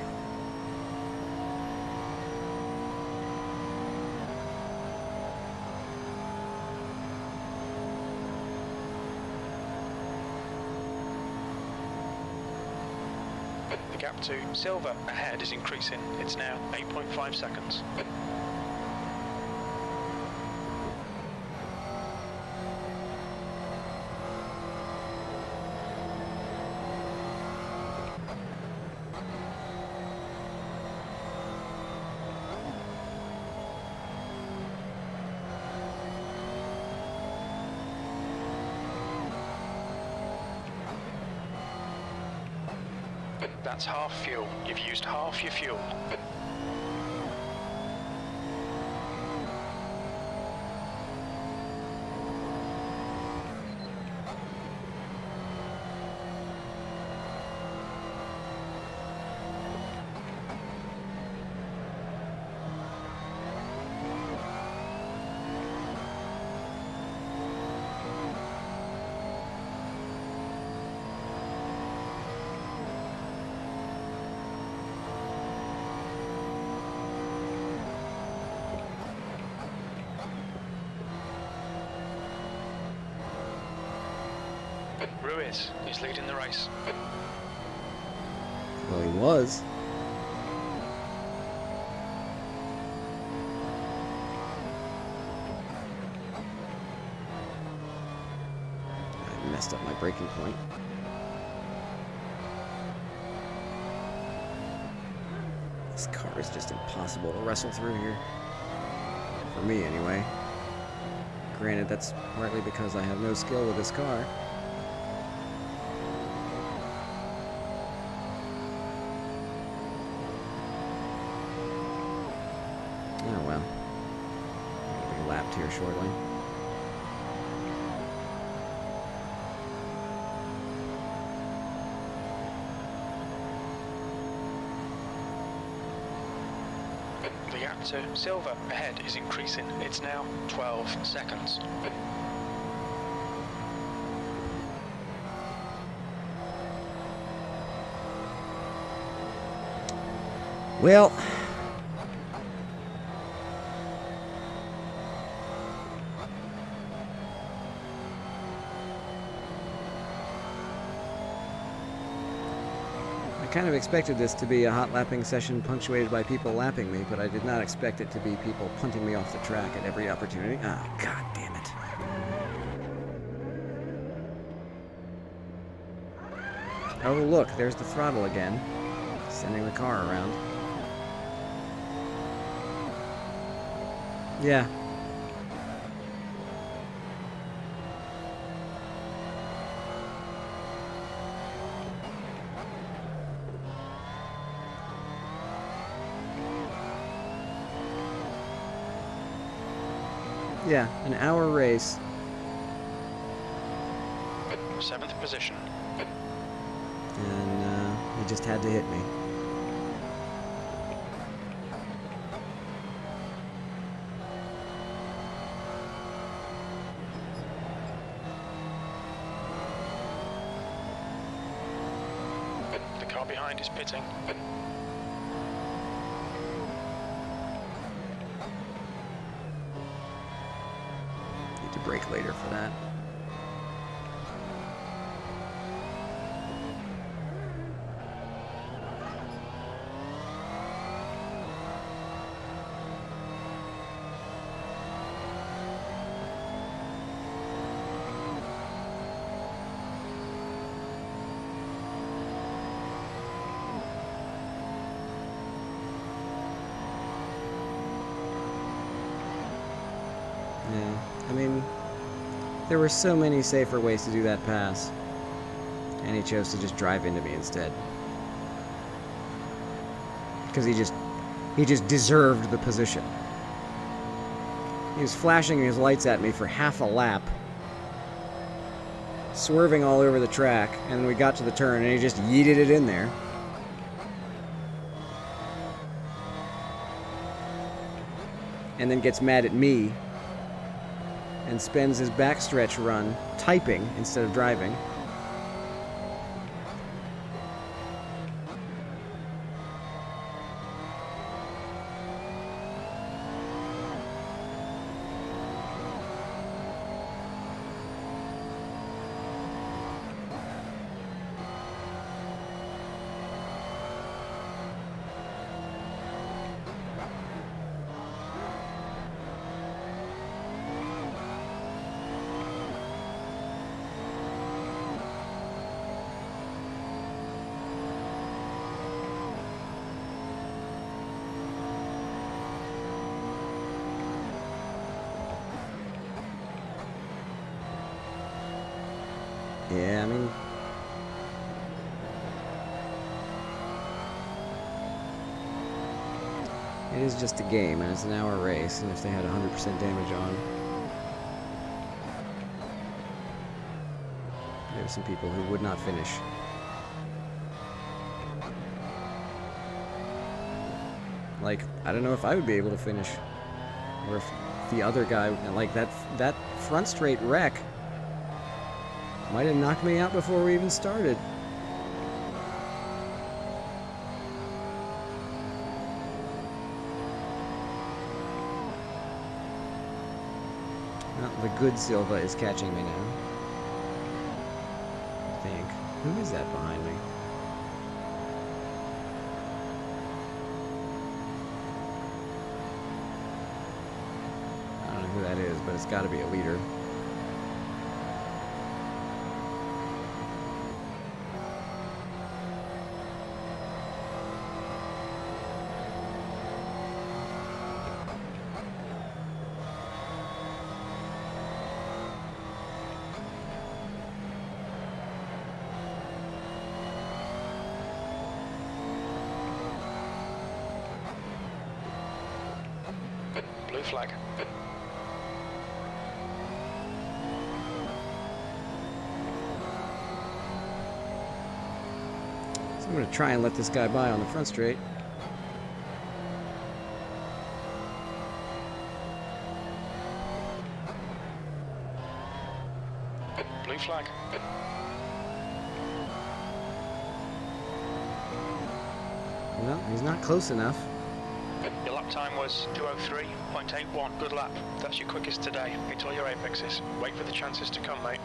The gap to silver ahead is increasing. It's now 8.5 seconds. That's half fuel. You've used half your fuel. Ruiz is leading the race. Well, he was. I messed up my braking point. This car is just impossible to wrestle through here. For me, anyway. Granted, that's partly because I have no skill with this car. Oh well. I'll be lapped here shortly. The gap to silver ahead is increasing. It's now 12 seconds. Well, I kind of expected this to be a hot lapping session punctuated by people lapping me, but I did not expect it to be people punting me off the track at every opportunity. Oh, god damn it. Oh, look, there's the throttle again, sending the car around. Yeah. Yeah, an hour race. 7th position. And he just had to hit me. The car behind is pitting. Need to brake later for that. Yeah, I mean, there were so many safer ways to do that pass, and he chose to just drive into me instead. Because he just deserved the position. He was flashing his lights at me for half a lap, swerving all over the track, and then we got to the turn, and he just yeeted it in there. and then gets mad at me and spends his backstretch run typing instead of driving. Yeah, I mean, it is just a game, and it's an hour race, and if they had 100% damage on, there are some people who would not finish. Like, I don't know if I would be able to finish, or if the other guy, like that front straight wreck might have knocked me out before we even started. Well, the good Silva is catching me now. I think. Who is that behind me? I don't know who that is, but it's got to be a leader. Blue flag. So I'm going to try and let this guy by on the front straight. Blue flag. Well, he's not close enough. Your lap time was 2:03.81. Good lap. That's your quickest today. Hit all your apexes. Wait for the chances to come, mate.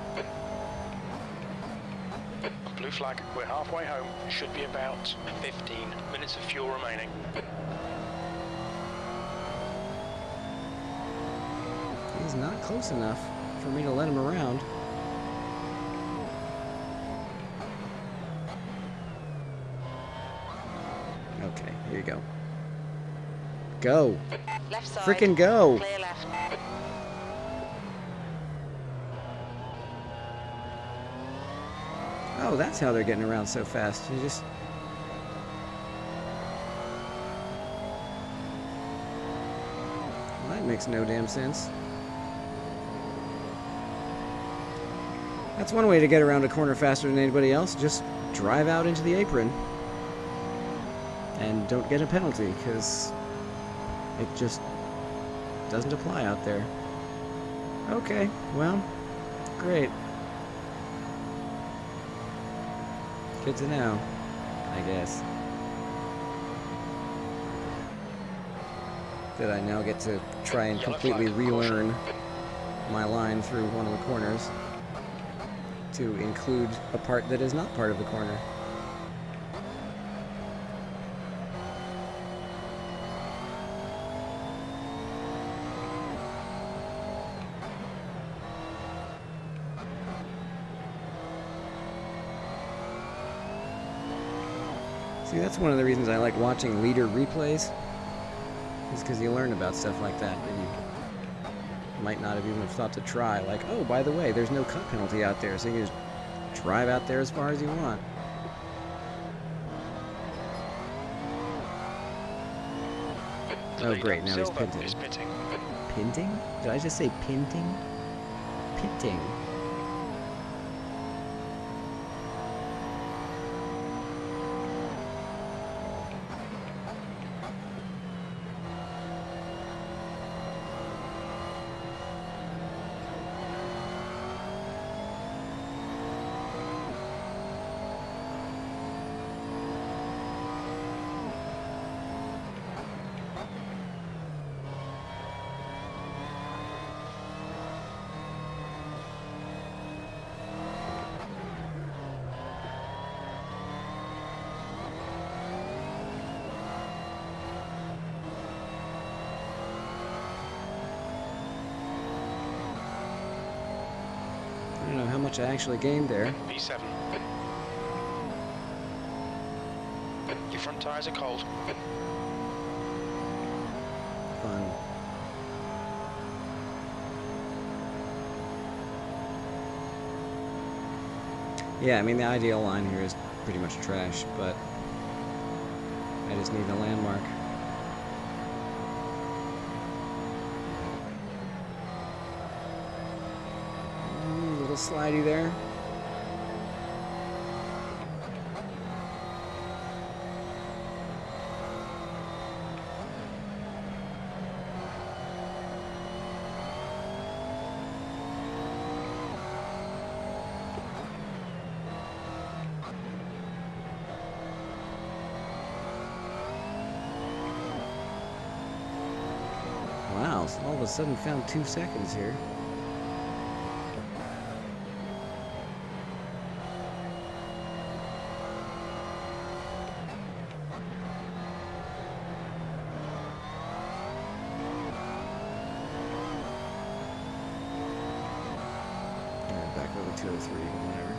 Blue flag. We're halfway home. Should be about 15 minutes of fuel remaining. He's not close enough for me to let him around. Okay, here you go. Go. Left side. Frickin' go. Clear left. Oh, that's how they're getting around so fast. You just... Well, that makes no damn sense. That's one way to get around a corner faster than anybody else. Just drive out into the apron. And don't get a penalty, because it just doesn't apply out there. Okay, well, great. Good to know, I guess. That I now get to try and completely relearn my line through one of the corners to include a part that is not part of the corner. See, that's one of the reasons I like watching leader replays, is because you learn about stuff like that you might not have even have thought to try. Like, oh, by the way, there's no cut penalty out there, so you can just drive out there as far as you want. Oh, great, now he's pinting. Pinting? Did I just say pinting? Pinting. much I actually gained there. P7. Your front tyres are cold. Fun. Yeah, I mean, the ideal line here is pretty much trash, but I just need the landmark. Little slidey there. Wow, so all of a sudden found 2 seconds here. Alright, back over 203 or whatever.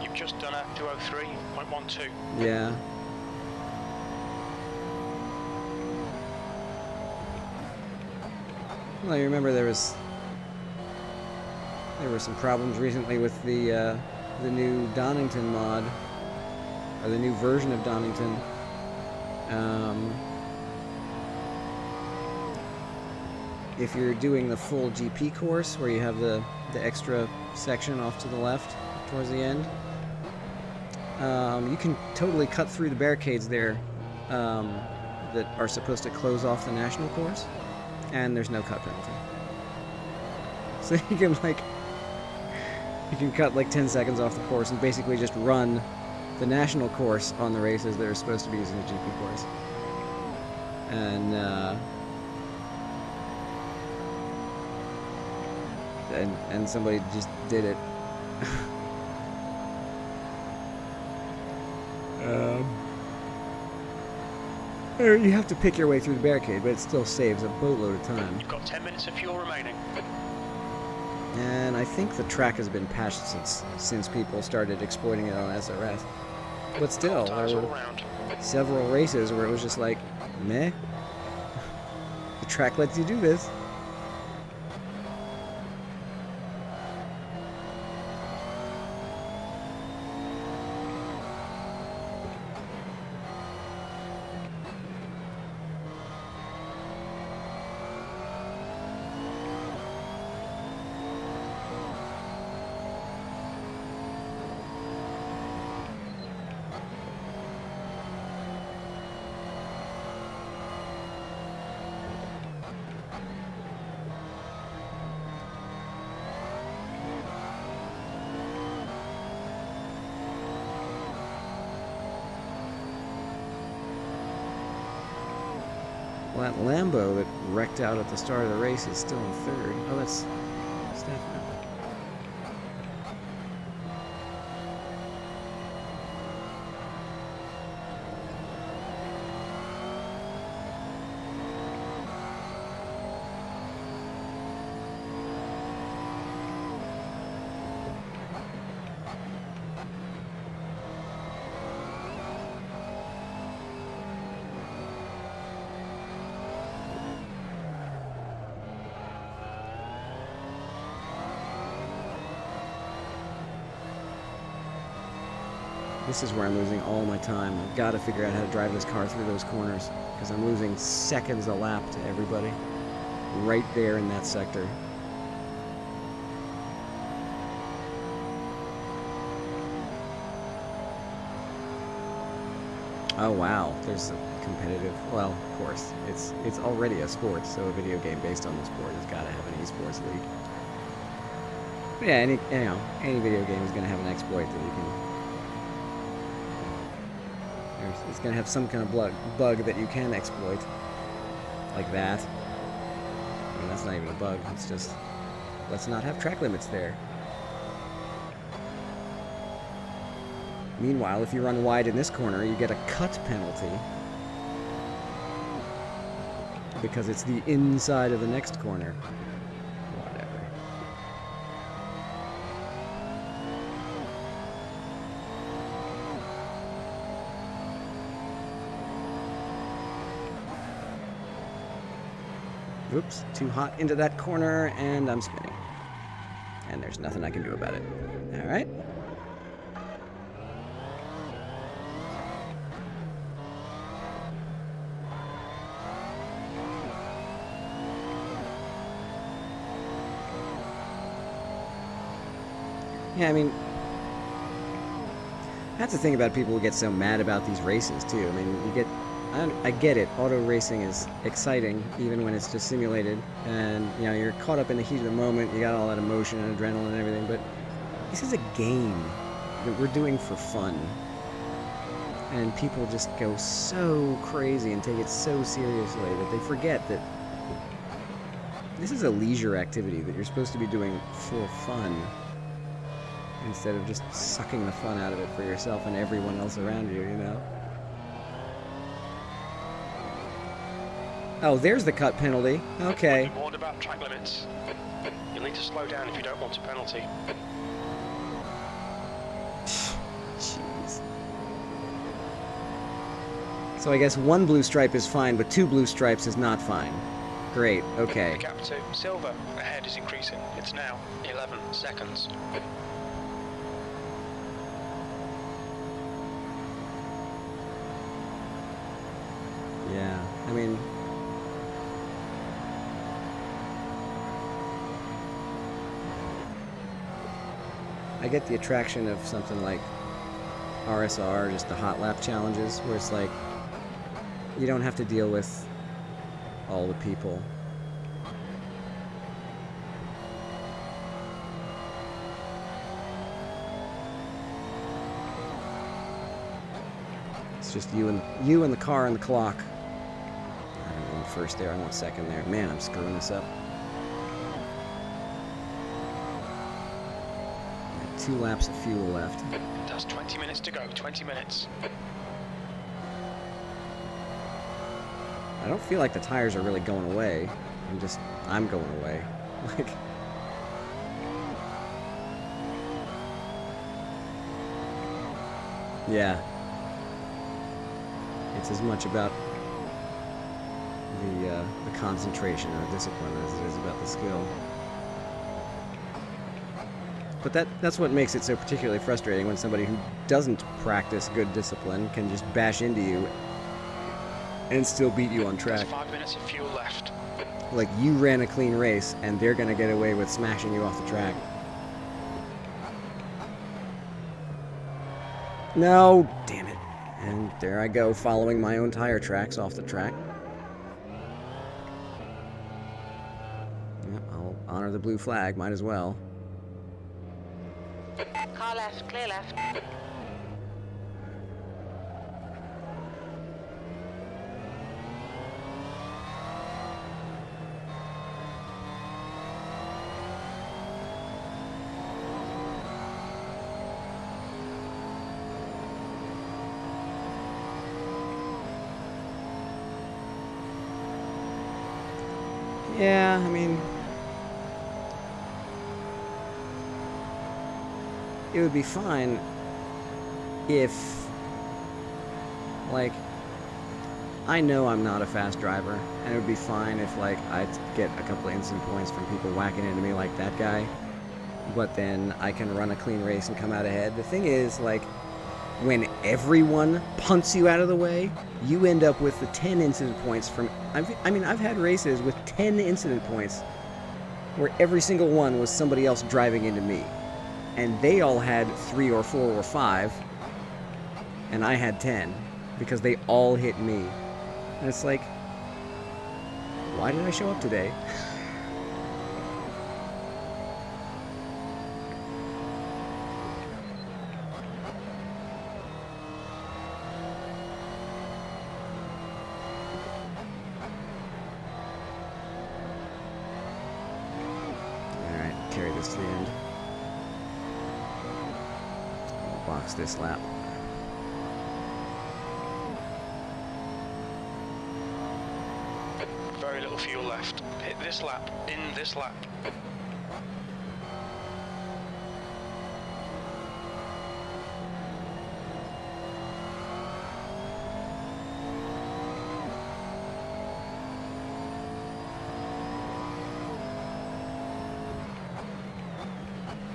You've just done a 203.12. Yeah. Well, you remember there were some problems recently with the new Donington mod, or the new version of Donington. If you're doing the full GP course, where you have the extra section off to the left towards the end, you can totally cut through the barricades there that are supposed to close off the national course. And there's no cut penalty. So you can cut like 10 seconds off the course and basically just run the national course on the races that are supposed to be using the GP course. And somebody just did it. You have to pick your way through the barricade, but it still saves a boatload of time. You've got 10 minutes of fuel remaining. And I think the track has been patched since people started exploiting it on SRS. But still, there were several races where it was just like, meh. The track lets you do this. Well, that Lambo that wrecked out at the start of the race is still in third. Oh, that's Stefano. This is where I'm losing all my time. I've got to figure out how to drive this car through those corners, because I'm losing seconds a lap to everybody right there in that sector. Oh wow, there's a competitive, well, of course, it's already a sport, so a video game based on the sport has got to have an esports league. But yeah, any video game is going to have an exploit that you can. It's going to have some kind of bug that you can exploit. Like that. I mean, that's not even a bug. It's just, let's not have track limits there. Meanwhile, if you run wide in this corner, you get a cut penalty. Because it's the inside of the next corner. Whatever. Oops, too hot into that corner, and I'm spinning. And there's nothing I can do about it. All right. Yeah, I mean, that's the thing about people who get so mad about these races, too. I mean, I get it. Auto racing is exciting, even when it's just simulated. And, you know, you're caught up in the heat of the moment. You got all that emotion and adrenaline and everything. But this is a game that we're doing for fun. And people just go so crazy and take it so seriously that they forget that this is a leisure activity that you're supposed to be doing for fun, instead of just sucking the fun out of it for yourself and everyone else around you, you know? Oh, there's the cut penalty. Okay. Be warned about track limits. You'll need to slow down if you don't want a penalty. Jeez. So I guess one blue stripe is fine, but two blue stripes is not fine. Great, okay. The gap to silver ahead is increasing. It's now 11 seconds. Yeah, I mean, I get the attraction of something like RSR, just the hot lap challenges, where it's like you don't have to deal with all the people. It's just you and the car and the clock. I don't want first there, I want second there. Man, I'm screwing this up. 2 laps of fuel left. That's 20 minutes to go, 20 minutes. I don't feel like the tires are really going away. I'm going away. Like, yeah. It's as much about the concentration or discipline as it is about the skill. But that's what makes it so particularly frustrating, when somebody who doesn't practice good discipline can just bash into you and still beat you on track. There's 5 minutes of fuel left. Like, you ran a clean race and they're gonna get away with smashing you off the track. No, damn it. And there I go, following my own tire tracks off the track. Yep, I'll honor the blue flag, might as well. Car left, clear left. Yeah, I mean, it would be fine if, like, I know I'm not a fast driver, and it would be fine if, like, I'd get a couple of incident points from people whacking into me like that guy, but then I can run a clean race and come out ahead. The thing is, like, when everyone punts you out of the way, you end up with the 10 incident points from... I mean, I've had races with 10 incident points where every single one was somebody else driving into me. And they all had 3 or 4 or 5, and I had 10, because they all hit me. And it's like, why did I show up today? Carry this to the end. I'll box this lap. Very little fuel left. Hit this lap, in this lap.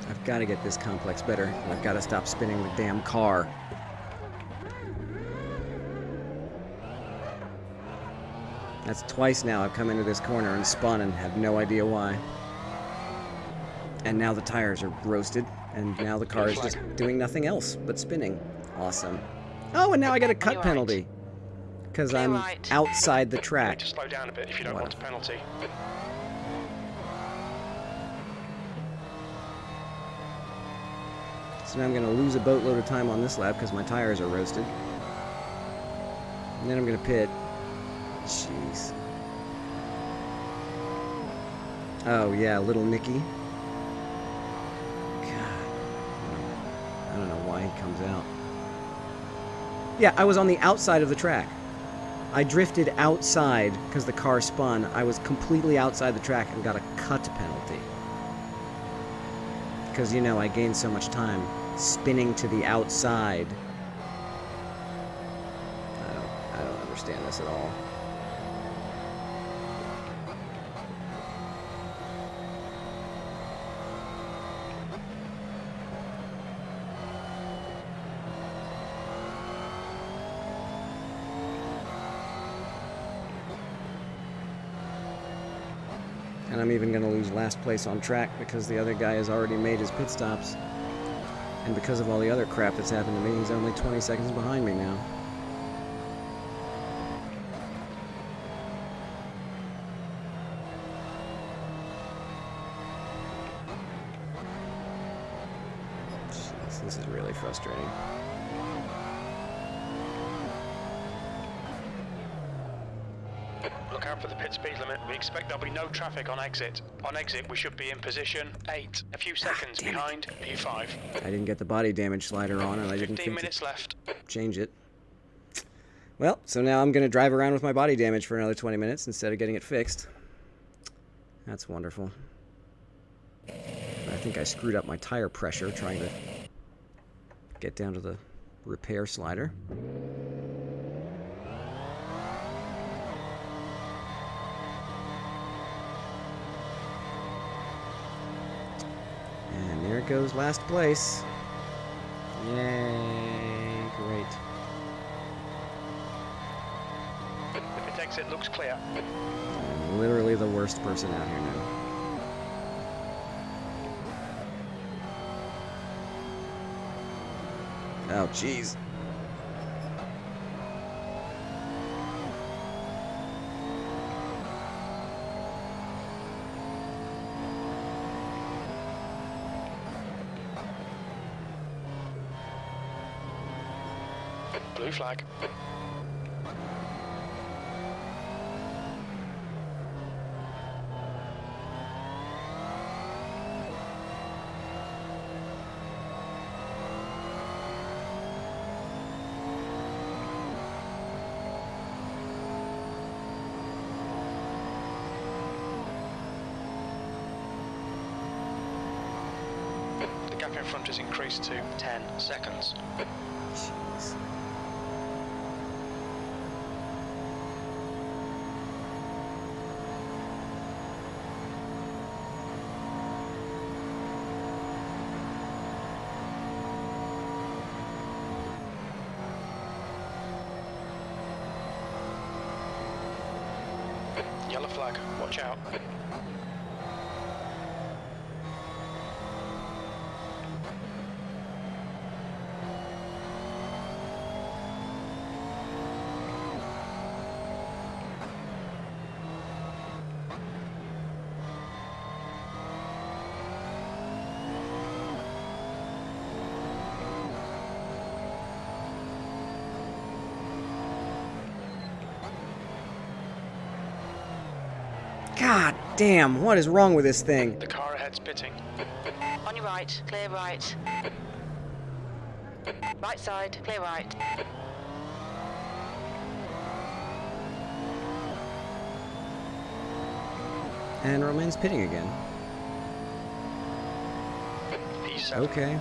I've got to get this complex better. And I've got to stop spinning the damn car. That's twice now I've come into this corner and spun and have no idea why. And now the tires are roasted, and now the car is just doing nothing else but spinning. Awesome. Oh, and now I get a cut penalty. Because I'm outside the You need track. to slow down a bit if you don't want a penalty. So now I'm going to lose a boatload of time on this lap because my tires are roasted. And then I'm going to pit. Jeez. Oh, yeah, little Nicky. God. I don't know why he comes out. Yeah, I was on the outside of the track. I drifted outside because the car spun. I was completely outside the track and got a cut penalty. Because, you know, I gained so much time spinning to the outside. I don't understand this at all. And I'm even going to lose last place on track because the other guy has already made his pit stops. And because of all the other crap that's happened to me, he's only 20 seconds behind me now. Jeez, this is really frustrating. Look out for the pit speed limit. We expect there'll be no traffic on exit. On exit, we should be in position 8. A few seconds behind P5. I didn't get the body damage slider on, and I didn't 15 think minutes to left. change it. Well, so now I'm going to drive around with my body damage for another 20 minutes instead of getting it fixed. That's wonderful. I think I screwed up my tire pressure trying to get down to the repair slider. And there goes last place. Yay, great. The pit exit looks clear. I'm literally the worst person out here now. Oh, jeez. Blue flag. The gap in front is increased to 10 seconds. Jeez. Yellow flag, watch out. God damn, what is wrong with this thing? The car ahead's pitting. On your right, clear right. Right side, clear right. And Romain's pitting again. P7. Okay.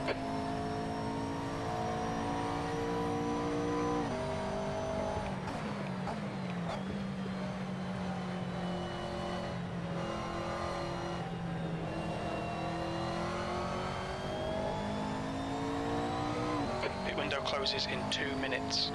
window closes in 2 minutes.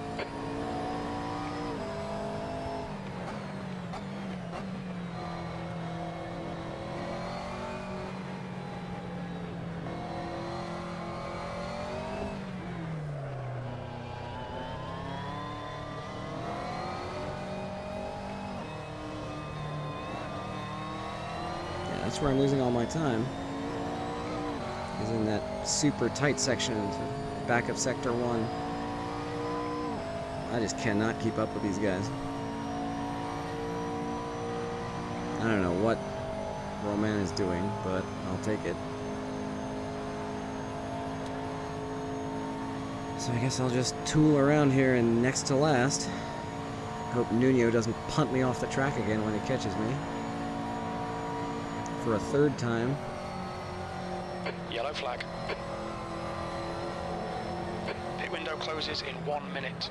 Yeah, that's where I'm losing all my time. Is in that super tight section, back of Sector 1. I just cannot keep up with these guys. I don't know what Roman is doing, but I'll take it. So I guess I'll just tool around here and next to last. Hope Nuno doesn't punt me off the track again when he catches me. For a third time. Yellow flag. Pit window closes in 1 minute.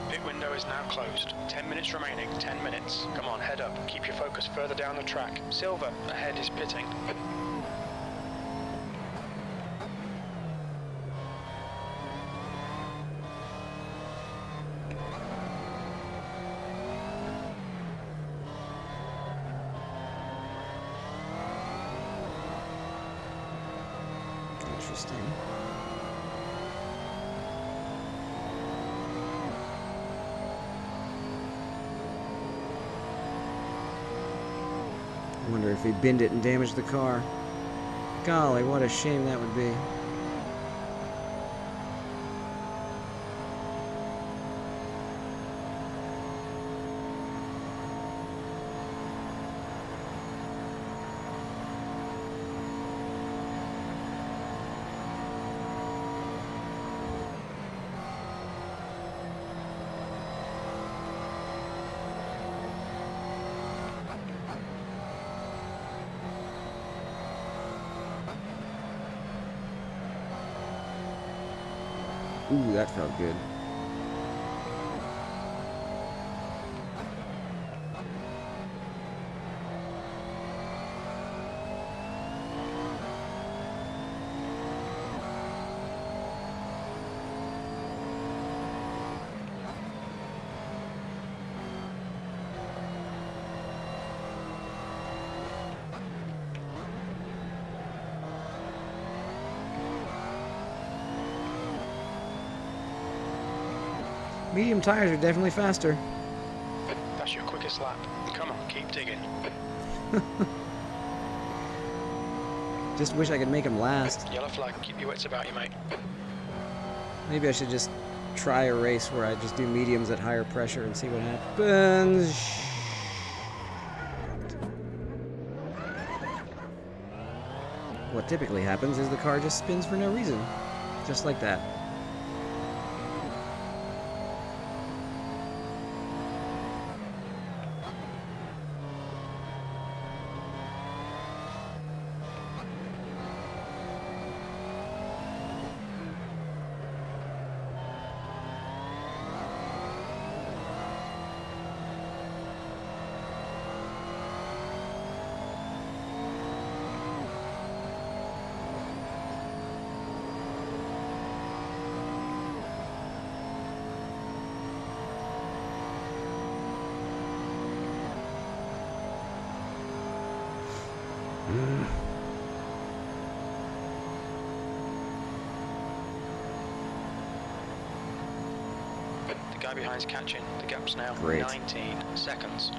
Pit window is now closed. 10 minutes remaining. 10 minutes. Come on, head up. Keep your focus further down the track. Silver ahead is pitting. Interesting. I wonder if he binned it and damaged the car. Golly, what a shame that would be. Ooh, that felt good. Medium tires are definitely faster. That's your quickest lap. Come on, keep digging. Just wish I could make them last. Yellow flag, keep your wits about you, mate. Maybe I should just try a race where I just do mediums at higher pressure and see what happens. What typically happens is the car just spins for no reason. Just like that. The guy behind's catching. The gap's now Great. 19 seconds.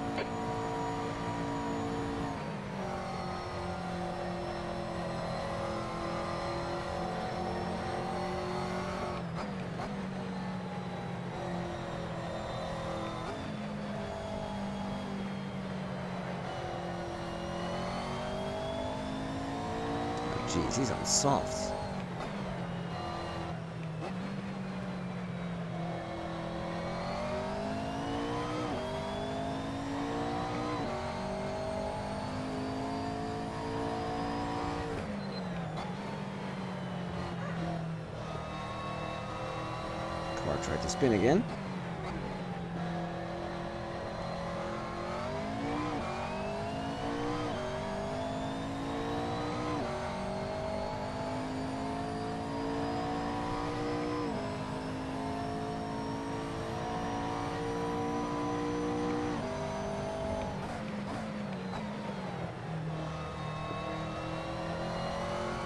Jeez, he's on softs. Car tried to spin again.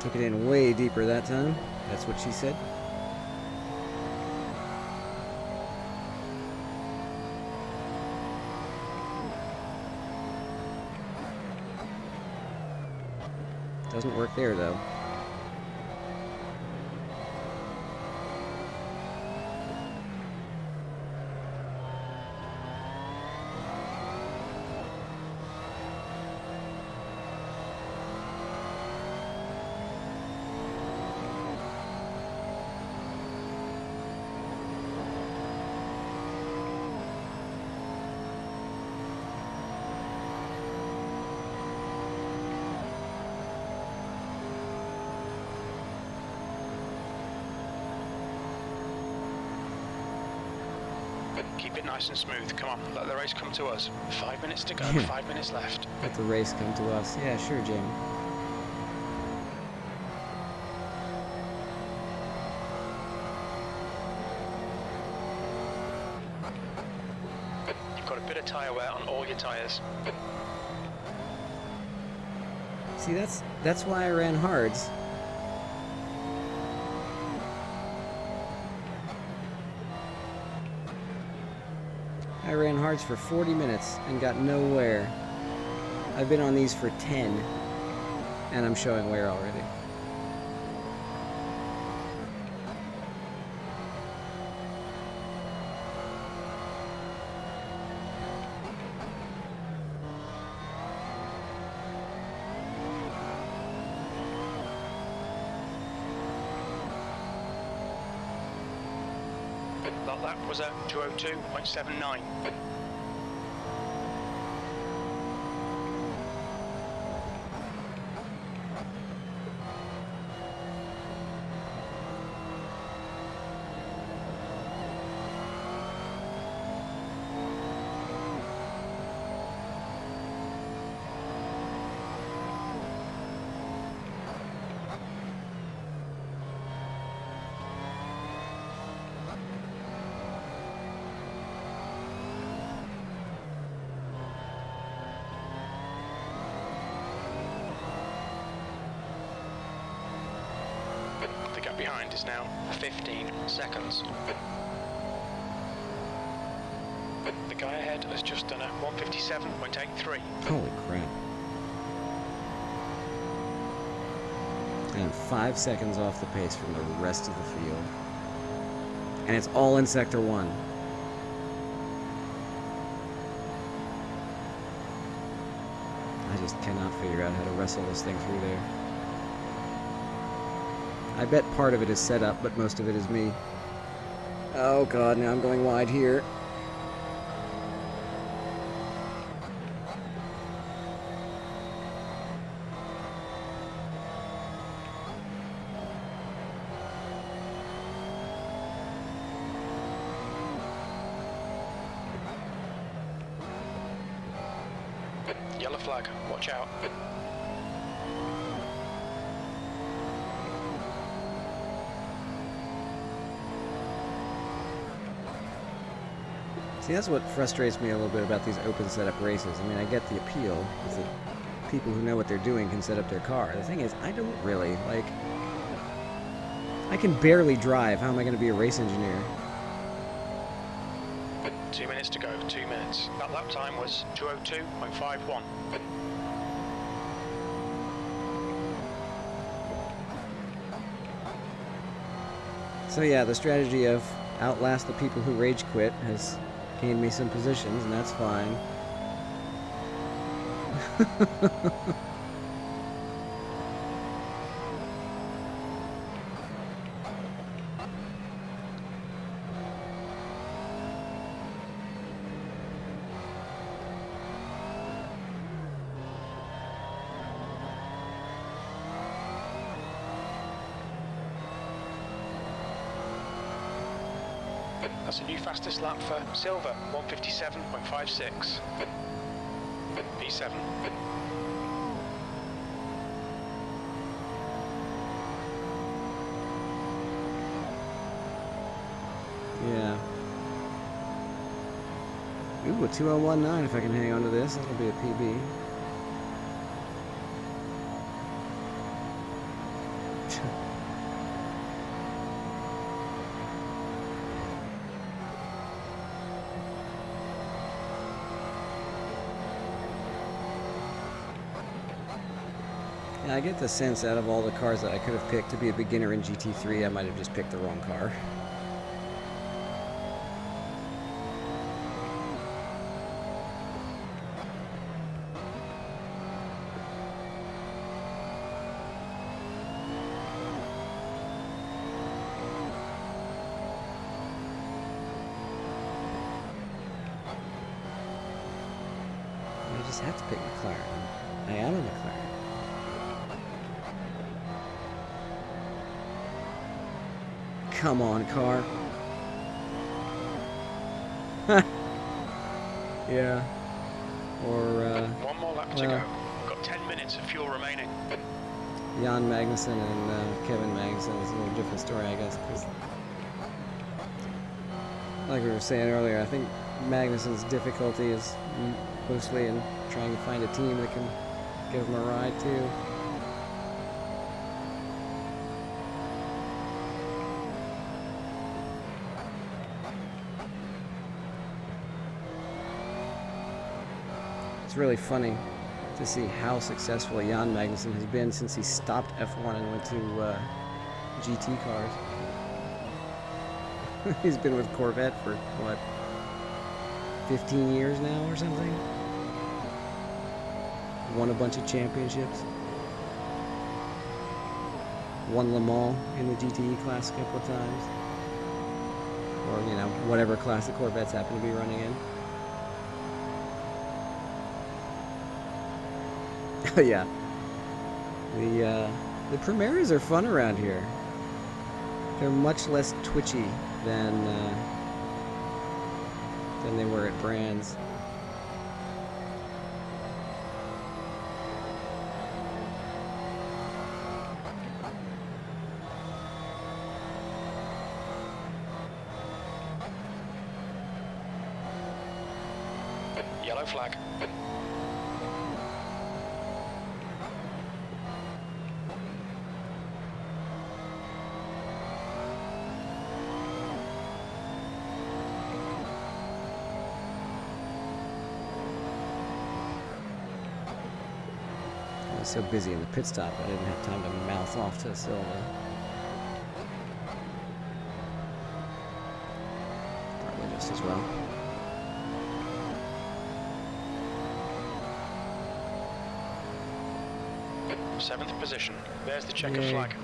Took it in way deeper that time. That's what she said. Doesn't work there though. Keep it nice and smooth. Come on, let the race come to us. 5 minutes to go, 5 minutes left. Let the race come to us. Yeah, sure, Jamie. You've got a bit of tyre wear on all your tyres. See, that's why I ran hards. I ran hards for 40 minutes and got no wear. I've been on these for 10, and I'm showing wear already. That lap was at 2:02.79. The gap behind is now 15 seconds. The guy ahead has just done a 1:57.83. Holy crap. And 5 seconds off the pace from the rest of the field. And it's all in Sector 1. I just cannot figure out how to wrestle this thing through there. I bet part of it is set up, but most of it is me. Oh god, now I'm going wide here. Yellow flag, watch out. See, that's what frustrates me a little bit about these open setup races. I mean, I get the appeal, is that people who know what they're doing can set up their car. The thing is, I don't really, like, I can barely drive. How am I going to be a race engineer? 2 minutes to go, 2 minutes. That lap time was 2:02.51. So yeah, the strategy of outlast the people who rage quit has gained me some positions, and that's fine. That's a new fastest lap for Silver, 1:57.56. P7. Yeah. Ooh, a 2019 if I can hang on to this. That'll be a PB. Yeah, I get the sense out of all the cars that I could have picked to be a beginner in GT3, I might have just picked the wrong car. I just have to pick McLaren. I am a McLaren. Come on, car. Yeah. Or, One more lap to go. Got 10 minutes of fuel remaining. Jan Magnussen and Kevin Magnussen is a little different story, I guess, because, like we were saying earlier, I think Magnussen's difficulty is mostly in trying to find a team that can give him a ride, too. It's really funny to see how successful Jan Magnussen has been since he stopped F1 and went to GT cars. He's been with Corvette for, what, 15 years now or something? Won a bunch of championships. Won Le Mans in the GTE class a couple of times. Or, you know, whatever class the Corvettes happen to be running in. Yeah. The Primeras are fun around here. They're much less twitchy than they were at Brands. Yellow flag. I was so busy in the pit stop, I didn't have time to mouth off to Silva. Probably just as well. Seventh position. There's the checker Yay. flag.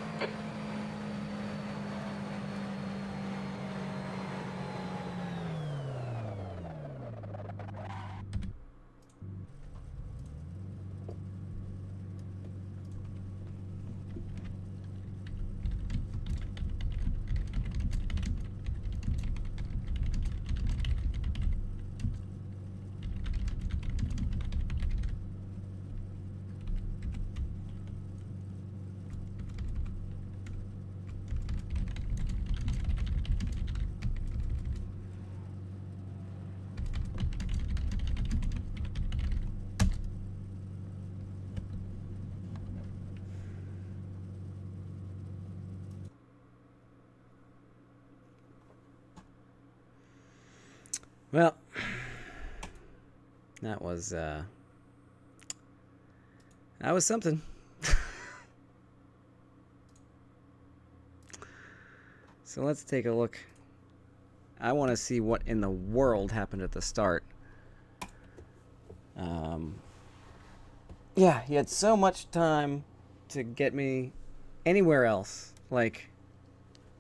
Well, that was something. So let's take a look. I want to see what in the world happened at the start. Yeah, he had so much time to get me anywhere else. Like,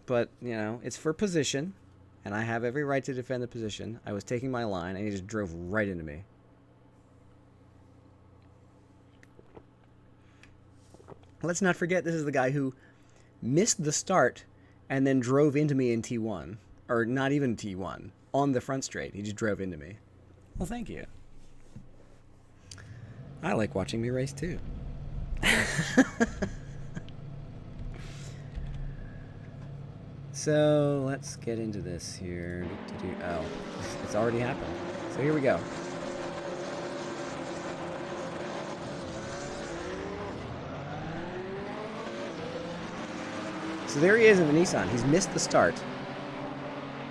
but, you know, it's for position, and I have every right to defend the position. I was taking my line, and he just drove right into me. Let's not forget, this is the guy who missed the start and then drove into me in T1. Or not even T1. On the front straight. He just drove into me. Well, thank you. I like watching me race, too. So, let's get into this here. Oh, it's already happened. So here we go. So there he is in the Nissan. He's missed the start.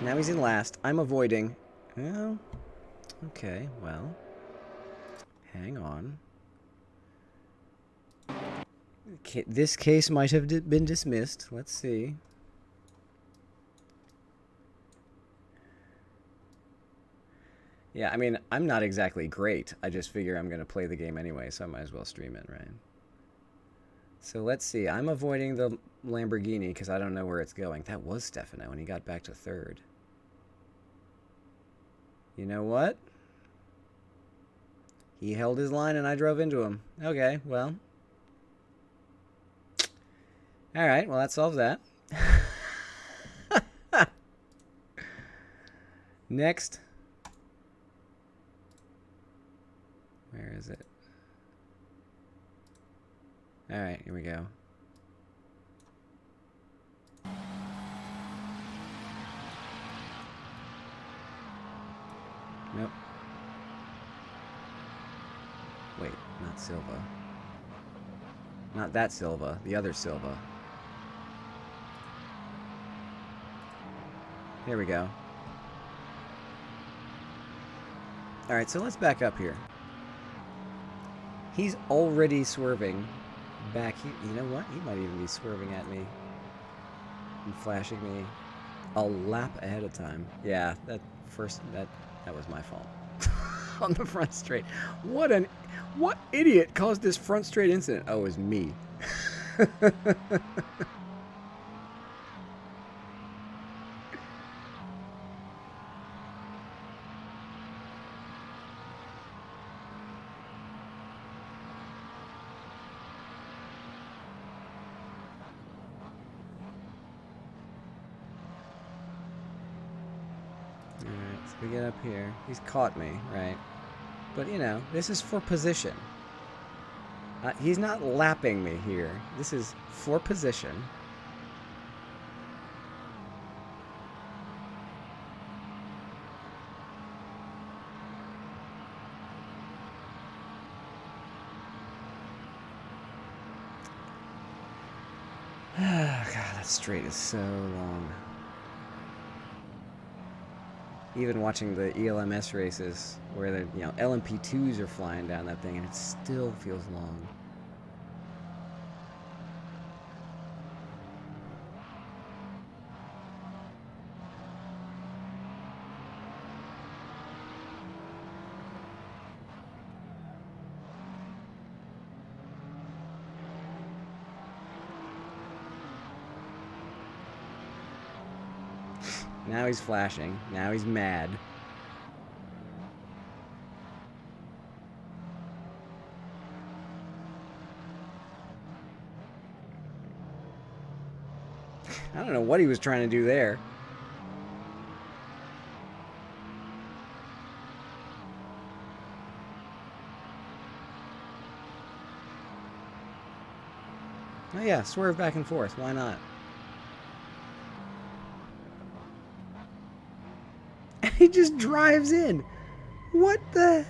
Now he's in last. I'm avoiding. Oh, okay, well. Hang on. Okay, this case might have been dismissed. Let's see. Yeah, I mean, I'm not exactly great. I just figure I'm going to play the game anyway, so I might as well stream it, right? So let's see. I'm avoiding the Lamborghini because I don't know where it's going. That was Stefano, and he got back to third. You know what? He held his line, and I drove into him. Okay, well. All right, well, that solves that. Next. Where is it? All right, here we go. Nope. Wait, not Silva. Not that Silva, the other Silva. Here we go. Alright, so let's back up here. He's already swerving back here. You know what? He might even be swerving at me and flashing me a lap ahead of time. Yeah, that was my fault. On the front straight. What idiot caused this front straight incident? Oh, it was me. We get up here. He's caught me, right? But, you know, this is for position. He's not lapping me here. This is for position. God, that straight is so long. Even watching the ELMS races where the LMP2s are flying down that thing and it still feels long. Now he's flashing. Now he's mad. I don't know what he was trying to do there. Oh yeah, swerve back and forth. Why not? He just drives in. What the?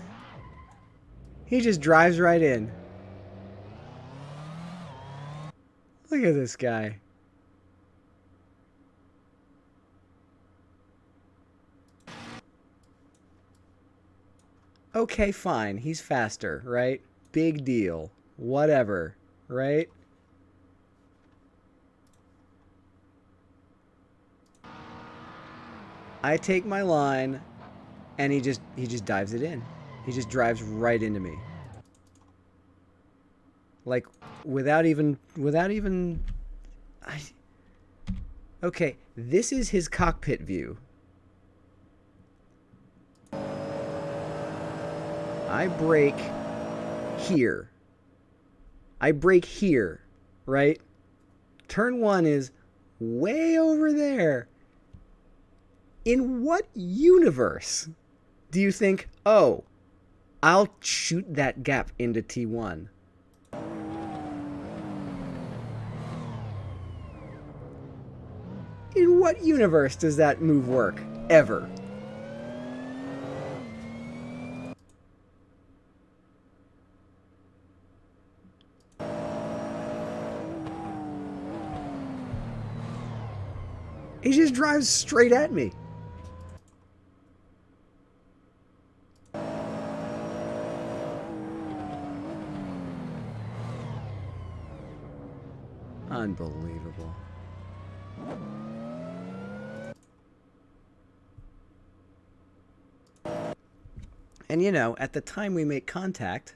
He just drives right in. Look at this guy. Okay, fine. He's faster, right? Big deal. Whatever, right? I take my line, and he just dives it in. He just drives right into me. Like, without even... Okay, this is his cockpit view. I brake here. I brake here, right? Turn 1 is way over there. In what universe do you think, oh, I'll shoot that gap into T1? In what universe does that move work? Ever? He just drives straight at me. Unbelievable. And you know, at the time we make contact,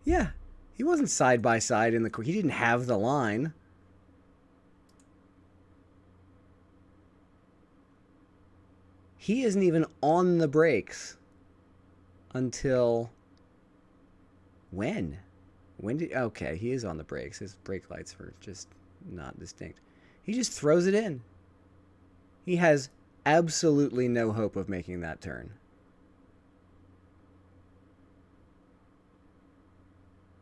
yeah, he wasn't side by side in the... He didn't have the line. He isn't even on the brakes until... When? When did... Okay, he is on the brakes. His brake lights were just not distinct. He just throws it in. He has absolutely no hope of making that turn.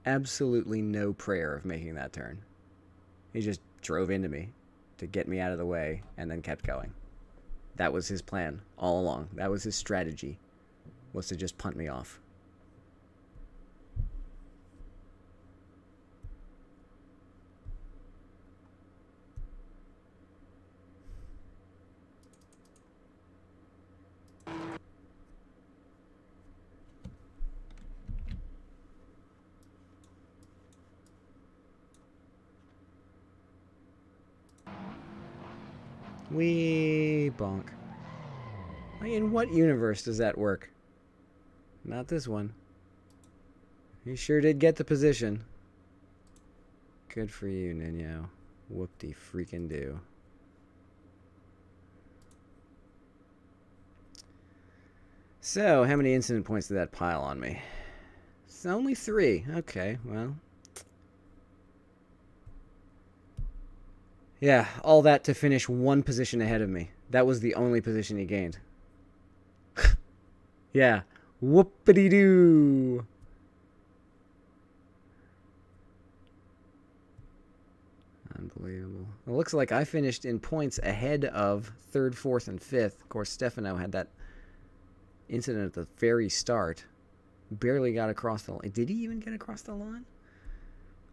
Absolutely no prayer of making that turn. He just drove into me to get me out of the way and then kept going. That was his plan all along. That was his strategy, was to just punt me off. Wee bonk. In what universe does that work? Not this one. He sure did get the position. Good for you, Nino. Whoop-de-freaking-do. So, how many incident points did that pile on me? It's only 3. Okay, well... Yeah, all that to finish 1 position ahead of me. That was the only position he gained. Yeah. Whoopity-doo. Unbelievable. It looks like I finished in points ahead of 3rd, 4th, and 5th. Of course, Stefano had that incident at the very start. Barely got across the line. Did he even get across the line?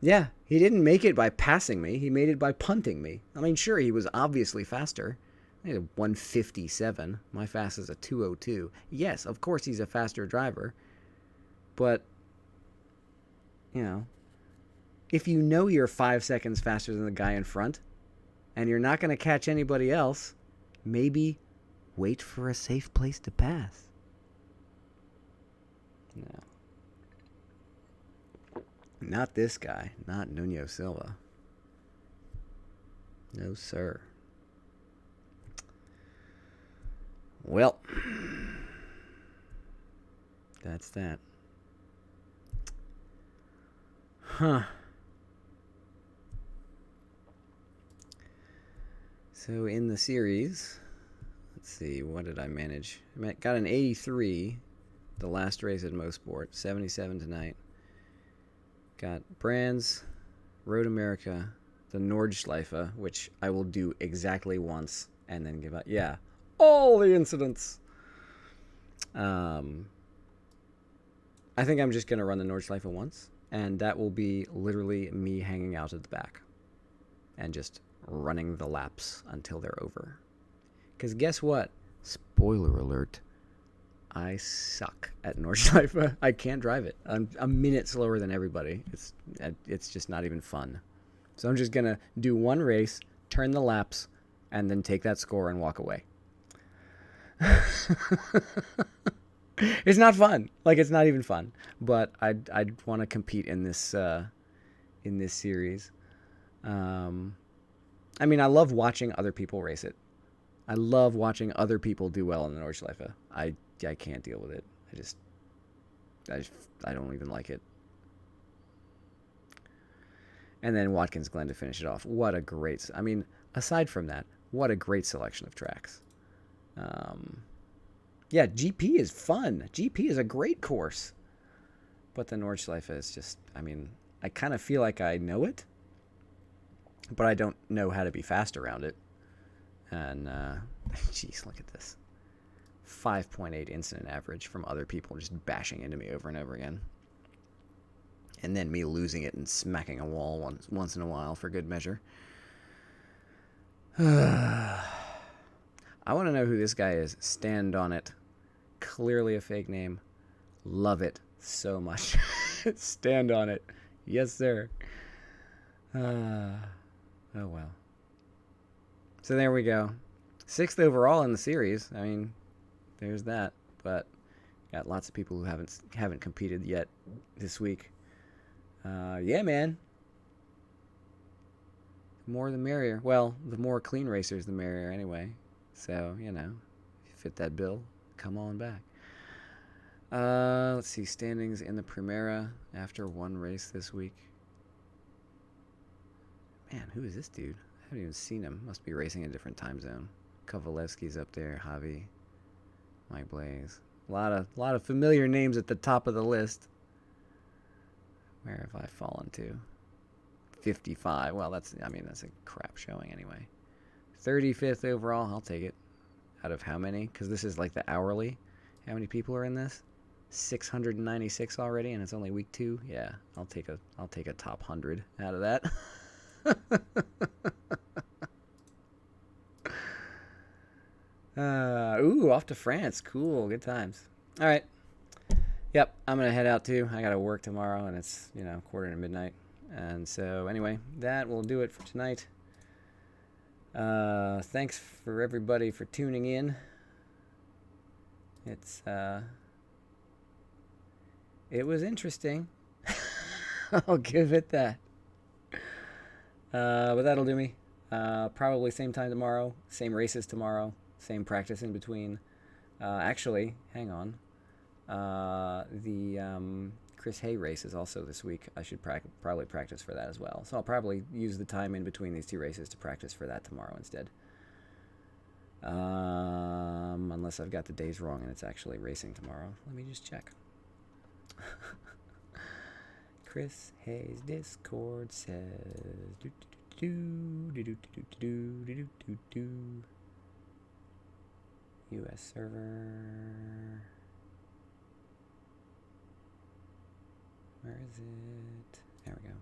Yeah, he didn't make it by passing me. He made it by punting me. I mean, sure, he was obviously faster. I had a 157. My fast is a 202. Yes, of course he's a faster driver. But, you know, if you know you're 5 seconds faster than the guy in front, and you're not going to catch anybody else, maybe wait for a safe place to pass. No. Not this guy. Not Nuno Silva. No, sir. Well, that's that. Huh. So in the series, let's see, what did I manage? I got an 83 the last race at Mosport, 77 tonight. Got Brands, Road America, the Nordschleife, which I will do exactly once and then give up. Yeah, all the incidents. I think I'm just going to run the Nordschleife once, and that will be literally me hanging out at the back and just running the laps until they're over. Because guess what? Spoiler alert. I suck at Nordschleife. I can't drive it. I'm a minute slower than everybody. It's just not even fun. So I'm just gonna do one race, turn the laps, and then take that score and walk away. It's not fun. Like, it's not even fun. But I'd want to compete in this series. I mean, I love watching other people race it. I love watching other people do well in the Nordschleife. I can't deal with it. I don't even like it. And then Watkins Glen to finish it off. What a great... I mean, aside from that, what a great selection of tracks. Yeah, GP is fun. GP is a great course. But the Nordschleife is just... I mean, I kind of feel like I know it. But I don't know how to be fast around it. And, jeez, look at this. 5.8 incident average from other people just bashing into me over and over again. And then me losing it and smacking a wall once in a while for good measure. I want to know who this guy is. Stand on it. Clearly a fake name. Love it so much. Stand on it. Yes, sir. Oh, well. So there we go. 6th overall in the series. I mean, there's that. But got lots of people who haven't competed yet this week. Yeah, man. The more the merrier. Well, the more clean racers, the merrier anyway. So, you know, if you fit that bill, come on back. Let's see. Standings in the Primera after one race this week. Man, who is this dude? I haven't even seen him. Must be racing in a different time zone. Kovalevsky's up there. Javi. Mike Blaze. A lot of familiar names at the top of the list. Where have I fallen to? 55. Well, that's a crap showing anyway. 35th overall. I'll take it. Out of how many? Because this is like the hourly. How many people are in this? 696 already, and it's only week 2. Yeah, I'll take a top 100 out of that. Ooh, off to France. Cool. Good times. All right. Yep, I'm going to head out too. I got to work tomorrow, and it's, 1:45. And so, anyway, that will do it for tonight. Thanks for everybody for tuning in. It was interesting. I'll give it that. But that'll do me. Probably same time tomorrow, same races tomorrow, same practice in between. Actually, hang on. The Chris Hay race is also this week. I should probably practice for that as well. So I'll probably use the time in between these 2 races to practice for that tomorrow instead. Unless I've got the days wrong and it's actually racing tomorrow. Let me just check. Chris Hayes Discord says US server. Where is it? There we go.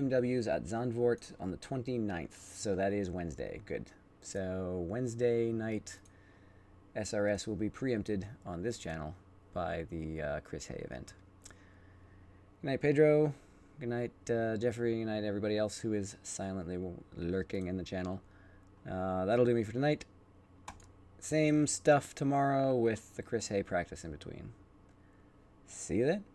PMW's at Zandvoort on the 29th. So that is Wednesday. Good. So Wednesday night, SRS will be preempted on this channel by the Chris Hay event. Good night, Pedro. Good night, Jeffrey. Good night, everybody else who is silently lurking in the channel. That'll do me for tonight. Same stuff tomorrow with the Chris Hay practice in between. See you then.